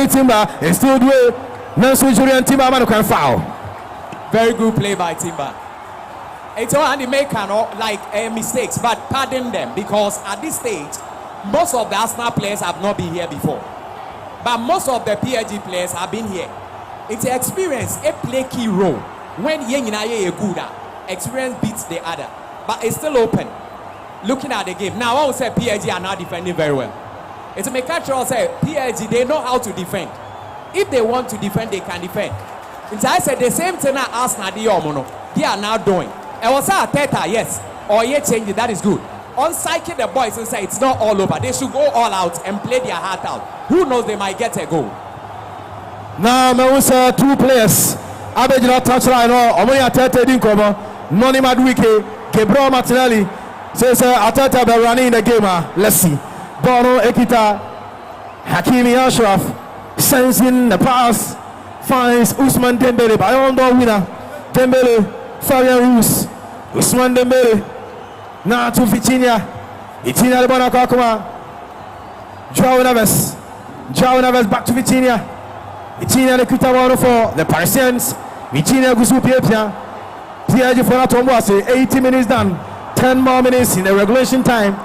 Timber. It's still Due. Nancy Julian Timber man can foul. Very good play by Timber. It's all they make like mistakes, but pardon them because at this stage, most of the Arsenal players have not been here before. But most of the PSG players have been here. It's an experience. It play key role. When Yeninaye good, experience beats the other. But it's still open. Looking at the game. Now I would say PSG are not defending very well. It's a mechanical say PSG, they know how to defend. If they want to defend, they can defend. It's I said the same thing as Arsenal, they are now doing. I was a Teta, yes. Or yet change it, that is good. On psyche the boys and say it's not all over. They should go all out and play their heart out. Who knows, they might get a goal. Now I say two players. Abedina touchline or Omoni Atete didn't cover. Noni Maduike, Gabriel Martinelli says Atete be running in the game. Let's see. Bono Ekita, Hakimi Ashraf sensing the pass, finds Usman Dembele by on door winner. Dembele, Fabian Ruiz, Usman Dembele. Now to Vitinha. Vitinha the ball Kakuma. Joao Neves back to Vitinha. Vitinha the Kuta one for the Parisians. Vitinha Gusu Piepia. PSG for Atomwase. 80 minutes done. 10 more minutes in the regulation time.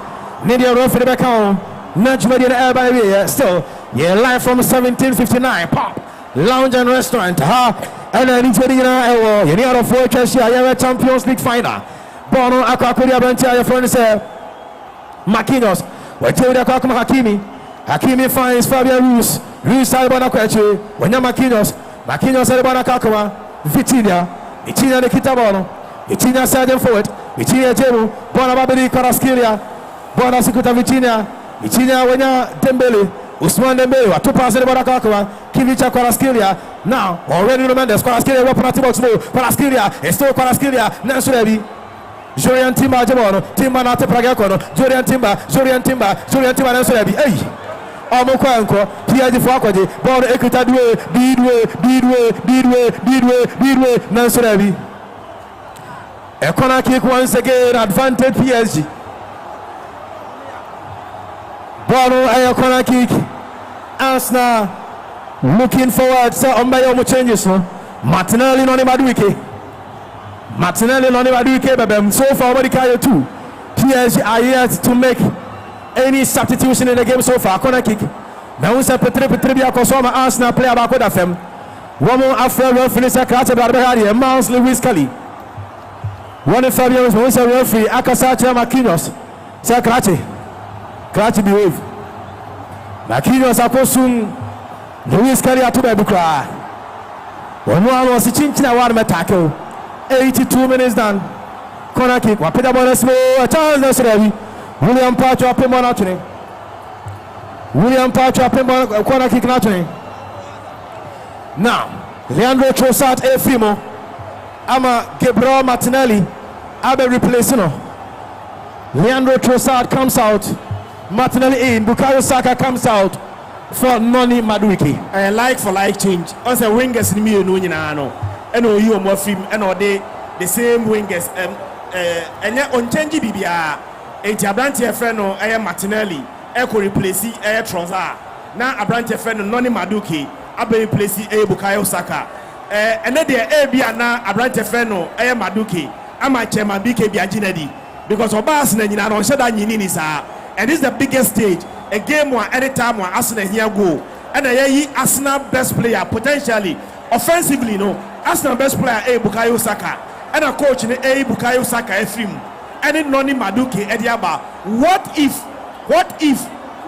Nidia run for the back home. Nudge ready in the air by way. Still, yeah, live from 1759. Pop Lounge and Restaurant. And then it's ready now. You need a fortress here. You have a Champions League final. Bono Akakuri Abantia, your friend said Marquinhos. We tell you Akakuma Hakimi finds Fabian Ruiz. Ruiz Albana Queche. When you're Marquinhos Albana Kakuma. Vitinha the Kitabono. Vitinha Sergeant forward. Vitinha Jemu. Bona Babidi Karaskilia. Bona Sikuta Vitinha when you're Dembele. Usman Dembele. Two passes about Kakuma. Kivicha Karaskilia. Now already remember Karaskilia. Penalty box move. Karaskilia. It's still Karaskilia. Nansurebi. Jorian Timber Jamono, Timber Nate Pragakono, Jorian Timber, Nansurebi. Hey! Omokwanko, PSG for Akwaji, Ball Ekita Bidway, Nansurebi. A corner kick once again, advantage PSG. Ball a corner kick. Arsenal looking forward. So Ombayo changes. Martinelli on Maduike. So far, what do two? PSG are yet to make any substitution in the game so far. Corner kick. Now we say Petri Kosoma Arsenal player back with them. One more after well finisher Krache Barbahari, Miles Lewis Kelly. One of Fabian was a referee, Akasacha Marquinhos. Say Krache behave. Marquinhos Akosun Lewis Kelly at Tubebukra. One more was a chinchina one tackle. 82 minutes done. Corner kick. Wapita ball small. A chance that's ready. William Pacho up in one corner kick naturally. Now, Leandro Trossard e Frimo. Ama Gabriel Martinelli. Abe replacing. Leandro Trossard comes out. Martinelli in. Bukayo Saka comes out for Noni Madueke. Like for like change. Also wingers in me no. And you are more film and all day the same wingers and yet on change BBR. A Jabranti friend or Martinelli, Echo replace Trossard. na abrante fɛ no Noni Madueke abɛn place Bukayo Saka ɛnɛ deɛ bia na abrante fɛ no Madueke ama chairman BK Biaginedi because Obas na nyina no hyɛ da nyini ni saa. And this is the biggest stage, a game where anytime where Arsenal here go and Arsenal best player potentially offensively Arsenal best player Bukayo Saka and a coach in Bukayo Saka film and Noni Madueke Ediaba. What if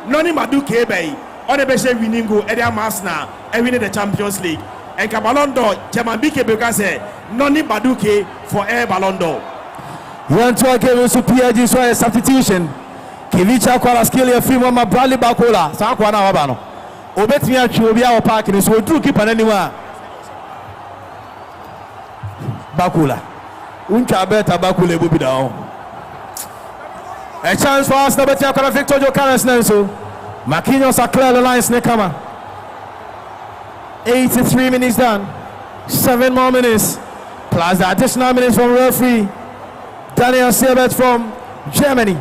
Noni Madueke bay on the best winning go Ediam Arsenal and winning the Champions League and Ballon d'Or Chairman BK because Noni Madueke for Ballon d'Or. You want to give us a PSG so a substitution. Kivicha kwa skill ya free mama Bradley Bakola sa kwa na waba no obetimi atwe obi a park ni so oduru keeper na niwa Bakola unka beta Bakola ebobi da on a chance for us to better kwa Victor Jokares na so Marquinhos are clear the lines ne kama 83 minutes done 7 more minutes plus the additional minutes from referee Daniel Siebert from Germany.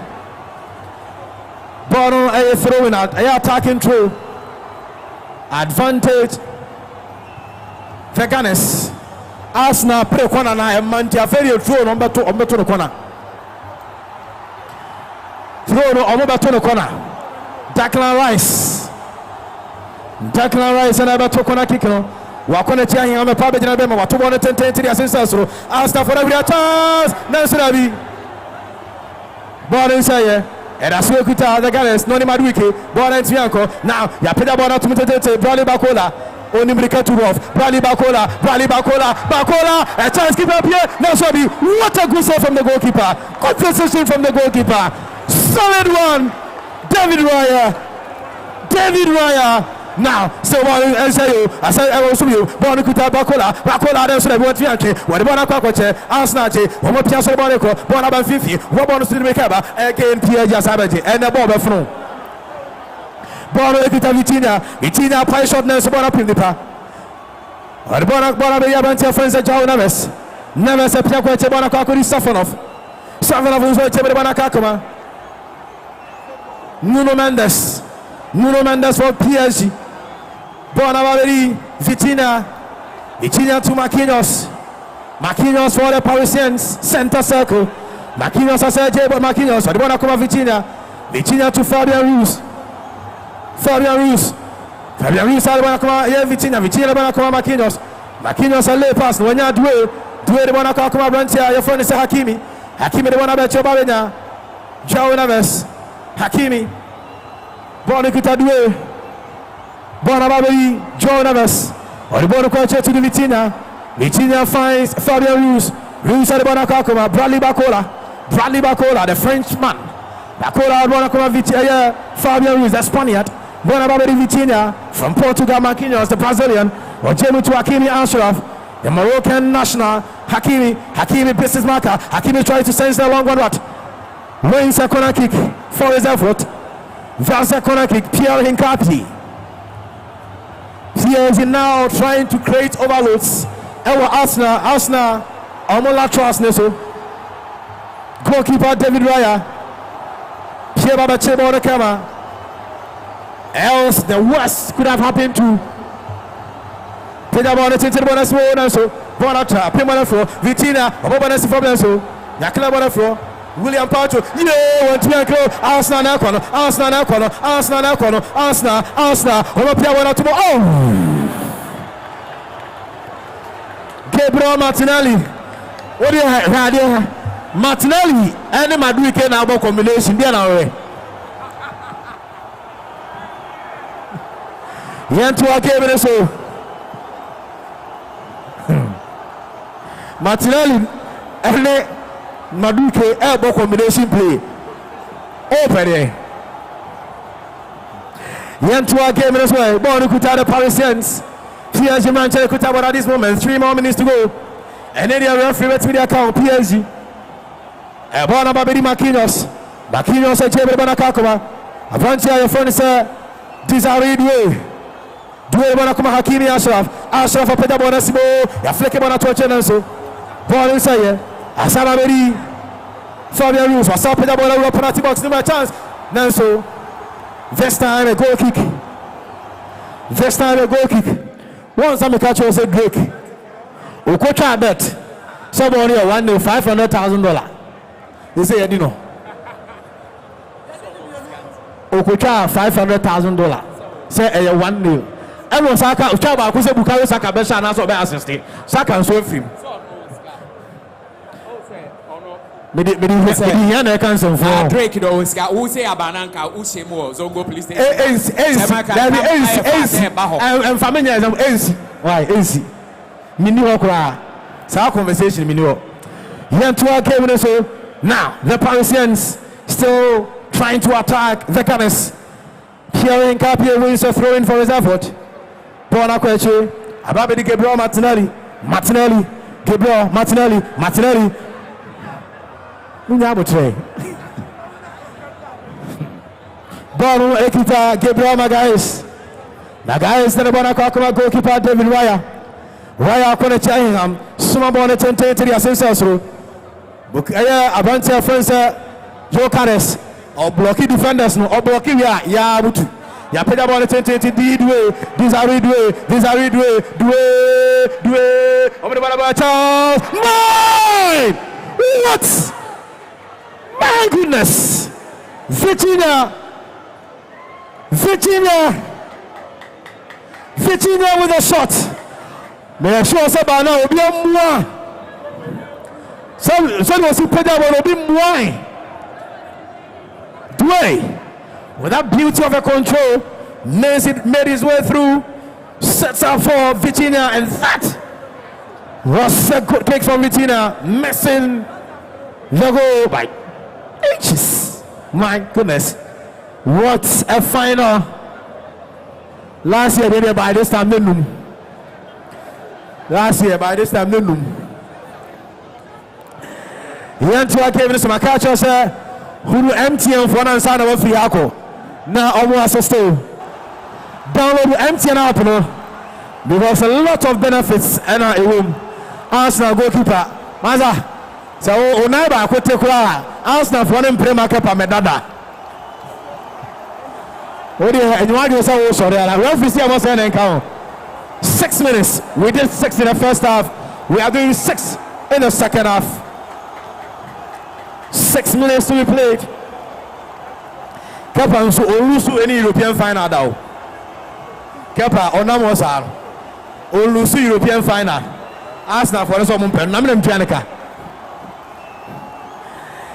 Ball on throwing out, attacking through. Advantage. Veganes. Arsenal play corner now. Mantia very throw number 2 on the corner. Throw no number 2 corner. Declan Rice and about 2 corner kick. Wakone tia on the public na bema watu 110 assistance. Arsenal for every chance. Nansurabi. Ball inside. And as we kuta the guys Noni Madueke ball and Tianko now ya peda ball to mutete Bradley Bakola only break to off Bradley Bakola a chance keep up here now Sobi what a good save from the goalkeeper good precision from the goalkeeper solid one David Raya now so I say I will show you ball kuta Bakola then so they want Tianke what the ball akwache Arsenal je omo pia so ball ko ball about 50 what ball to make up again PSG asabaje and the ball be front ball kuta Vitinha pie shot na so ball up in the pa what the ball be yabantia friends Joao Neves pia kwache ball akwa Safonov so chebe ball akakoma Nuno Mendes for PSG. Bonaveri, Vitinha to Marquinhos for the Parisians, center circle. Marquinhos has said, but Marquinhos, I don't want to come Vitinha to Fabian Ruiz, I don't want to come here, Vitinha want to come Marquinhos a lay pass, when you do it, the one to come Brantia, your friend is Hakimi, the one about your Babena, Joao Neves, Hakimi. Bonikuta Due Bonababeli, Joao Neves or the Bonacoche to the Vitinha finds Fabian Ruiz at the Bonacacoma, Bradley Bakola, the Frenchman. Bakola Bonacoma Vitinha, Fabian Ruiz, the Spaniard. Bonababeli Vitinha from Portugal, Marquinhos, the Brazilian, or Jamie to Hakimi Ashraf, the Moroccan national. Hakimi business marker. Hakimi tries to send the long one, what? Wins a corner kick for his effort. That's a corner kick, Pierre Hincapie. PSG now trying to create overloads. Arsenal, Omola Trust so. Goalkeeper David Raya. Pierre Babachebo on the camera. Else the worst could have happened to. Pedabona tinted bonus so. Bonata, Pimana floor, Vitinha, Obobanesi for so. Yakla Bonafro. William Pacho, want to go Arsenal now corner, Arsenal, Gabriel Martinelli. What do you have? Martinelli and Madueke now combination there now. Yantua Gabriel so Martinelli and Madueke elbow combination play. Open there. Yantua game as well. Born Kuta the Parisians. PSG Manchester Kuta at this moment. 3 more minutes to go. And then the referee with the account PSG. Born about Marquinhos. Marquinhos and Jebe Bonakakoma. Avancia your friend sir. Desiree Due Bonakoma Hakimi Ashraf for Peter Bonasibo. Ya fleke Bonatoche Nanso. Born inside here. Asama Beri Fabian Ruiz was up in the ball penalty box, no chance. Nanso this time a goal kick This time a goal kick. Once I'm a catcher, I said Drake. Ukocha bet. Somebody a $1 $500,000. They say, you know. Ukocha $500,000. Say a $1. Everyone Saka, Uchaba, Kuse Bukayo Saka, Besha, and also by assisting. Saka and so film. Drake Drake do ska who say abananka who say more zongo police station and familiar is why AC mini okra sa conversation mini o here to our game so now the Parisians still trying to attack the Gunners. Pierre Nkapie wins a throw in for his effort. Bona Kweche Ababedi Gabriel Martinelli Gabriel Martinelli Munyabutwe. Ball Ekita Gabriel Magalhaes the Bona Kakuma goalkeeper David Raya Kone Chahingham Suma Bona Tente to the Asensor Bukaya Abantia Fransa Joe Cares or blocky defenders no or blocky ya Butu ya Peda Bona Tente these are Ridway over the Baba Charles mine what. My goodness, Virginia with a shot. May I show Sabana will be a moi. Some was who played that will be moi. Dway, with that beauty of a control, made his way through, sets up for Virginia, and that was a good kick from Virginia, missing the goal by inches. My goodness, what a final. Last year by this time no. Here to our Kevin Smakacho sir who MTN for one side of Fiako now almost still download the MTN app no because a lot of benefits and a room Arsenal goalkeeper Maza so Onaiba could take Arsenal for one premier cup medada. Oh dear, and you want to say sorry, referee see what's saying count. 6 minutes. We did 6 in the first half. We are doing 6 in the second half. 6 minutes to be played. Kepa so olusu any European final now. Kepa onamosa olusu European final. Arsenal for so mumpen na me mpianeka.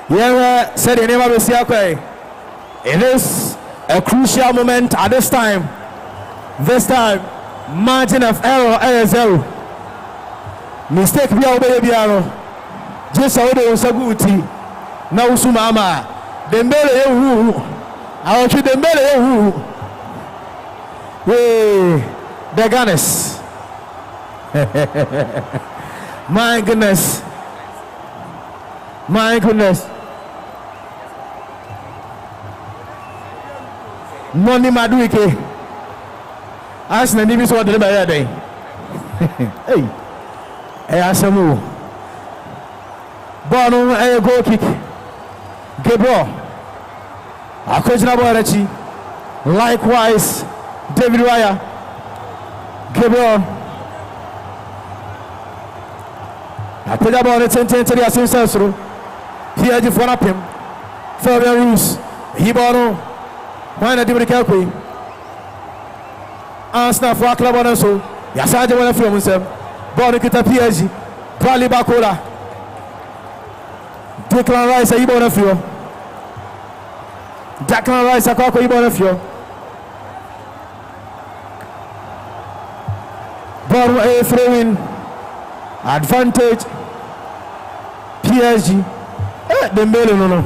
Yeah, said the name of the it is a crucial moment at this time. This time, margin of error is 0. Mistake be obey biano. Just how they so good. Now Sumama. Dembele who. I want you Dembele who. Hey, the Gunners. My goodness. My goodness. Money Maduike. Arsenal nibi so de ba ya den. Hey. Asamu. Ball no a goal kick. Gabriel. Akojina Borachi. Likewise David Raya. Gabriel. Akojina Borachi to the Asensor. PSG for up him. Fabian Ruiz. Hibano. Why not do the calculate? Arsenal for a club on us. Yes, I don't want to film himself. Ball to PSG. Bradley Bakola. Declan Rice, you want to feel. Declan Rice, you want to feel. Ball a throw-in. Advantage. PSG. Dembele no.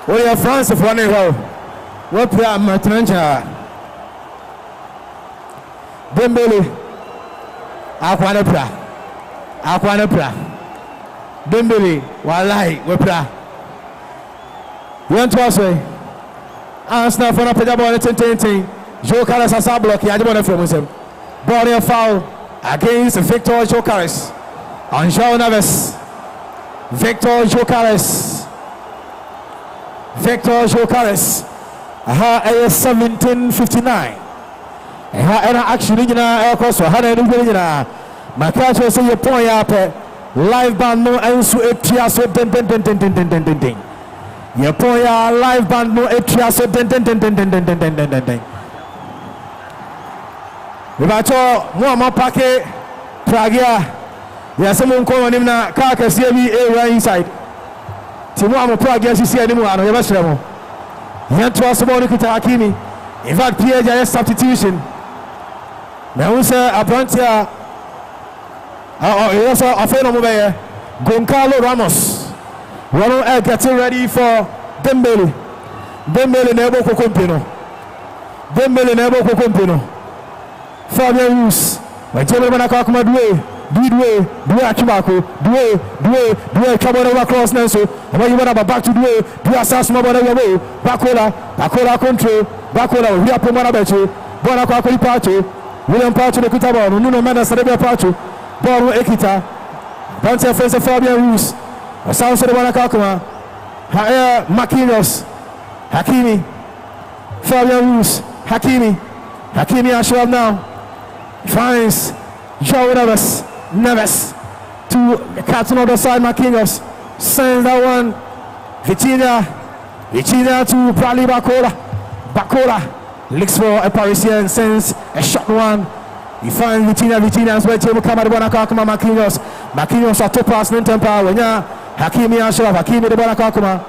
What are France for 1-0? What play am Matrancha? Dembele. Akwanepra. Dembele. Wallahi, wepra. Went to us way. Arsenal for a pedal ball 10. Joe Carlos has a block. He had one from him. Ball a foul against Victor Jokares. On João Neves. Victor Jokares. Aha, 17:59. And actually, across for Hannah and my catch will say your point up. Live band no and etria so den. Your point live band no etria so den. If I told Mama Pake Pragia, there's someone calling him now. Kaka see me inside. Timamo Pragia, you see anymore. I never saw him. You to us about Hakimi. In fact, PSG substitution. Now, sir, a branch here. Also, a friend of mine, Goncalo Ramos. We're getting ready for Dembele. Dembele never Compino. Fabian Ruiz. My German Manakakuma do Achimako, do trouble over cross Nanso. And when you want to back to do assassin over the way, Bacola control, Bacola, we are Pomana Becho, Bonacaki Pacho, William Pacho, the Kutabon, Nuno Mendes, Arabia Pacho. Ball Ekita, Banter face of Fabian Ruiz, a sound of the Wanakakuma, Marquinhos, Hakimi, Fabian Ruiz, Hakimi Ashraf now, finds Joe Neves to the cat on the other side, Marquinhos, sends that one, Vitinha to Bradley Bacola, looks for a Parisian, sends a shot one. You find Vitinha as well. Table come at the Bonacakuma Marquinhos are top pass in temper. When ya Hakimi Ashraf, Hakimi the Bonacakuma,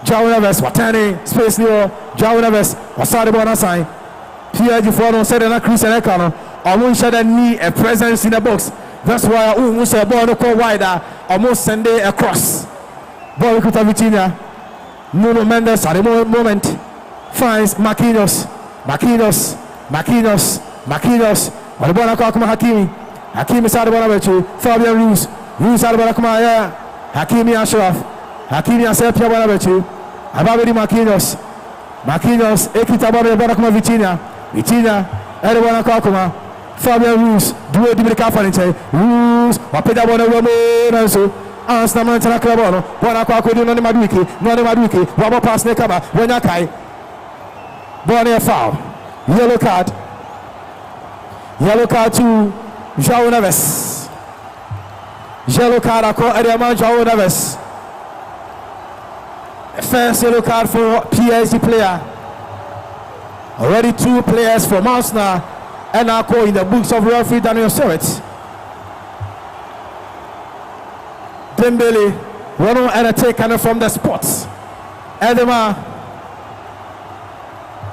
João Neves, Watani, space Leo, João Neves, Wasadi Bonasai, PSG for said in a Chris and Ekano, almost said a knee a presence in the box. That's why I almost a ball no wider, almost send it across. Ball to Vitinha, Nuno Mendes at the moment finds Marquinhos. What about Hakimi is out of Bonaventure, Fabian Ruiz out of Bonacuma, Hakimi Ashraf, Hakimi Asepia Bonaventure, Ababedi Marquinhos, Ekita Bonacuma Vitinha, Edward Bonacuma, Fabian Ruiz, Duo Dimika Fanite, Ruiz, Wapeda Bonacuma, so, Ansnaman Tanaklabono, Bonacua, Noni Maduiki, Robert Pass Nekaba, Wenakai, Bonnie foul, yellow card to João Neves. Yellow card across Ediaman João Neves. First yellow card for PSG player. Already 2 players from Arsenal and now in the books of referee Daniel Surratt. Dembele, one and taken from the spots. Edema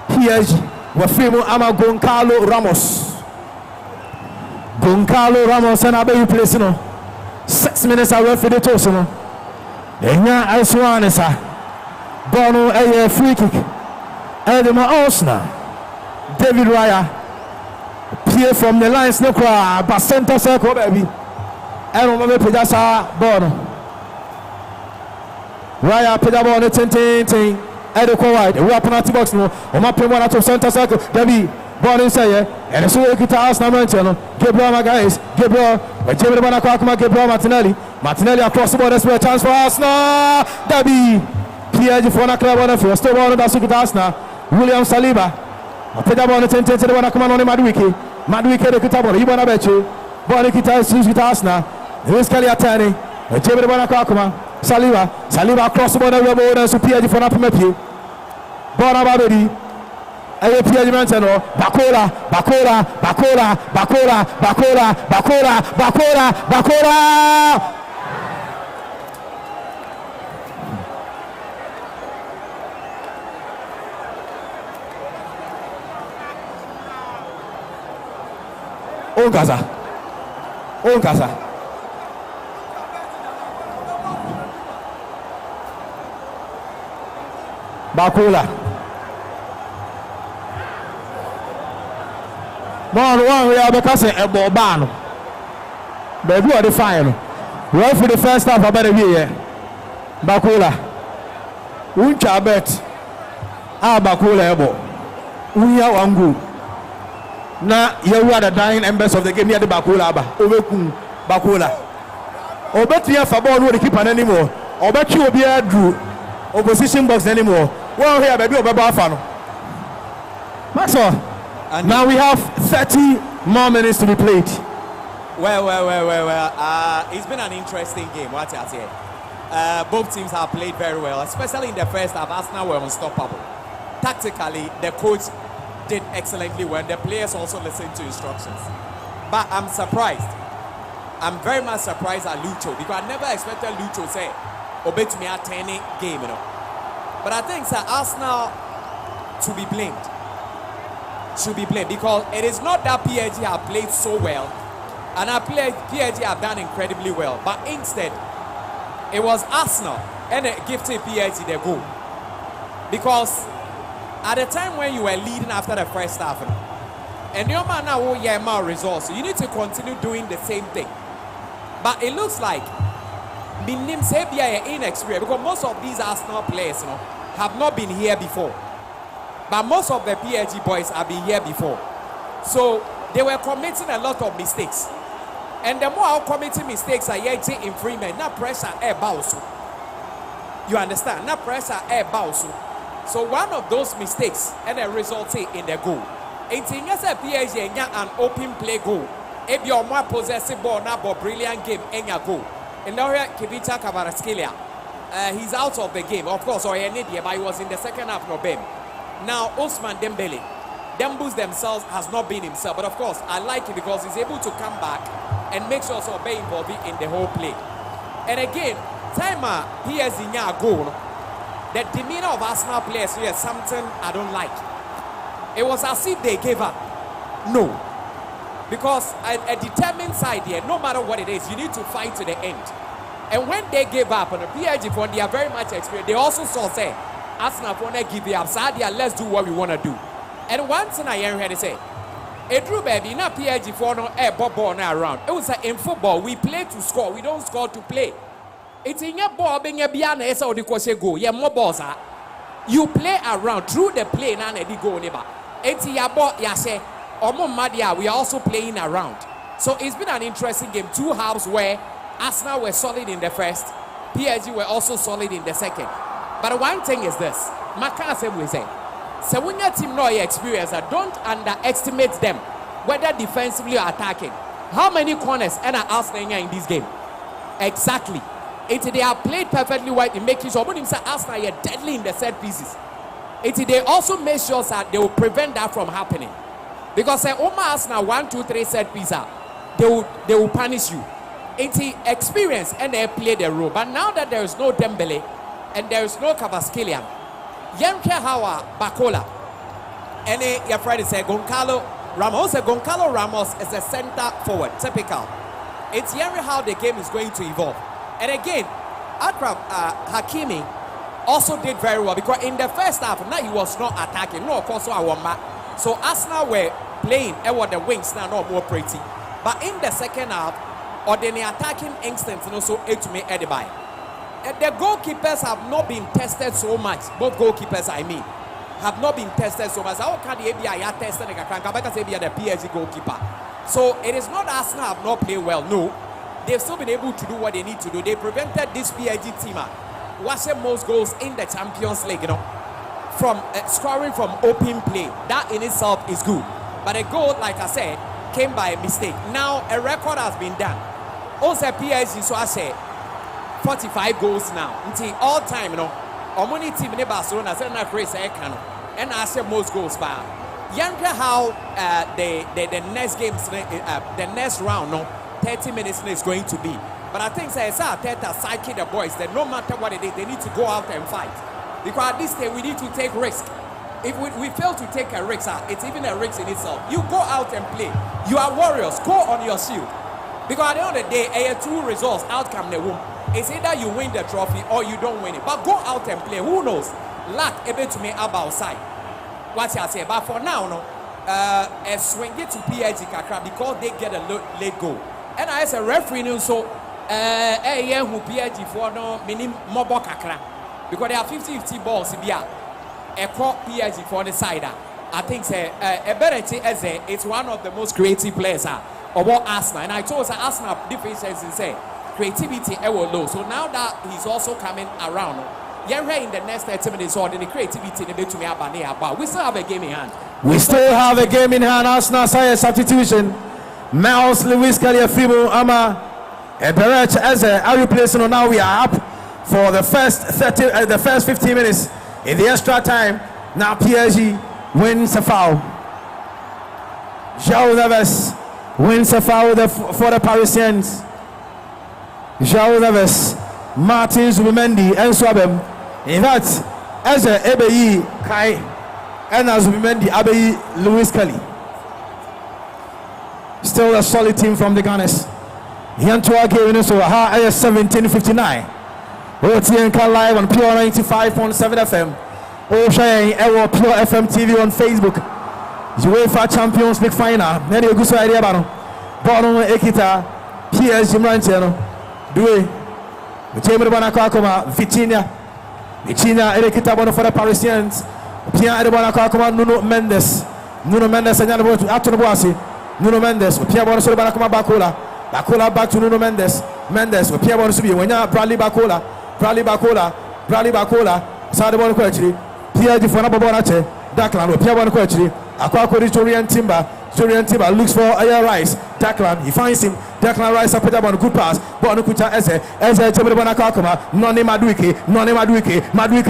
PSG, Wafimo Ama Goncalo Ramos and Abe place 6 minutes away for the toss. Enya Aiswanesa Bono a free kick. Edema Arsenal. David Raya. Pierre from the lines no cry, but center circle baby. And remember Pejasa Bono. Raya Pejabono 10. Edeko wide, we are penalty box no. Omape one out of center circle. Debbie ball inside, and so we kita Arsenal Manchester. Gabriel Magalhaes, Gabriel Martinelli across the border, a chance for Arsenal. Debbie PSG for na club on first ball da su kita Arsenal. William Saliba. Opeda ball 10 to the one come on Madueke de kita ball. Ibona Bechu. Ball kita su kita Arsenal. Luis Caliatani. Gabriel Bonacuma. Saliba across the border, so PSG for na premier. Bona Babedi. Ayo PSG Manchester. Bacola. Ongaza. Bacola. Man, one we are because a ball baby, what the final? Well, for the first half, I better be here. Bacola. Uncha bet. Bacola ebo. Unya wangu. Na you are the dying embers of the game here the Bacola ba. Obekum Bacola. Obet here for ball no the keeper anymore. Obet you be a drew opposition box anymore. Well here baby obeba fa no. Maxwell. And Now we have 30 more minutes to be played. Well. It's been an interesting game. What I say. Both teams have played very well, especially in the first half. Arsenal were unstoppable. Tactically, the coach did excellently well. The players also listened to instructions. But I'm surprised. I'm very much surprised at Lucho because I never expected Lucho to say, "Obey me at any game," you know. But I think that Arsenal should be blamed. Should be blamed because it is not that PSG have played so well, and PSG have done incredibly well. But instead, it was Arsenal and it gifted PSG the goal. Because at the time when you were leading after the first half, and your man now more results, you need to continue doing the same thing. But it looks like Minim Sebia are inexperienced because most of these Arsenal players, have not been here before. But most of the PSG boys have been here before. So they were committing a lot of mistakes. And the more I'm committing mistakes are getting infringement, not pressure air bounce. You understand? Not pressure air bounce. So one of those mistakes and it resulted in the goal. It's in PSG an open play goal. If you're more possessive ball, now but brilliant game in your goal. And now here Kivita Kvaratskhelia, he's out of the game. Of course, or but he was in the second half of game. Now Ousmane Dembele, Dembus themselves has not been himself, but of course I like it because he's able to come back and make sure so be involved in the whole play. And again, time PSG nya goal, the demeanor of Arsenal players here is something I don't like. It was as if they gave up. No, because a determined side here, no matter what it is, you need to fight to the end. And when they gave up on the PSG phone, they are very much experienced. They also saw say Arsenal phone give up. So let's do what we want to do. And one thing I heard they say, Drew baby, not PSG phone no air ball now around. It was in football, we play to score, we don't score to play. It's in your ball being a biana esa or the course go. Yeah, more balls are. You play around through the play and the go neighbor. It's your ball, yase. Omo Madia, we are also playing around. So it's been an interesting game. Two halves where Arsenal were solid in the first, PSG were also solid in the second. But one thing is this, Mackenzie will say, so when your team know your experience, don't underestimate them, whether defensively or attacking. How many corners are Arsenal in this game? Exactly. They have played perfectly well in making sure Arsenal are deadly in the set pieces. They also make sure that they will prevent that from happening. Because Arsenal 1, 2, 3 set pieces, they will punish you. Experience and they play the role. But now that there is no Dembele and there is no Kvaratskhelia, Yemke Hawa Bakola, and your friend say Goncalo Ramos. Goncalo Ramos is a center forward, typical. It's hearing how the game is going to evolve. And again, Achraf Hakimi also did very well because in the first half, now he was not attacking. No, of course, so Arsenal were playing with the wings now, not more pretty. But in the second half, or the attacking instincts, so to me, Edibai. The goalkeepers have not been tested so much. Both goalkeepers, I mean, have not been tested so much. How can the ABI tested the PSG goalkeeper? So it is not Arsenal have not played well. No, they've still been able to do what they need to do. They prevented this PSG team watching most goals in the Champions League, from scoring from open play. That in itself is good. But a goal, like I said, came by a mistake. Now a record has been done. Also PSG, so I say 45 goals now. Until all time, Omoni team in Barcelona said not race and I say most goals by. Younger how the next games, the next round, 30 minutes is going to be. But I think it's Arteta psyche the boys that no matter what it is, they need to go out and fight. Because at this stage we need to take risk. If we fail to take a risk, it's even a risk in itself. You go out and play. You are warriors. Go on your shield. Because at the end of the day, two results outcome the womb. It's either you win the trophy or you don't win it. But go out and play. Who knows? Luck able to make up outside. What I say. But for now, a swing it to PSG Kakra because they get a late goal. And I say referee so who PSG for no minim mobo Kakra. Because there are 50-50 balls here. A caught PSG for the side. I think it's one of the most creative players about Arsenal. And I told Arsenal defense say creativity ever low. So now that he's also coming around, in the next 30 minutes or the creativity in the bit to me about. We still have a game in hand. We still have a game in hand. Arsenal side substitution. Miles Lewis Kelly Fibo Ama and Perech Eze are replacing. Now we are up for the first 15 minutes in the extra time. Now PSG wins a foul. João Neves wins a foul for the Parisians. João Neves, Martin Zubimendi, and Swabem. In fact, Eze Ebeyi Kai and Zubimendi Abeyi Lewis Kelly. Still a solid team from the Gunners. Yantua gave us over 17:59. OTNK live on Pure 95.7 FM. Oshai Ewo Pure FM TV on Facebook. UEFA Champions League Final. Nani Oguso idea bano. Bono Ekita PSG Mrancheno. Due. Mchembe bana kwa koma Vitinha Ekita bono for the Parisians. Pia bana kwa koma Nuno Mendes anyana bo atono boasi. Nuno Mendes, Pierre Bono bana koma Bakola back to Nuno Mendes, Pierre Bono subi wenya Bradley Bakola, Sade Bono kwachiri, Pierre di fona bobo na che, Declan, Pierre Bono kwachiri, akwa ko Torian Timber looks for Aya Rice, Declan, he finds him, Declan Rice up Pierre Bono, good pass, Bono kucha Eze chembe bana kwa koma, Noni Madueke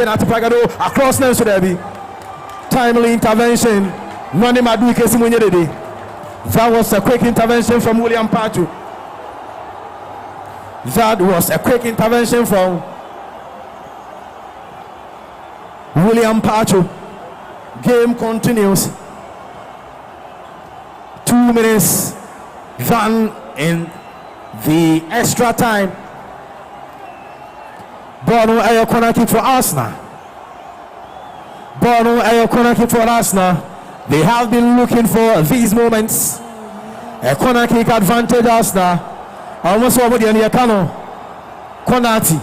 na tipagado across Nelson Derby. Timely intervention, Noni Madueke simunye dedi. That was a quick intervention from William Pacho. Game continues. 2 minutes done in the extra time. Bono a corner kick for Arsenal. They have been looking for these moments. A corner kick advantage Arsenal. Almost over the Yakano Konati.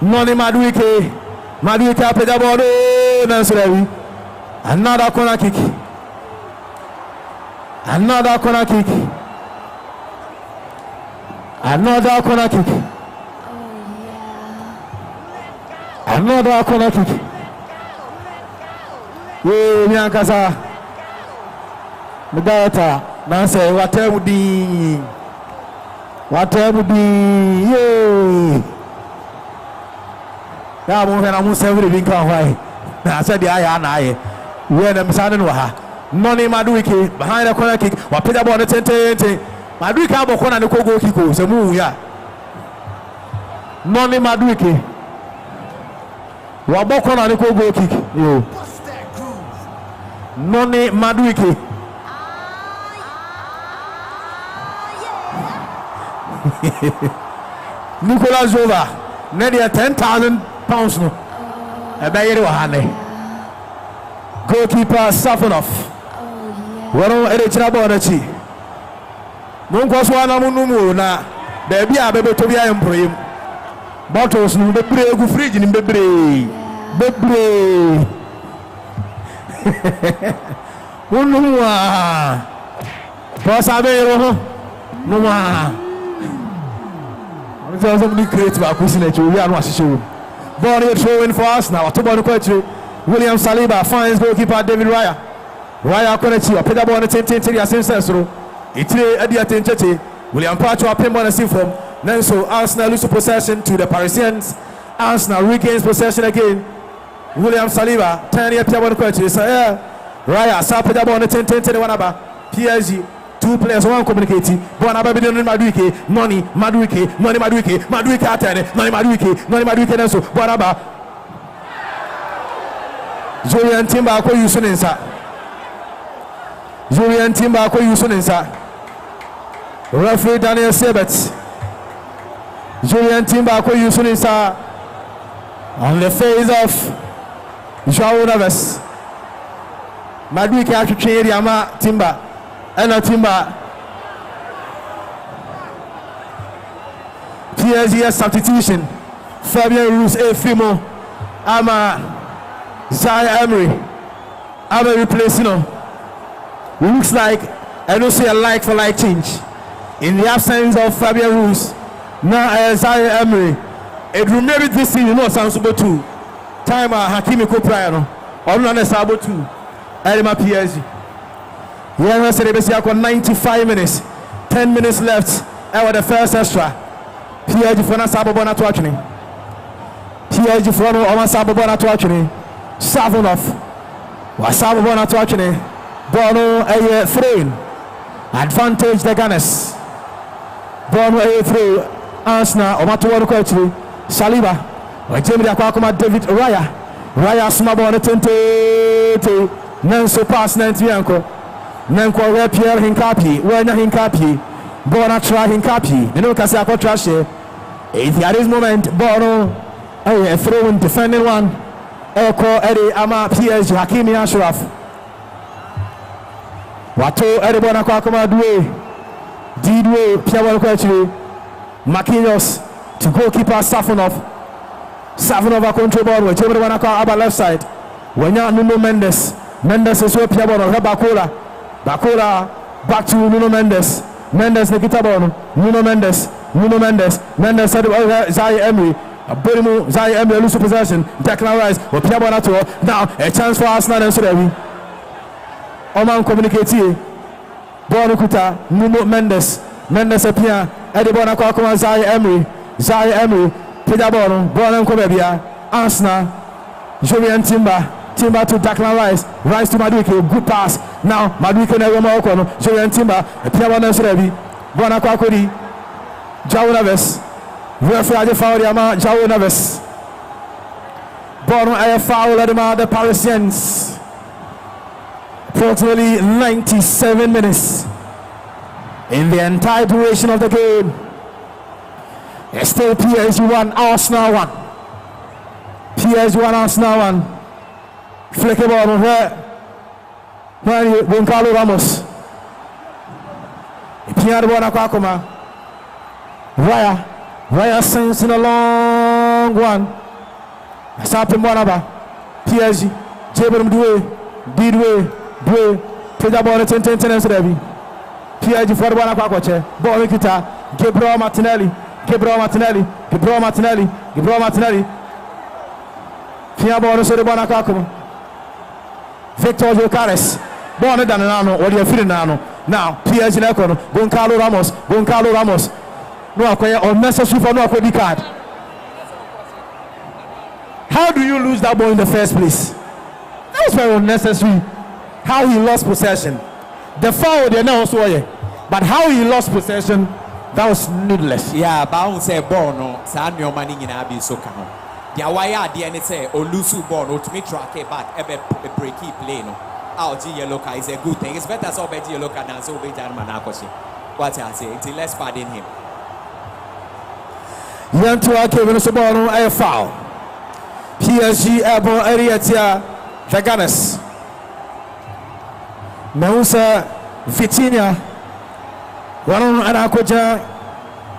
Noni Madueke Pedaboro Nansrewi. Another corner kick. Another corner kick. Another corner kick. Nyankasa Mudata Nanse Watemudi Ya mo na mo sevre bin kan hwai na said the aya na aye we na misane no ha Noni Madueke behind the corner kick wa peda ball no tente Madueke aboko na ne ko goal kick o se mu ya Noni Madueke wa boko na ne ko goal kick yo Noni Madueke Nicolas Zova nearly £10,000 no ebayere wa hane goalkeeper Safonov woro ere chira ball na chi nko so ana munumu na baby a bebe to bia emproyem bottles no bebre egu fridge ni bebre Unua Pasabero Numa Somebody create back we are not sure. Ball throwing for us now. William Saliba finds goalkeeper David Raya Konechi Peter Ball William Pacho a pin on the from Nenso Arsenal lose possession to the Parisians. Arsenal regains possession again. William Saliba, 10 year Piabon Coach. Raya, Sapeda Bon, 10 PSG, 2 players, 1 communicating. Bonaba Madueke, Noni Madueke, Noni Atene, Noni Madueke, Nelson, Bonaba. Julian Timber, ko Yusuninsa. Referee Daniel Sebet. Julian Timber, ko Yusuninsa. On the face of João Neves. Madueke actually Yama Timber and a Timber. PSG substitution. Fabian Ruiz Efimo Ama Zaya Emery. Ama replacing him. Looks like I don't see a like for like change. in the absence of Fabian Ruiz. Now Zaire Emery. It will maybe this thing, you know, sounds about 2. Time Hakimi Koprano. Or not about 2. Elima PSG. Yeah, I said they got 95 minutes. 10 minutes left. Over the first extra. PSG for na Sabobona to watching. PSG for no Oma Sabobona to watching. Savonov. Was Sabobona to watching. Bono a frame. Advantage the Gunners. Bono a through. Arsenal or Matuano Coaching. Saliba. Or Jamie Aquakuma David Raya. Raya Smabon Tente. Nanso pass Nantianko. Nanko where Pierre Hinkapi. Where Hinkapi. Bono try Hinkapi. You know Casako trash here. If at this moment Bono a throw in defending one. Eko Eddie Ama PSG Hakimi Ashraf. Wato Eddie Bono Aquakuma Dwe. Didwe Pierre Coaching. Marquinhos to goalkeeper Safonov. Safonov a control ball with Jemre Wanaka about left side. When you're Nuno Mendes. Mendes is where Pierre Bono. Bakola. Bakola back to Nuno Mendes. Mendes Nikita Bono. Nuno Mendes. Nuno Mendes. Mendes said Zaire Emery. Burimu Zaire Emery lose possession. Declan Rice with Pierre Bono to now a chance for Arsenal and Sudevi. Oman communicate here. Bono Kuta. Nuno Mendes. Mendes appear. Eddie Bono Kwakuma Zaire Emery. Zaire Emery. Peter Bono. Bono Nkobebia. Arsenal. Julian Timber. Timber to Declan Rice. Rice to Madueke. Good pass. Now Madueke na Roma Okono. Julian Timber. Peter Bono Nsurebi. Bono Kwakuri. João Neves. Referee the foul Yama. João Neves. Bono a foul at the Parisians. Approximately 97 minutes. In the entire duration of the game, it's still PSG 1, Arsenal 1. PSG 1, Arsenal 1. Flicker ball on here. Goncalo Ramos. Pierre Bono Kwakuma. Raya sends in a long one. Sapin Bonaba. PSG. Jebrim Dwe. Didwe. Peter Bono 10 PSG for Bono Kwakwache. Bono Kita. Gabriel Martinelli. Pierre Bono so the Bono Kwakuma. Victor Jokares. Bono Danano. What you're feeling now? Now, PSG Nekono. Goncalo Ramos. No acquire unnecessary for no acquire card. How do you lose that ball in the first place? That was very unnecessary. How he lost possession. The foul they now saw, but how he lost possession, that was needless. Yeah, but I won't say ball no. Sad your money in Abi so come. The wire the end say or lose ball or to make track back a breaky play no. Our G yellow card is a good thing. It's better so better yellow card than so better Manakoshi. What I say until let's pardon him. Yantua Kevin Sobono a foul. PSG airborne area tia the Gunners. Mausa Vitinha. Wanon anakoja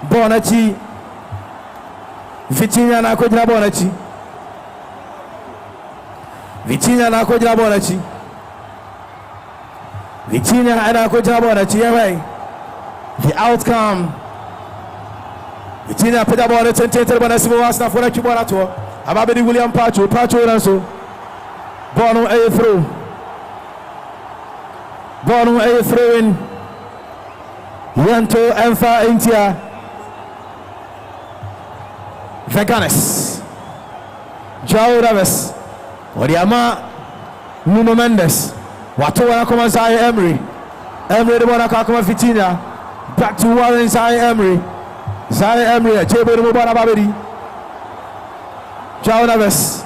Bonachi. Vitinha anakoja Bonachi. Vitinha anakoja Bonachi. Anyway, the outcome. Vitinha Peter Bono 10 Bonasibo Arsenal for the Bonato. Ababedi William Pacho Ranso. Bono a throw. Bono a throw in. Yanto Enfa Intia. Veganes. João Neves. Oriama Nuno Mendes. Watu wanakoma Zaire Emery. Emery the Bono Kakoma Vitinha. Back to Warren Zaire Emery. Jebo Mubana Babedi. João Neves.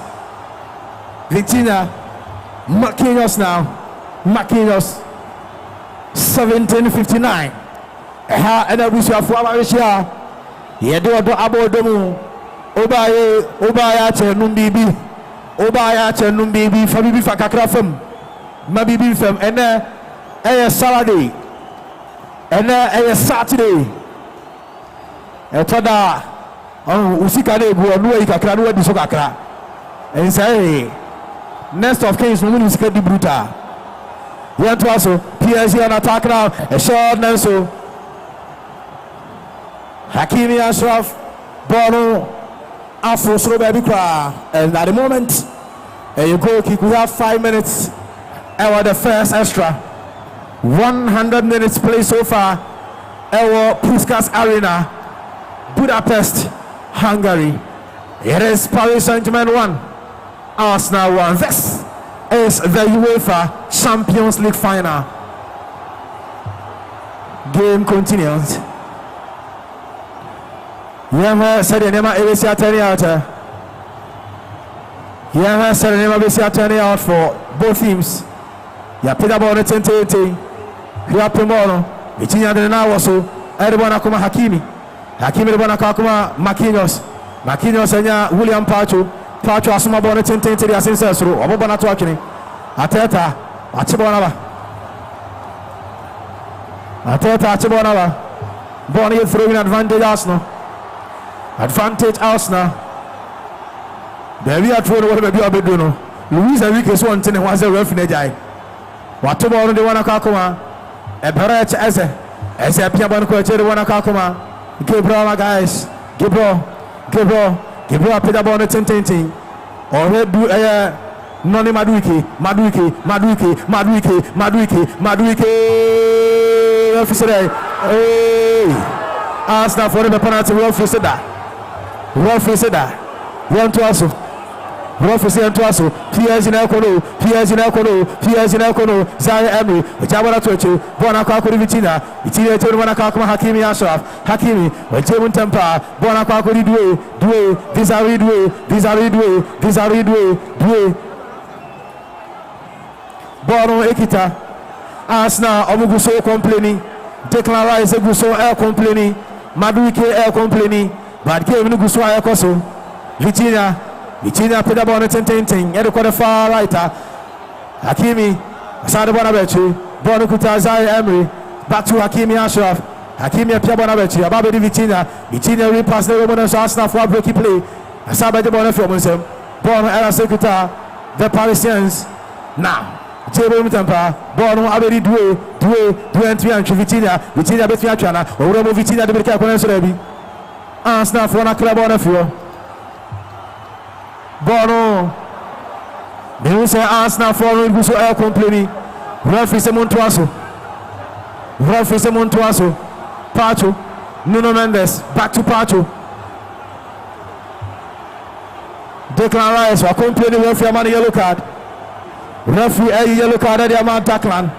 Vitinha. Marquinhos now. 17:59. And we shall follow Asia. Yedo Abodomu. Obaya Numbibi. Fabibi Fakakrafem. Mabibi Fem. And a Saturday. And a Saturday. Etoda usikane bu onu ikakra no wadi so kakra and say next of kings no win skedi brutal yanto aso PSG on attack now a short Nelson Hakimi Ashraf, Bono, Afro Slow Baby Cry. And at the moment, you go kick. We have 5 minutes. Our the first extra. 100 minutes play so far. Our Puskas Arena, Budapest, Hungary. It is Paris Saint-Germain 1, Arsenal 1. This is the UEFA Champions League final. Game continues. Yama said the name of ABC turning out. Yama said the name of ABC turning out for both teams. Ya pita ball the 10-10. You are Pimono. Vitinha de Nawaso. Everyone akuma Hakimi. Hakimi the one akuma Marquinhos. Marquinhos enya William Pacho. Pacho asuma ball the 10-10 the asensa suru. Obobana to akini. Ateta. Achibonaba. Ateta Achibonaba. Ball is throwing advantage Arsenal. Advantage Arsenal. There we are throwing what we are doing. Luis Enrique is one thing and was a referee. What about the one akakuma? A barrage as a piano coach, the one akakuma. Gabriel, guys. Gabriel, Peter Bonnet 10-10. Or do a Noni Maduiki. Officer, hey, Arsenal for the penalty. Referee said that. 1 to us. Referee and to us. PSG Nakono, Zaya Emery, Jabara Tocho, Bonakakuri Vitina, Vitina Bonakakuma Hakimi Ashraf, Hakimi, Jamun Tempa, Bonakakuri Due, Due. Bono Ekita, Arsenal, Omuguso complaining, Declan Rice, Guso air complaining, Maduike air complaining, but Game Nuguso air Koso, Vitina, Peter Bonnet 10-10, Edward far writer, Hakimi, Sada Bonabechi, Bonakuta Zaya Emery, back to Hakimi Ashraf, Hakimi Pia Bonabechi, Ababi Vitina, repass the woman of Arsenal for a breaky play, Asaba de Bonafilm, Bono Era Secretary, the Parisians, now. Table Mutampa, Bono Abedi Due, and Vitina, Betfiana, or Romo Vitina de Becaconesebi. Arsenal for a club on a few. Bono, they will say Arsenal for Guso air complaining. Referee Montuaso, Pacho, Nuno Mendes, back to Pacho. Declan Rice, are complaining with your money yellow card. Referee a yellow card at the amount Declan.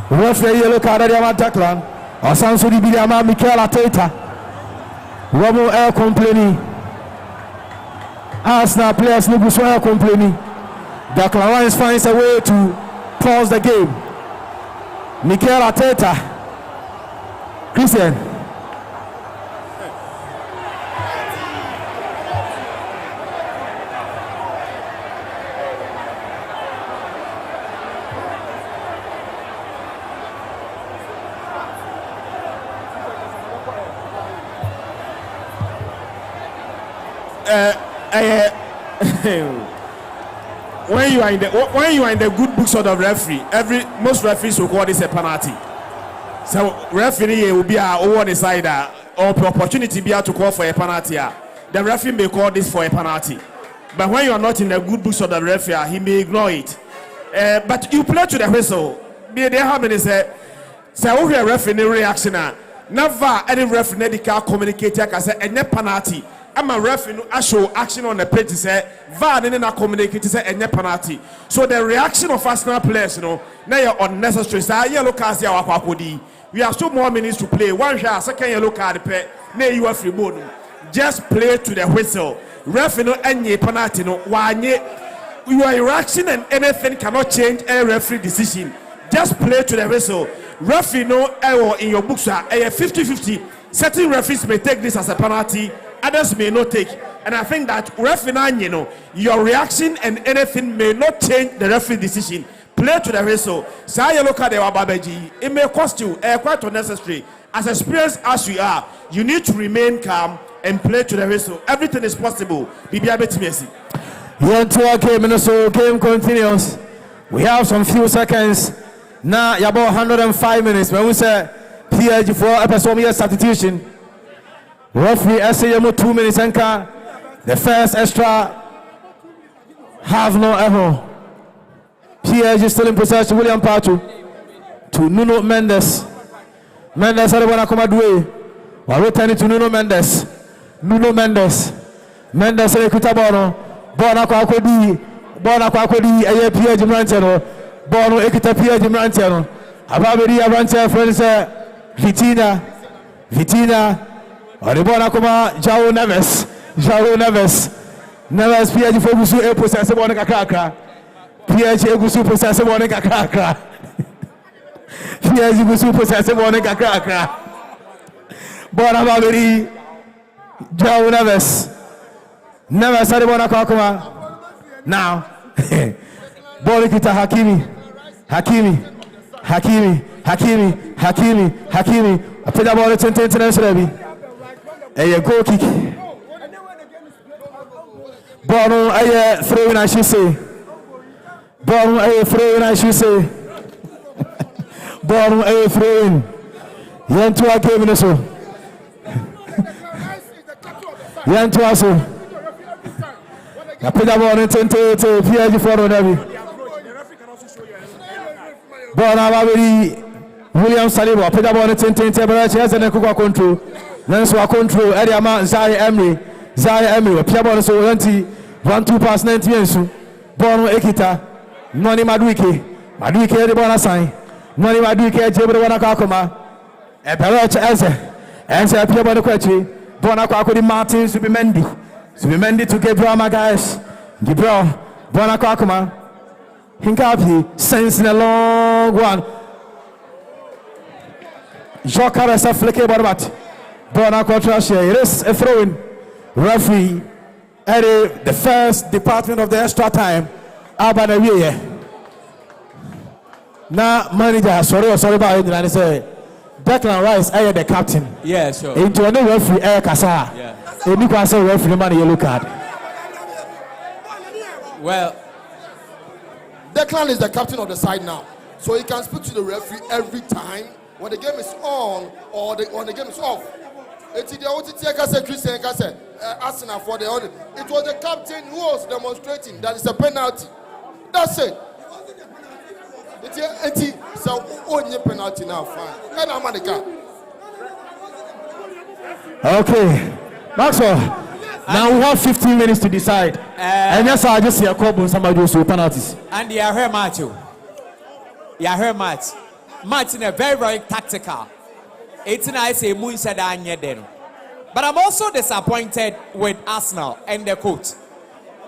Referee yellow card at the amount Declan. Asanso di Biliama Mikel Arteta. Romo air complaining. Arsenal players no go air complaining. Declan Rice finds a way to pause the game. Mikel Arteta. Christian. When you are in the good books of the referee, most referees will call this a penalty. So referee will be over the side or opportunity be to call for a penalty. The referee may call this for a penalty. But when you are not in the good books of the referee, he may ignore it. But you play to the whistle. They have been say we have referee reaction. Never any referee can communicate can say any penalty. I'm a referee I show action on the pitch say VAR didn't communicate say any penalty. So the reaction of Arsenal players, now you're unnecessary. Say yellow card here wakodi. We have 2 more minutes to play. One shot, second yellow card pay. Now you are free ball. Just play to the whistle. Referee no any penalty no. Your reaction and anything cannot change a referee decision. Just play to the whistle. Referee no error in your books are 50-50. Certain referees may take this as a penalty. Others may not take, and I think that referee, your reaction and anything may not change the referee decision. Play to the whistle. Say you look at the Wababeji. It may cost you quite unnecessary. As experienced as you are, you need to remain calm and play to the whistle. Everything is possible. Bibi abeti Messi. Game continues. We have some few seconds. Now, about 105 minutes. When we say PSG for episode here substitution. Referee SAM 2 minutes anchor. The first extra have no error. PSG still in possession. William Pachu to Nuno Mendes. Mendes are the one to come away. While returning to Nuno Mendes. Nuno Mendes. Mendes are the Kutabono. Bona Kwakodi. Bona Kwakodi. Aye PSG Mranteno. Bono Ekita PSG Mranteno. Ababedi Abrante friends Vitina. Or the Bona Kuma Jao Neves. Neves PSG for Gusu e possess one kakaka. PSG Gusu possess one kakaka. PSG Gusu possess one kakaka. Bona Baberi Jao Neves are the Bona Kakuma. Now Bolikita Hakimi. I put that ball at 10 international. A goal kick. Ball I throwing, I should say. Ball I throwing, I should say. Ball I throwing. Yantua gave us so. Yantua so. I put that ball in 10 to PSG for Navi. Ball Ababedi William Saliba. Put that ball in 10 but she has a control. Then so I control area man Zai Emery. Piabon so 1-2 pass 90 minutes. Bono Ekita. Noni Maduike the bona sign. Noni Maduike Jebro Wana Kakoma. A Baracha Eze. And say Piabon Quechi. Bona Kakodi Martin Subimendi to Gabriel Magas. Gabriel Bona Kakoma. Hinkapi sends in a long one. Jokara Safleke Barbat. Bona Quatrashe. It is a throw-in. Referee Eddie, the first department of the extra time. Abanawiye. Now manager, sorry about it. And I say Declan Rice, I the captain. Yeah, sure. Into a new referee, Kasa. Yeah. A new Kasa referee, money yellow card. Well, Declan is the captain of the side now, so he can speak to the referee every time when the game is on or when the game is off. Christian Arsenal for the order. It was the captain who was demonstrating that it's a penalty. That's it. It's only penalty now. Fine. And I'm the guy. Okay, Maxwell. Now we have 15 minutes to decide. And yes, I just see a couple of somebody who's with penalties. And you heard match. Match in a very, very tactical. It's nice a moon said but I'm also disappointed with Arsenal and the coach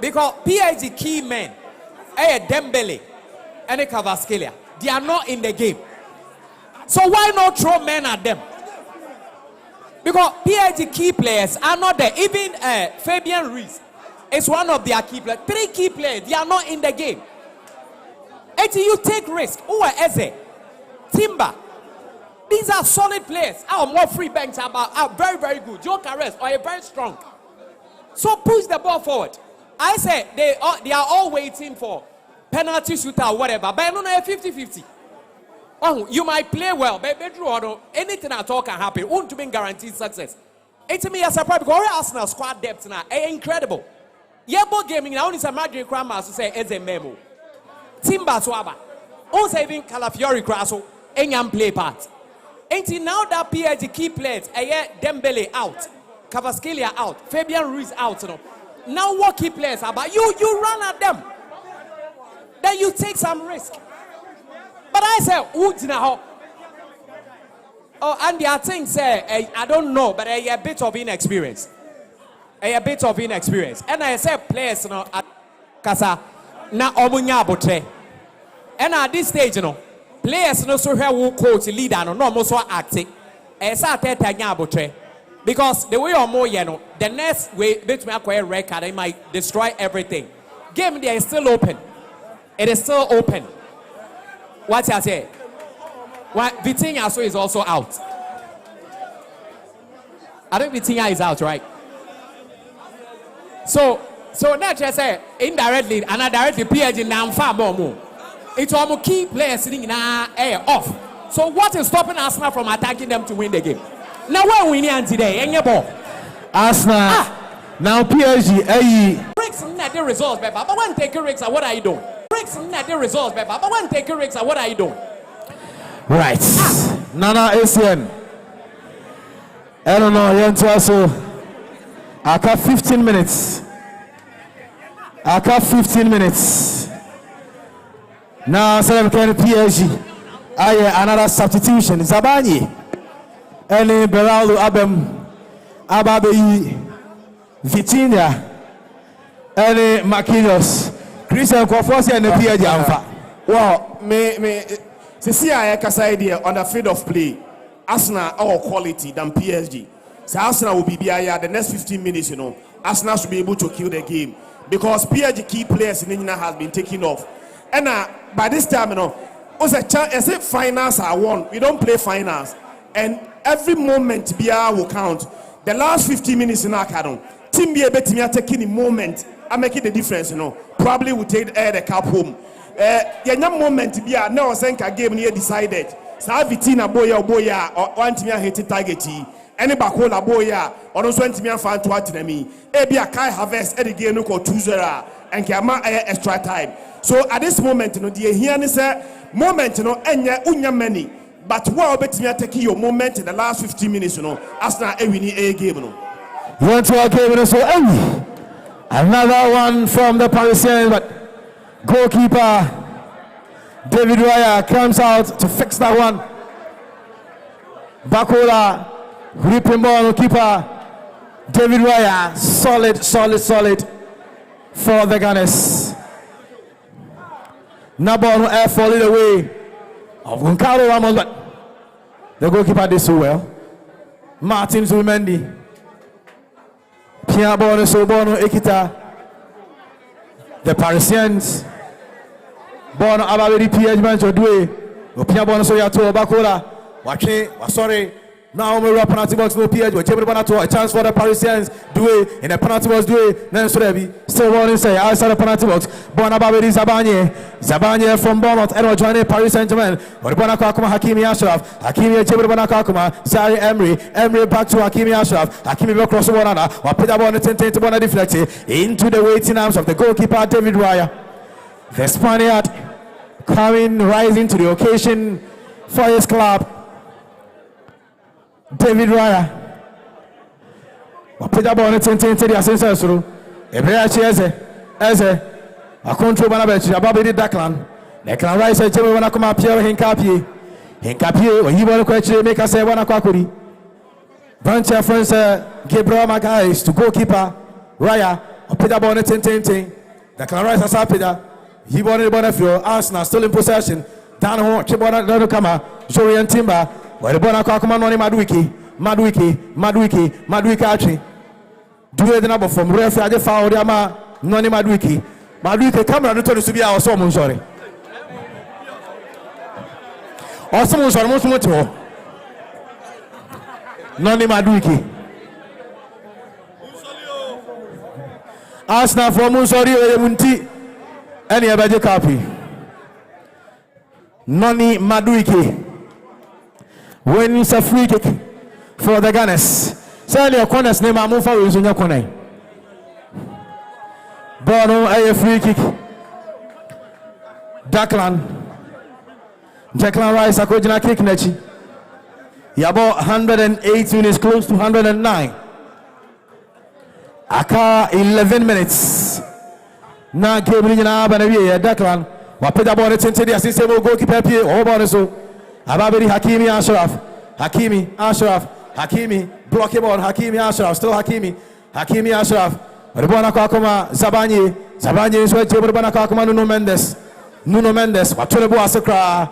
because PSG key men, Dembele and Kvaratskhelia, they are not in the game. So why not throw men at them? Because PSG key players are not there. Even Fabian Ruiz is one of their key players. 3 key players, they are not in the game. Until you take risk. Who are Eze? Timber. These are solid players. Our more free banks are very, very good. Joe Carres are very strong. So push the ball forward. I say they are all waiting for penalty shooter or whatever. But I don't know 50-50. Oh, you might play well, but anything at all can happen. Won't be guaranteed success. It's me a surprise because Arsenal squad depth now incredible. Yebo gaming now only some magic grammar to say as a memo. Timber Swaba. Also even Calafiori Crasso, Enyam play part. Until now that PSG key players, Dembele out, Kvaratskhelia out, Fabian Ruiz out. Now what key players are about? You run at them. Then you take some risk. But I say, oh, and the other thing say, I don't know, but a bit of inexperience. And I say players, at Kasa, na omunya botre. And at this stage, players no so here will coach leader no almost so acting. Because the way or more the next way between acquire record they might destroy everything. Game there is still open. It is still open. What I say? Vitinha so is also out. I think Vitinha is out, right? So now just say indirectly and directly PSG now far more. It's almost key players sitting in off. So what is stopping Arsenal from attacking them to win the game? Now we're winning today, ain't you, ball? Arsenal. Now PSG. Risks not the results, but when taking risks, what are you doing? Risks not the results, but when taking risks, what are you doing? Right. Nana ACN. I don't know. Also, I got 15 minutes. Now, so I'm going to PSG. Another substitution. Zabani. Eli Beraldo Ababe Vitinha. Eli Marquinhos. Christian Kofosi and the PSG Alpha. Well, me see I can idea on the field of play. Arsenal our quality than PSG. So Arsenal will be there the next 15 minutes, Arsenal should be able to kill the game because PSG key players in England has been taken off. And by this time, was a chance. I say finals are won. We don't play finals, and every moment BR will count. The last 15 minutes in our canon, team be able to taking the moment and making the difference. Probably will take the cup home. The moment BR now think a game near decided. So Vitina boya or one team hit target. Any bakola boya or no one team fan to at me. Ebi a kai harvest at the game no 2-0 and Kama extra time. So at this moment, the here is a moment, enya unya many. But what about me taking your moment in the last 15 minutes, Arsenal winning a game, You want to a game, so another one from the Parisians, but goalkeeper David Raya comes out to fix that one. Bakola, ripping ball, keeper David Raya, solid for the Gunners. Nabon air falling away of Goncalo Ramos, but the goalkeeper did so well. Martin Zubimendi, Pierre Bono Sobono Ekita, the Parisians, Bono Ababedi PSG man Jodwe, Pierre Bono Soyato Bakola, Wache, sorry. Now we rap penalty box no PSG. We're able a chance for the Parisians. Do it in the penalty box. Do it. Then Surebi still one inside outside the penalty box. Bonababedi Zabanye from Bournemouth. Edward joining Paris Saint-Germain. But Bonakakuma Hakimi Ashraf. Hakimi Jebel Bonakakuma. Zari Emery back to Hakimi Ashraf. Hakimi will cross the one. Or Peter Bonnet to Bonnet deflected into the waiting arms of the goalkeeper David Raya. The Spaniard rising to the occasion for his club. David Raya. Peter Bonnet to the assessor through. Ebreachi Eze. A control Banabechi, Ababedi Daklan. Declan Rice, a Jimmy Wanakuma Pierre Hinkapi, or you want to question make us say Wanakakuri. Bunch of friends, Gabriel Magais to goalkeeper Raya, or Peter Bonnet Declan Rice as Peter. He wanted Bonafio, Arsenal still in possession. Down home, Chibona Dodokama, Jorian Timber. Where the Bonakakuma Noni Maduiki Archie. Do it the number from referee the foul Yama Noni Maduiki camera no to be our someone sorry. Or someone sorry most motor. Noni Maduiki. Arsenal for Musori Munti any abaje copy. Noni Maduiki. Wins a free kick for the Gunners. Send your corners name and move forward in your corner. Bono a free kick. Declan Rice a coaching kick nechi. Yabo 108 minutes close to 109. Aka 11 minutes. Na game ni na Banabi Declan. Wapeda ball into the assistant goalkeeper P. Over so. Ababedi Hakimi Ashraf, blocking ball, Hakimi Ashraf, still Hakimi Ashraf. Ribona Kakuma, Zabanye is where Ribona Kakuma, Nuno Mendes, Watulebo Asakra,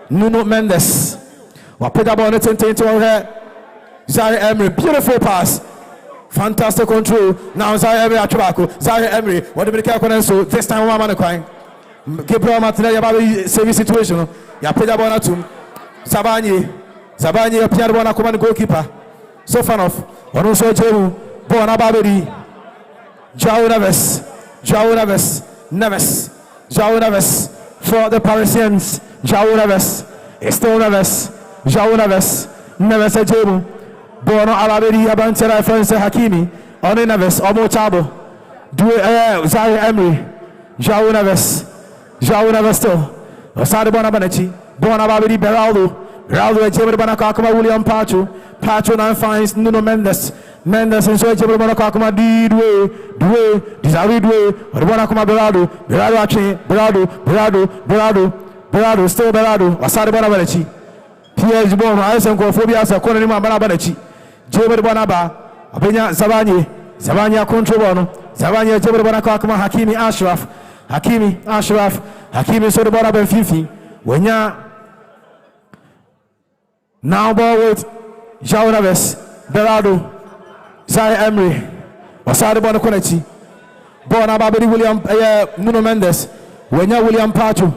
Nuno Mendes. Wapeda Bonnet into her. Zari Emery, beautiful pass. Fantastic control. Now Zari Emery Atrabako, Zari Emery, what do we care so this time one man crying. Gabriel Martinelli about saving situation. Yapeda Bonatum. Zabanye, Pierre Bonakuma, goalkeeper. Sofanov, Onuso Jehu, Bonababedi, João Neves for the Parisians. João It's still Neves. João Neves. Neves a Jemu. Bono Alabedi Abantera Francis Hakimi. Only Neves. Omo Chabo. Do Zaire Emery. João Neves. João Neves still. Osade Bonabanechi. Bonababedi Beraldo. Beraldo a Jemu Bonacakuma William Pacho. Pacho now finds Nuno Mendes. Mendes and so Jemu Bonacakuma Due. Desiree Due. Bonacuma Beraldo. Beraldo actually. Beraldo still Beraldo. Osade Bonabanechi. PSG Bono. I some phobia as a corner in my Bonabanechi. Jemu Bonaba. Abenya Zabanya control Bono. Zabanya Jemu Bonacakuma Hakimi Ashraf. Hakimi so the ball up in Fifi. When ya now ball with João Neves, Beraldo, Zaire Emery, Osade Bono Konechi, Bona Babedi William Nuno Mendes, when ya William Pacho,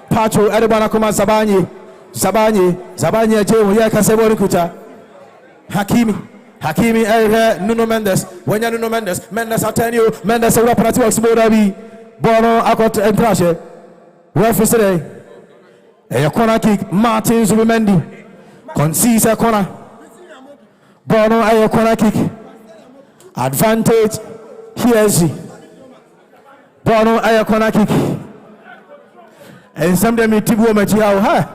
Edibana Kuma Zabanye, Jemo, Yakasebo Rikuta, Hakimi, Nuno Mendes, when ya Nuno Mendes, Atenio, Mendes, a rapid works Bodabi. Bono akot entrashe referee today a corner kick Martin Zubimendi concedes a corner. Bono a corner kick advantage PSG. Bono a corner kick and some them tibu mechiao ha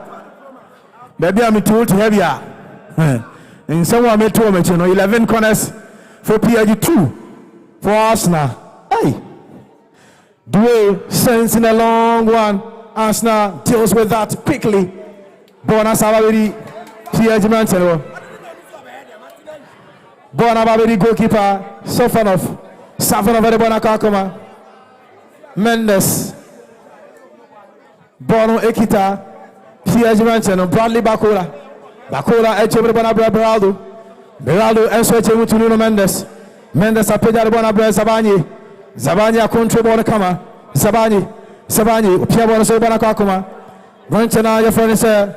baby am told to heavier and someone made 2 match 11 corners for PSG 2 for Arsenal. Hey, Due sends in a long one. Arsenal deals with that quickly. Bona Sababedi, PSG Manchester. Bona Babedi goalkeeper, Safanov Edibana Kakoma. Mendes. Bono Ekita, PSG Manchester. Bradley Bakola, Echebona Beraldo. Beraldo and switching to Nuno Mendes. Mendes appeared Bona Zabanya control ball kama Zabanya upia ball so bana kakuma Gonchana your friend say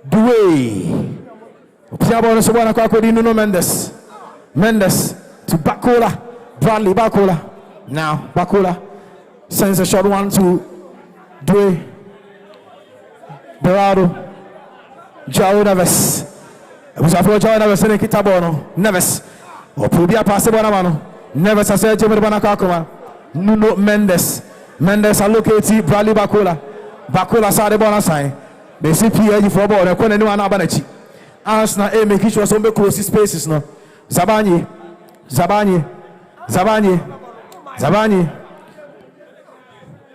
Due upia ball so bana kakudi Nuno Mendes to Bakola Bradley Bakola. Now Bakola sends a short one to Due Beraldo João Neves. It was after João Neves in Kitabono Neves or Pubia Passabona Mano. Never said Jimmy Banakakuma. Nuno Mendes allocate Bradley Bakola Sade Bonasai. They see PSG for ball. They call anyone Abanachi. Arsenal making sure some close spaces no. Zabanye.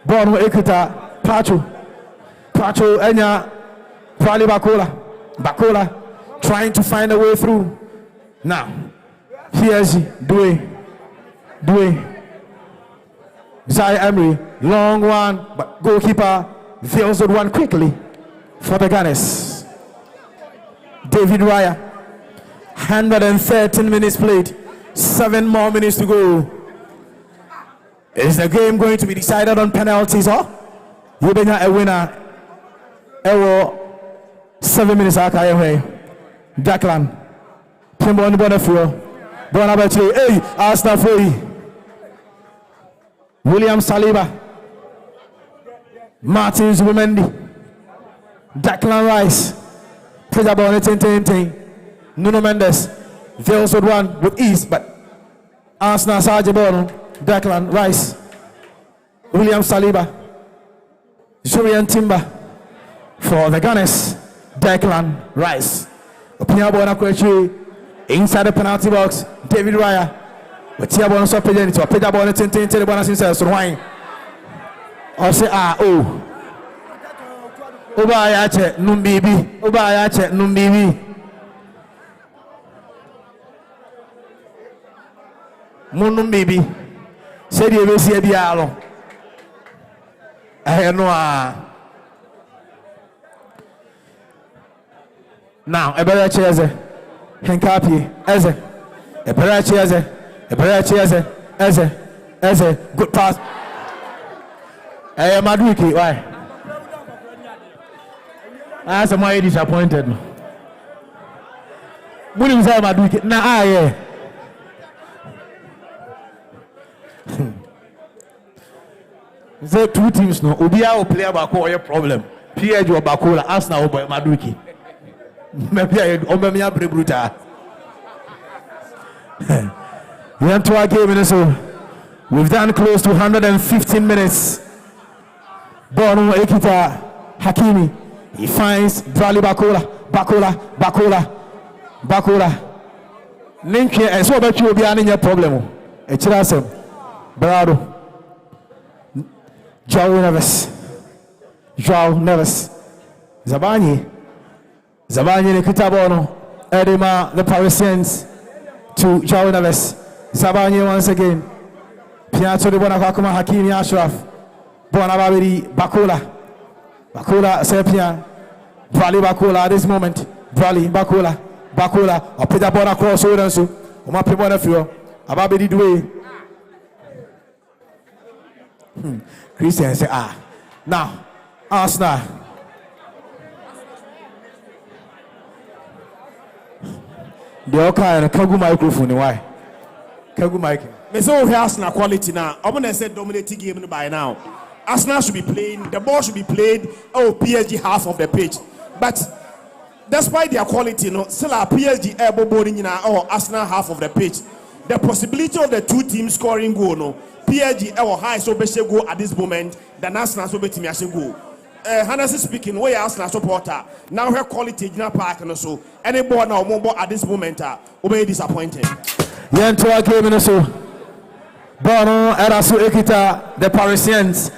Bono Ekita Pacho Enya Bradley Bakola trying to find a way through. Now PSG Due Zaire Emery, long one, but goalkeeper fails the one quickly for the Gunners. David Raya, 113 minutes played, 7 more minutes to go. Is the game going to be decided on penalties? Or you been a winner? 7 minutes. Declan, Kimbo on the Bonafio, Bonabachi, hey, Arsenal free. William Saliba, Martin Zubimendi, Declan Rice, Nuno Mendes, fails with one with ease, but Arsenal Sergio Bono, Declan Rice, William Saliba, Julian Timber for the Gunners, Declan Rice. Inside the penalty box, David Raya. But Tiabon so pejani to pejabo on 10 the bonus inside so wine. Or say Ubayache numbibi. Munumbibi. Said you will see a dialo. I know. Now, a better chairs. Henkapi, Eze, a better chairs. Eze, good pass. Maduki, why? I am why disappointed. William Maduki, nah, yeah. There 2 teams no. Ubia will play about your problem. PSG or Bakola, Arsenal or Maduki. Maybe I Omemia Brebruta. We enter our game in so we've done close to 115 minutes. Bono Ekita Hakimi. He finds Bradley Bakola. Link here, and so about you will be any problem. A chirasem, Brado, Joao Neves, Zabani, Nikita Bono, Edema, the Parisians to Joao Neves, Zabani once again, Piazza de Bonacoma, Hakimi Ashraf, Bonababiri, Bakola, Sepia, Bradley Bakola at this moment, Bradley Bakola, or put the ball across over so, my people of you, Ababidi Dway. Christian say, now, Arsenal. The okay and a Kagu microphone, why? Kagu mic. Me say we Arsenal quality now. I'm gonna say dominating game by now. Arsenal should be playing, the ball should be played, PSG half of the pitch. But despite their quality, still our PSG able bowling in Arsenal half of the pitch. The possibility of the two teams scoring goal, PSG our high so best go at this moment than Arsenal so better go. Honestly speaking, we are Arsenal supporter. Now her quality in our park and so any ball now more at this moment will be disappointed. Yentoa game in so Bono Erasu Ekita, the Parisians.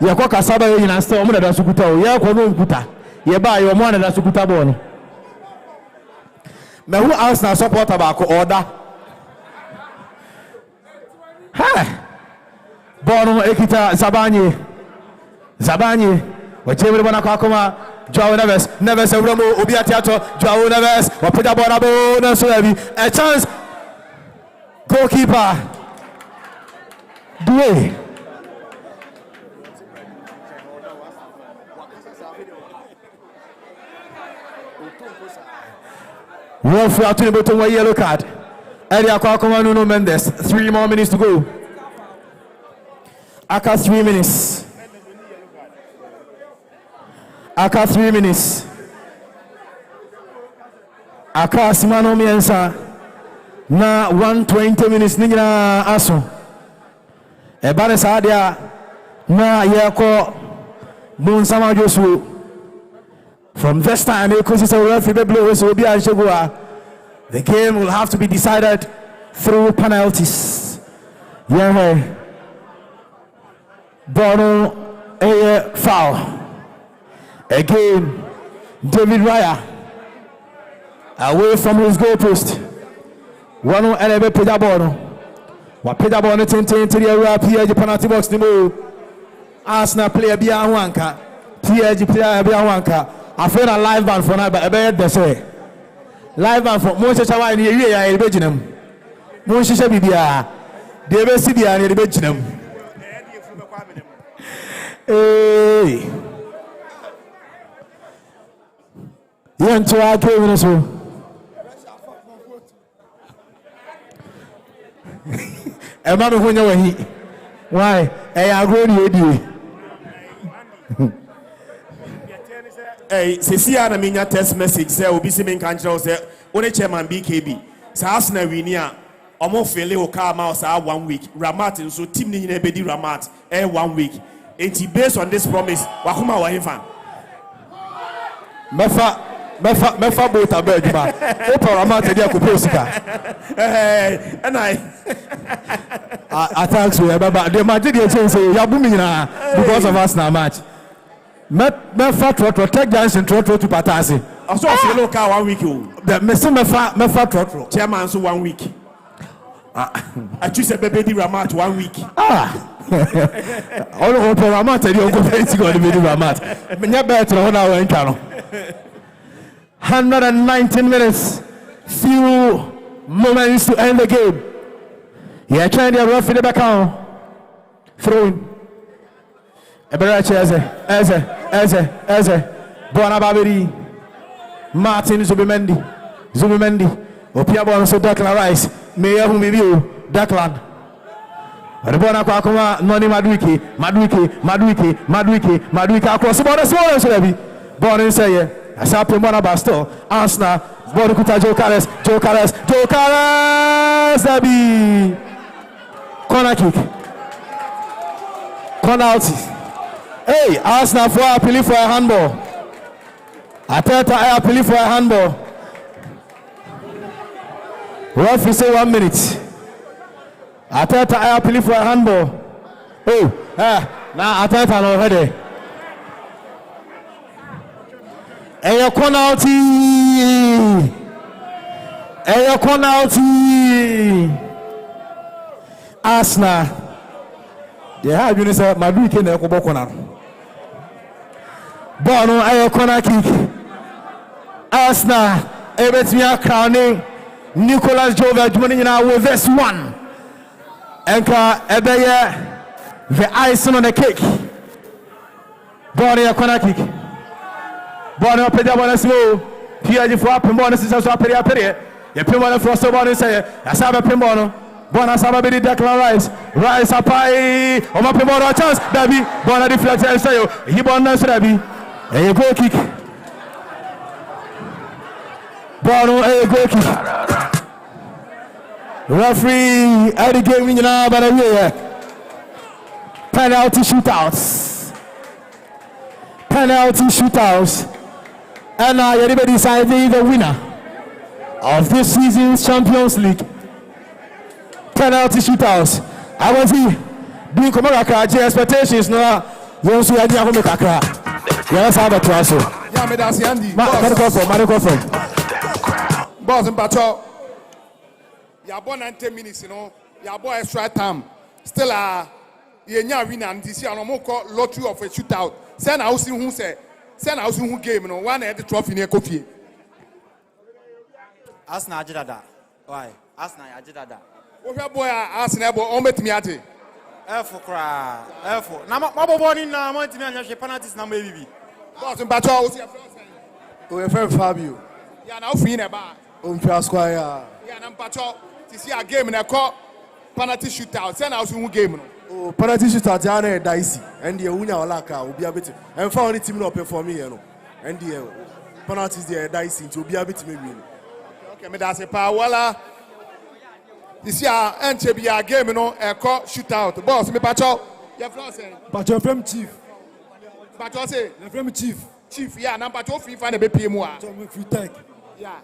Yako kasaba yo yinasta omo da sukuta o ye ko no nkuta ye ba yo mo da sukuta bono me who Arsenal supporter ba ko order ha Bono Ekita Zabanye wachemere bona kwa koma Joao Neves Ewromo obi atiato Joao Neves wapita bona bo na so abi a chance goalkeeper Doué. Referee out to the bottom with a yellow card. Elia Kwakoma Nuno Mendes. 3 more minutes to go. Aka 3 minutes. Aka Simano Miensa. Na 120 minutes nina aso. Ebane Sadia na Yako Bunsama Josu. From this time, the game will have to be decided through penalties. Yeah, Bono a foul. Again, David Raya away from his goal post. One elebe Peter Bono. What Peter Bono tintin to the PSG penalty box the move. Arsenal player Biawanka. PSG player Biawanka. I feel a live band for now, but I bet they say live band for most of the time in the year. I bet them. Most of the time, they will see the area. They bet them. Hey, you want to argue with us? A man who knows he. Why? I agree with you. Hey, Cecilia na minya text message say obi si me kan kire say one chairman BKB say Arsenal winia omo fele o ka ma say 1 week Ramat nso team ni nyina bedi Ramat 1 week enti based on this promise wakoma wa himfa mefa bota ba aduma o pa Ramat dey akopio sika and I thanks we baba the match dey change say ya bu mi nyina because of Arsenal match. Me trotro take Johnson trotro to Patasi. I saw a local 1 week. The me trotro. Chairman so 1 week. I choose a baby Ramat 1 week. All of Ramat and you go fancy go to baby Ramat. Me better on our income. 119 minutes. Few moments to end the game. Yeah, trying to rough in the back on. Throwing. Eze, Bona Babiri, Martin Zubimendi, Opiabon so Declan Rice, Mayor whom you, Declan, The ball now Kwakuma, Noni Maduiki across the border, small as heavy. Ball inside, I saw Pimona Basto, Arsenal, Borukuta Joe Carlos, Dabi. Corner kick. Corner out. Hey, Arsenal for appeal for a handball. Ateta I appeal for a handball. Referee say 1 minute. Ateta I appeal for a handball. Oh, now Ateta no ready. Hey, corner out. Hey, corner out. Arsenal. They have you say Maduike na ko bokona. Ball no ayo corner kick. Arsenal ebetimi crowning Nicolas Jove Jumani now with this one. Enka ebeye the icing on the cake. Ball no corner kick. Ball no pedia ball slow. PSG for up and ball is so peria. You pin one for so ball say asabe pin ball no. Bona Sababa did Declan Rice Apai, Omapimo chance, Dabi, Bona deflects and say, he won us, Dabi, a goal kick. Bono, a goal kick. Referee, at the game in now, but penalty shootouts. And now everybody decided the winner of this season's Champions League. Penalty shootouts. I want to do Komaka expectations now. You also had to make a crack. Yes, I have a transfer. Yeah, me that's Andy. Medical from. Boss and Pacho. You are born 90 minutes, you know. You are born extra time. Still, you are winning and this year, no more lottery of a shootout. Send out who say, send out who game, you know, one at the trophy near coffee. Arsenal Ajidada. Why? Arsenal Ajidada. Ofe boy Arsenal boy omet mi ate. Efo kra. Efo. Na mabo boni na mo ntimi anya hwe penalties na mo ebibi. Boss mpacho o se O friend Fabio. Ya na ofin e ba. O mfi square ya. Ya na mpacho ti see a game na call penalty shootout. Say na o hu game no. O penalty shootout ya na dicey. And the unya wala ka obi abeti. And for only team no perform here no. And the penalties there dicey to obi abeti me win. Okay, me da se pa wala. This year, and be a game, you know, a call shootout. Boss, me pacho. Your friend say. Pacho from chief. Pacho say. Your from chief. Chief, yeah. Number 2 FIFA na be pay mo. So me free take. Yeah.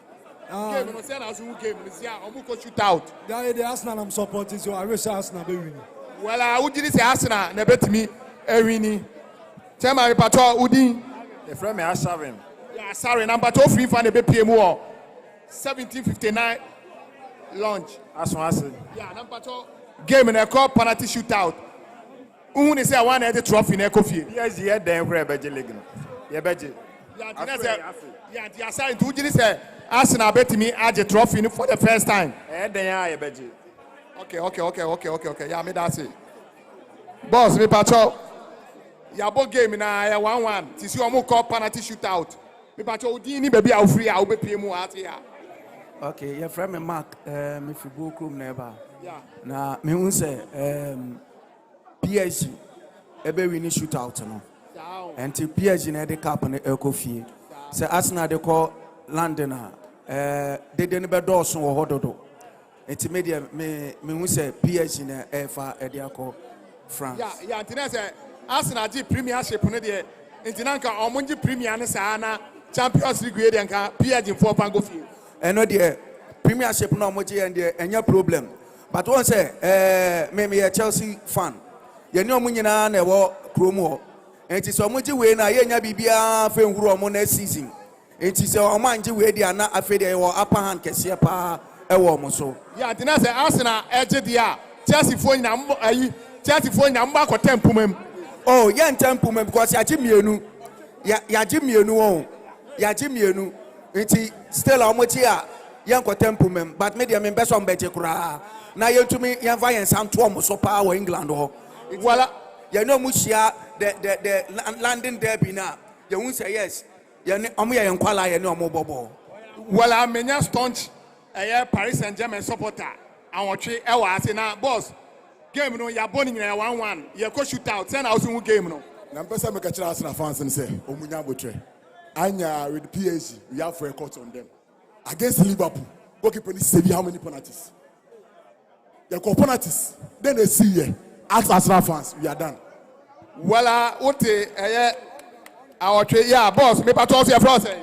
Game, you know, say na who game. This year, omu ko shootout. That the Arsenal I'm supporting, so I wish Arsenal be winning. Well, I would say Arsenal na bet me e winning. Tell my pacho Udin. Your friend me Asharin. Yeah, sorry. Number 2 FIFA na be pay mo. 1759. Launch. Yeah, number 2 game in a cup penalty shootout. Who say I want the trophy in a coffee? Yes, yeah, then we're better league. Yeah, better. Yeah, the assigned to say Arsenal bet me add the trophy for the first time. Then better. Okay. Yeah, me that's it. Boss, me pacho. Yeah, both game in a 1-1. This you almost call penalty shootout. Me pacho Udini baby I'll free I'll be pay more out here. Okay, your friend me Mark, me football club never. Yeah. Na me who say PSG ebe win shootout no. Until PSG na the cup na ekofie. Say Arsenal they call London they didn't be do so wo hododo. Until media me who say PSG na efa e dey call France. Yeah, until say Arsenal di premiership no dey. Until nanka omonji premier ne sa na Champions League we dey nka PSG for pan go fie. And no the premiership no moji and the any problem. But one say me a Chelsea fan. You know mo nyina na wo kromo. Enti so moji we na ye nya bibia fe nhuro mo na season. Enti so o manje we dia na afi de wo upper hand kese pa e wo mo so. Yeah, tina say Arsenal edge dia. Chelsea fo nya mba ko tempumem. Oh, ye tempumem because ya gimienu. Ya gimienu won. Ya gimienu. Enti still omochi a yanko tempumem but me dia me beso mbete kura na yentumi yanfa yensam to omo so pa wa England ho wala you know mushia the London derby na you won say yes you omo ya yankwala you know omo bobo wala menya staunch Paris Saint-Germain supporter awotwe e wa ase na boss game no ya boni nyina 1-1 ye ko shoot out say na also game no na mpesa me ka kira Arsenal fans and say omunya botre anya with PSG we have records on them against Liverpool goalkeeper need save how many penalties they call penalties then they see here ask Arsenal fans we are done wala ote our yeah boss me pato your floor say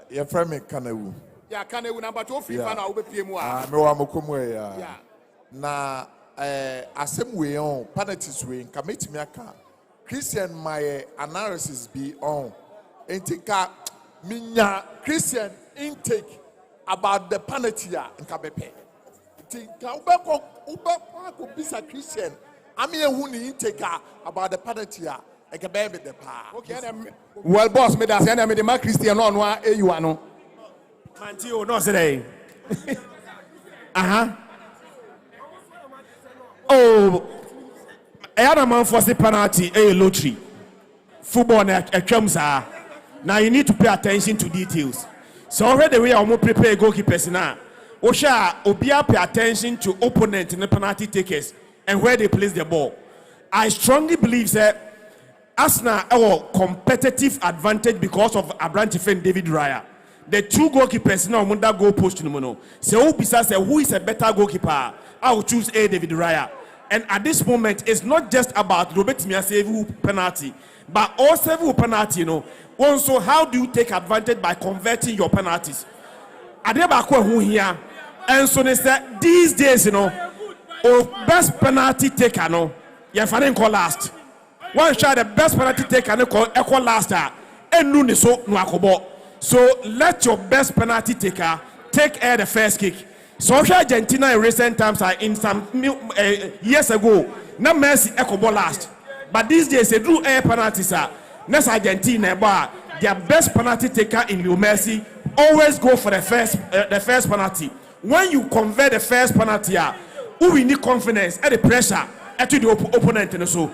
your friend me Kanewu yeah Kanewu number 2 FIFA na obepie mu a me wa mokomu ya na asem we on penalties we nka metimi aka Christian my analysis be on entika minya Christian intake about the penalty ya nka bepe entika ubeko ko bisa Christian ami ehu ni intake about the penalty ya nka be the pa okay well boss me that say me the man Christian no no you ano manti o no say oh I had a man for the penalty a lottery football na atwam saa now you need to pay attention to details so already we are more prepare goalkeepers now osha obia pay attention to opponent in the penalty takers and where they place the ball. I strongly believe that Arsenal our competitive advantage because of Abrante friend David Raya. The two goalkeepers now munda goal post no no. So who is a better goalkeeper? I will choose David Raya. And at this moment, it's not just about Robert Mia saving penalty, but also penalty, Also, how do you take advantage by converting your penalties? Adebakwa who here, and so they said these days, best penalty taker, you're finding call last. One shot the best penalty taker, call last, and no so no akobo. So let your best penalty taker take the first kick. So Argentina in recent times are in some years ago, not Messi echo last. But these days they do air penalties. Next Argentina, their best penalty taker in Leo Messi always go for the first penalty. When you convert the first penalty, who we need confidence and the pressure to the opponent and so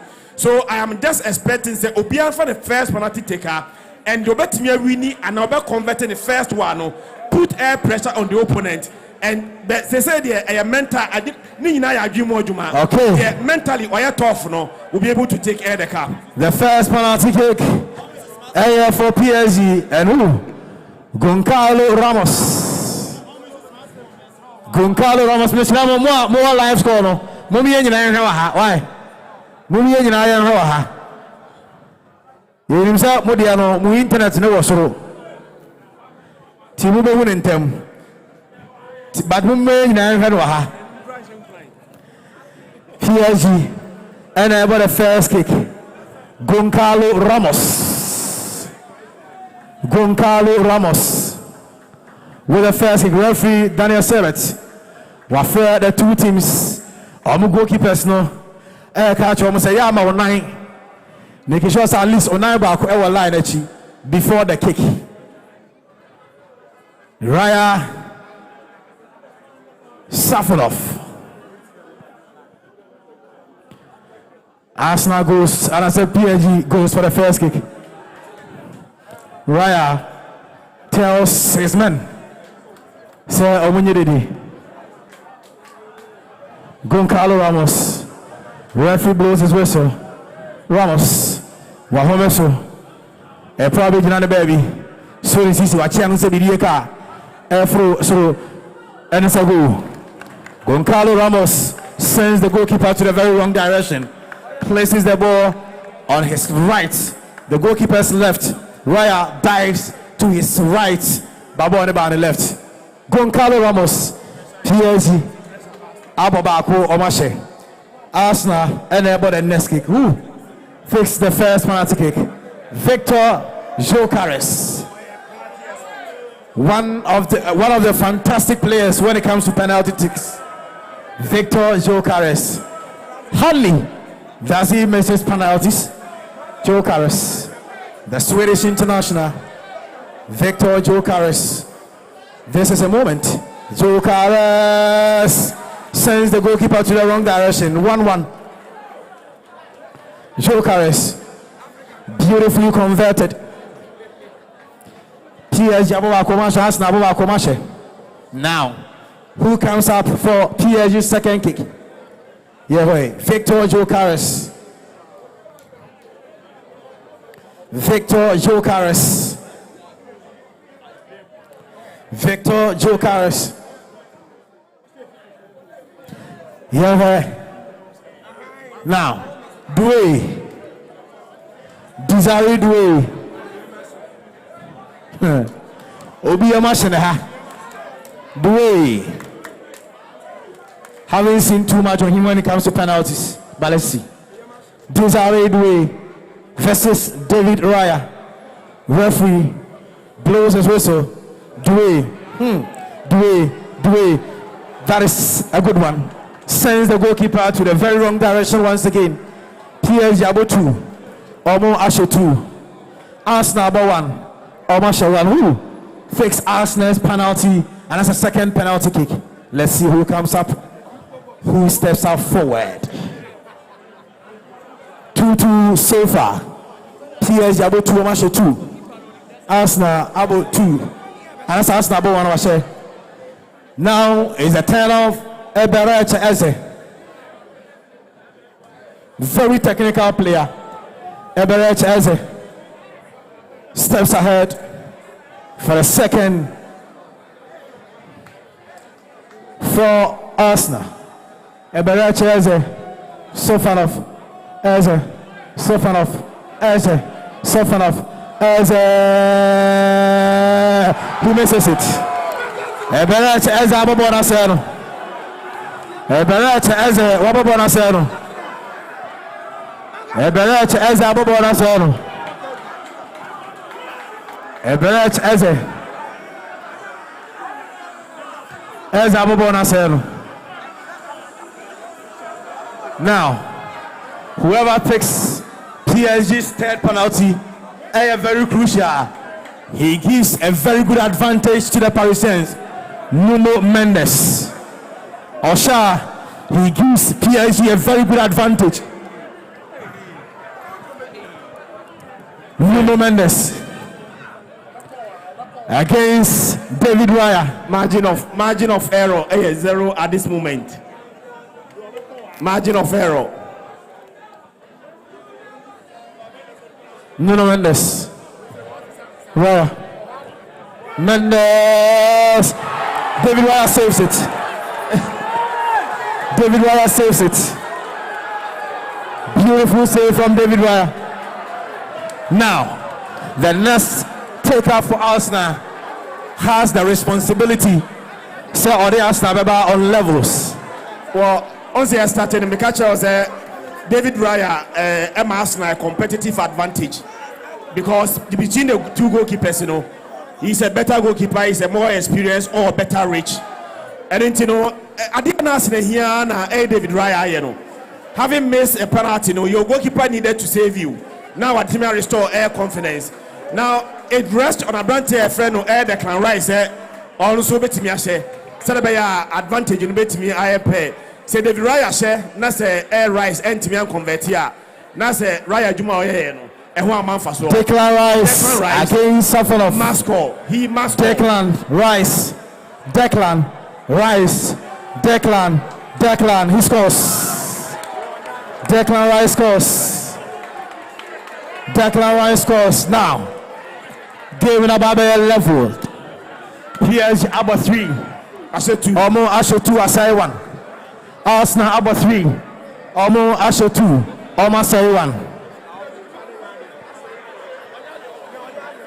I am just expecting that Obian for the first penalty taker and you bet me winning and now converting the first one, put air pressure on the opponent. And they say they mental. I think okay. Mentally, or tough, will be able to take air the cup. The first penalty kick, for PSG, and who? Goncalo Ramos. Goncalo Ramos. Mr. More live score. No, Mummy and why? Mummy and I you himself, Modiano, Mu internet no so. Timu be winning them. But we may not PSG and about the first kick. Goncalo Ramos with the first kick. Referee Daniel Serret. Wafere the two teams. Goalkeepers no. Catch almost say yeah, my 9. Making sure at least on 9 back line before the kick. Raya Safonov. Arsenal goes, and I said PSG goes for the first kick. Raya tells his men, say Omunyedidi. Goncalo Ramos. Referee blows his whistle. Ramos. Wahomeso. Probably Janane baby. So this is what Chiang said the car. So and it's a goal. Goncalo Ramos sends the goalkeeper to the very wrong direction. Places the ball on his right. The goalkeeper's left. Raya dives to his right. Babo on the left. Goncalo Ramos. PSG. Ababako Omashe. Arsenal and about the next kick. Who fixed the first penalty kick? Victor Gyökeres. One of the fantastic players when it comes to penalty kicks. Victor Gyökeres. Hardly does he miss his penalties. Gyökeres, the Swedish international. Victor Gyökeres. This is a moment. Gyökeres sends the goalkeeper to the wrong direction. 1-1. Gyökeres, beautifully converted. PSG. Now, who comes up for PSG's second kick? Yeah, wait. Victor Jokaris. Victor Jokaris. Victor Jokaris. Yeah, wait. Now, Dway. Desiree Dway. Obi Amashene ha. Dway. Haven't seen too much on him when it comes to penalties. But let's see. Desiree Dway versus David Raya. Referee blows his whistle. Dway. Dway. That is a good one. Sends the goalkeeper to the very wrong direction once again. PSG about 2. Omo Asho 2. Arsenal about 1. Omo Asho 1. Who fakes Arsenal's penalty, and that's a second penalty kick. Let's see who comes up. Who steps up forward? 2-2 so far. PSG about 2. Omo Asho 2. Arsenal about 2. And that's Arsenal about 1. Omo Now is the turn of Eberechi Eze. Very technical player. Eberechi Eze steps ahead for a second for Arsenal. Eberechi Eze, Sofanov, Eze, Sofanov, Eze, Sofanov, Eze. Who misses it? Eberechi Eze abobona seno. Eberechi Eze wabobona seno. Eberechi Eze abobona seno. Eberechi Eze. Eze abobona seno. Now, whoever takes PSG's third penalty, very crucial. He gives a very good advantage to the Parisians. Nuno Mendes. Osha, he gives PSG a very good advantage. Nuno Mendes against David Raya. Margin of error 0 at this moment. Margin of error. Nuno Mendes. Raya. Mendes. David Raya saves it. David Raya saves it. Beautiful save from David Raya. Now, the next taker for Arsenal has the responsibility. So, are they Arsenal on levels? Well, once they started, the catcher was David Raya, Arsenal a competitive advantage because between the two goalkeepers, you know, he's a better goalkeeper, he's a more experienced or better reach. And then, you know, I didn't ask here now, David Raya, you know, having missed a penalty, you know, your goalkeeper needed to save you. Now, what team restore air confidence. Now, it rests on a brand new friend who air the clan rice, also bet me, I say, celebrate advantage in bet me, I pay. Say David Raya share, na say air rice, and Timian convert here. Na say Raya Juma, you know. Declan Rice against Safanov. He must Declan Rice. Declan Rice. Declan. He scores. Declan Rice scores. Declan Rice scores. Now, game in Ababe level. PSG Abba 3. Ashe 2. Omo Ashe 2. Asai 1. Arsenal Abba 3. Omo Ashe 2. Omo Asai 1.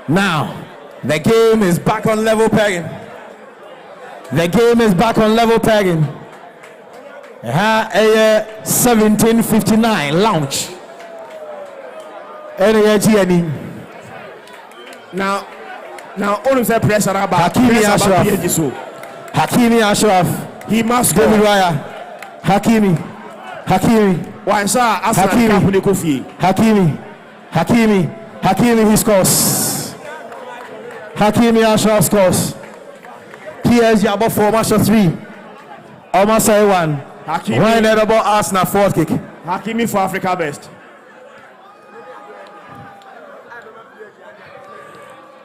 Now, the game is back on level pegging. 17:59 launch. Now, all of the pressure about Hakimi Ashraf. He must David Raya. Hakimi. Hakimi. He scores. Hakimi Ashraf scores. PSG about 4 match 3. Almost 1. When about Arsenal fourth kick. Hakimi for Africa best.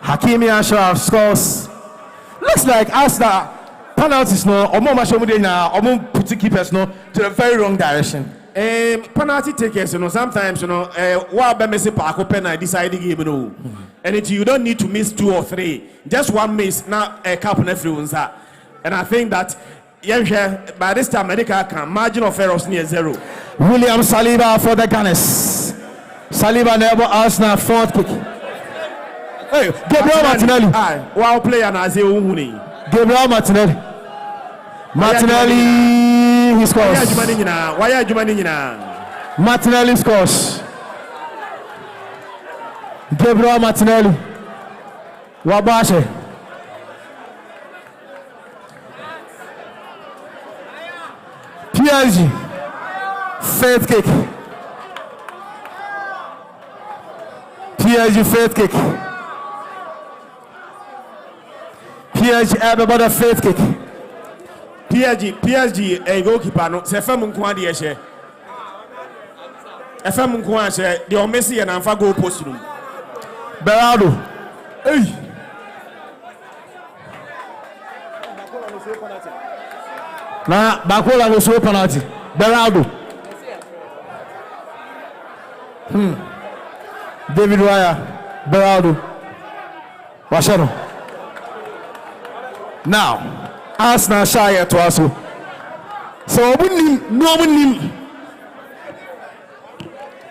Hakimi Ashraf scores. Looks like Arsenal penalties no omo ma show mu dey na omo put keepers no to the very wrong direction. Penalty takers, sometimes what be missing parko penalty decide the game and you don't need to miss 2 or 3, just one miss now a couple of everyone's and I think that by this time medical can margin of errors near 0. William Saliba for the Gunners. Saliba never Arsenal 4th kick. Hey, Gabriel Martinelli. Wow player na say ohuni. Gabriel Martinelli. Martinelli, he scores. Why are you managing? Martinelli scores. Gabriel Martinelli. Wabashe. PSG. 5th kick. PSG 5th kick. PSG about a 5th kick. PSG a goalkeeper no se fam nko ade ye hye fm nko a hye de o Messi and amfa goal post room Berardo hey na bakola no so penalty Berardo David Raya Berardo Washano now Arsenal shy to us. So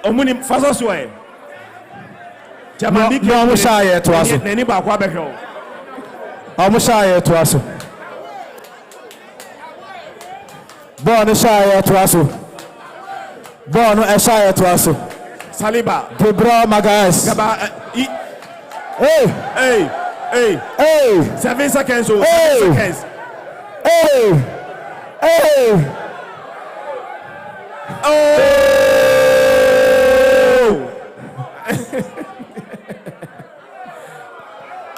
omunim faso so e. Jamani no shy to us. Nani ba kwa behwe. Am shy to us. Born shy to us. Born shy to us. Saliba. Gabriel Magalhaes. Hey. 7 seconds. 7 seconds. Hey! Oh!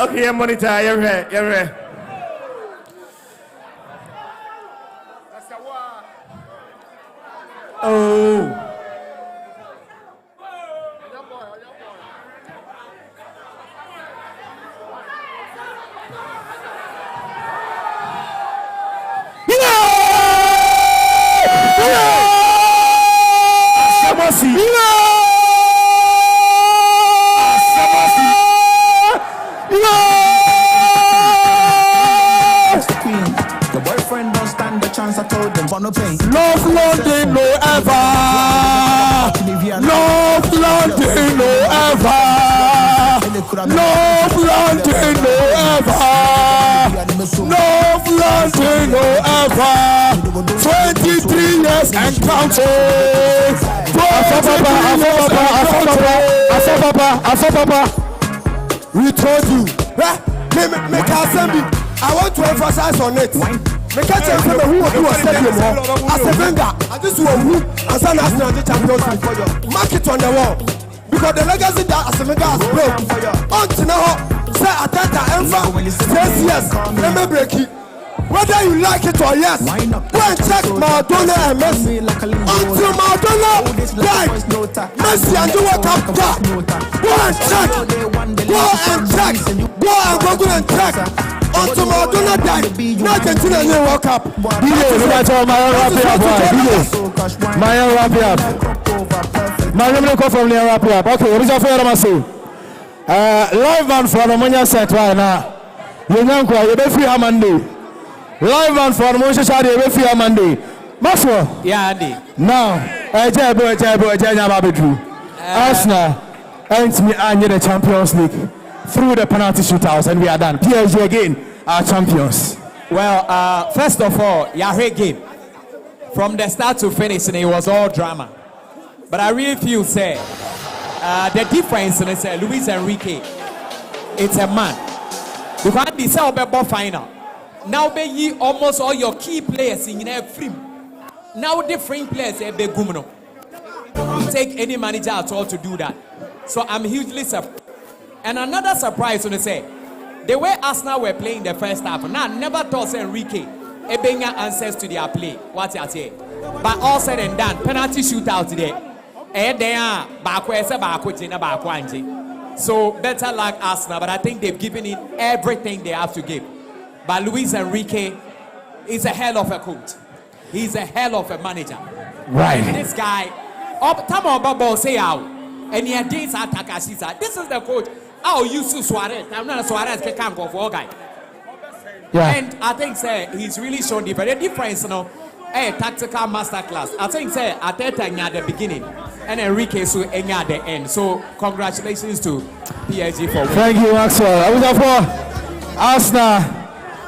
Okay, I'm monitor. You're right. Oh! The boyfriend don't stand the chance. I told them, but no pain. North London, no ever. North London, no ever. North London, no ever. North London, no ever. 23 years and counting. Afababa. We told you. I want to emphasize on it. Me can't tell you who will do a stadium as a vendor. And this will who as an national champions league for you. Mark it on the wall. Because the legacy that as a vendor has built. Until now, say Atenta Enfa says yes. Let me break it. Whether you like it or yes, go and check Maradona and Messi. Until Maradona died, Messi and you wake up there. Go and check. Go and check. Go and Google and check. Until Maradona died, now Argentina new World Cup. My wrap up. My name is from the wrap up. Okay, what is your favorite say? Live man for the Monya set right now. You know, you be free Monday. Live man for the Monya set, you be free Monday. Maswa. Yeah, Andy. Now, Arsenal ends me and the Champions League through the penalty shootouts, and we are done. PSG again are champions. Well, first of all, Yahweh game. From the start to finish, and it was all drama. But I really feel, say, the difference is Luis Enrique. It's a man. Because this is a final. Now, be almost all your key players in free. Now, different players be gumno. Take any manager at all to do that. So I'm hugely surprised. And another surprise to say, the way Arsenal were playing the first half, now never thought Enrique Ebenya answers to their play. What you say? But all said and done, penalty shootout today. So better luck Arsenal, but I think they've given it everything they have to give. But Luis Enrique, is a hell of a coach. He's a hell of a manager. Right. And this guy, time on ball say out, and he against Atakashisa. This is the coach. Oh, you Suarez. I'm not Suarez. Can't go for guy. Yeah. And I think he's really shown the difference, tactical masterclass. I think Ateta at the beginning and Enrique so at the end. So congratulations to PSG for winning. Thank you, Maxwell. I was for Arsenal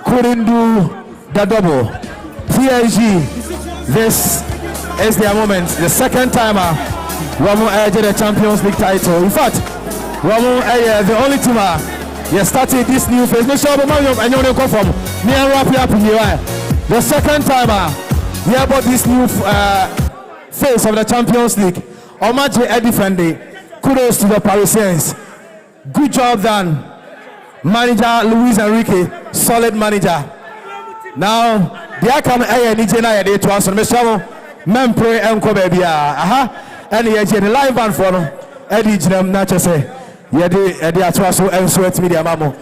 couldn't do the double. PSG, this is their moment. The second timer, Ramon edged the Champions League title. In fact, Ramon the only team you started this new phase. No sure, but I know they come from me and wrap up in here. The second timer, yeah, about this new phase of the Champions League. Omaje Edifendi, kudos to the Parisians. Good job done. Manager Luis Enrique, solid manager. Now, they come Nijena de to us on Michelle, Mempre and Kobe. Aha, and the live band for them. Eddie Jim Nature say, Yadi Atraso and Sweat Media Mamo.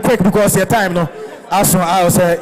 Quick because your time, no. As I'll say,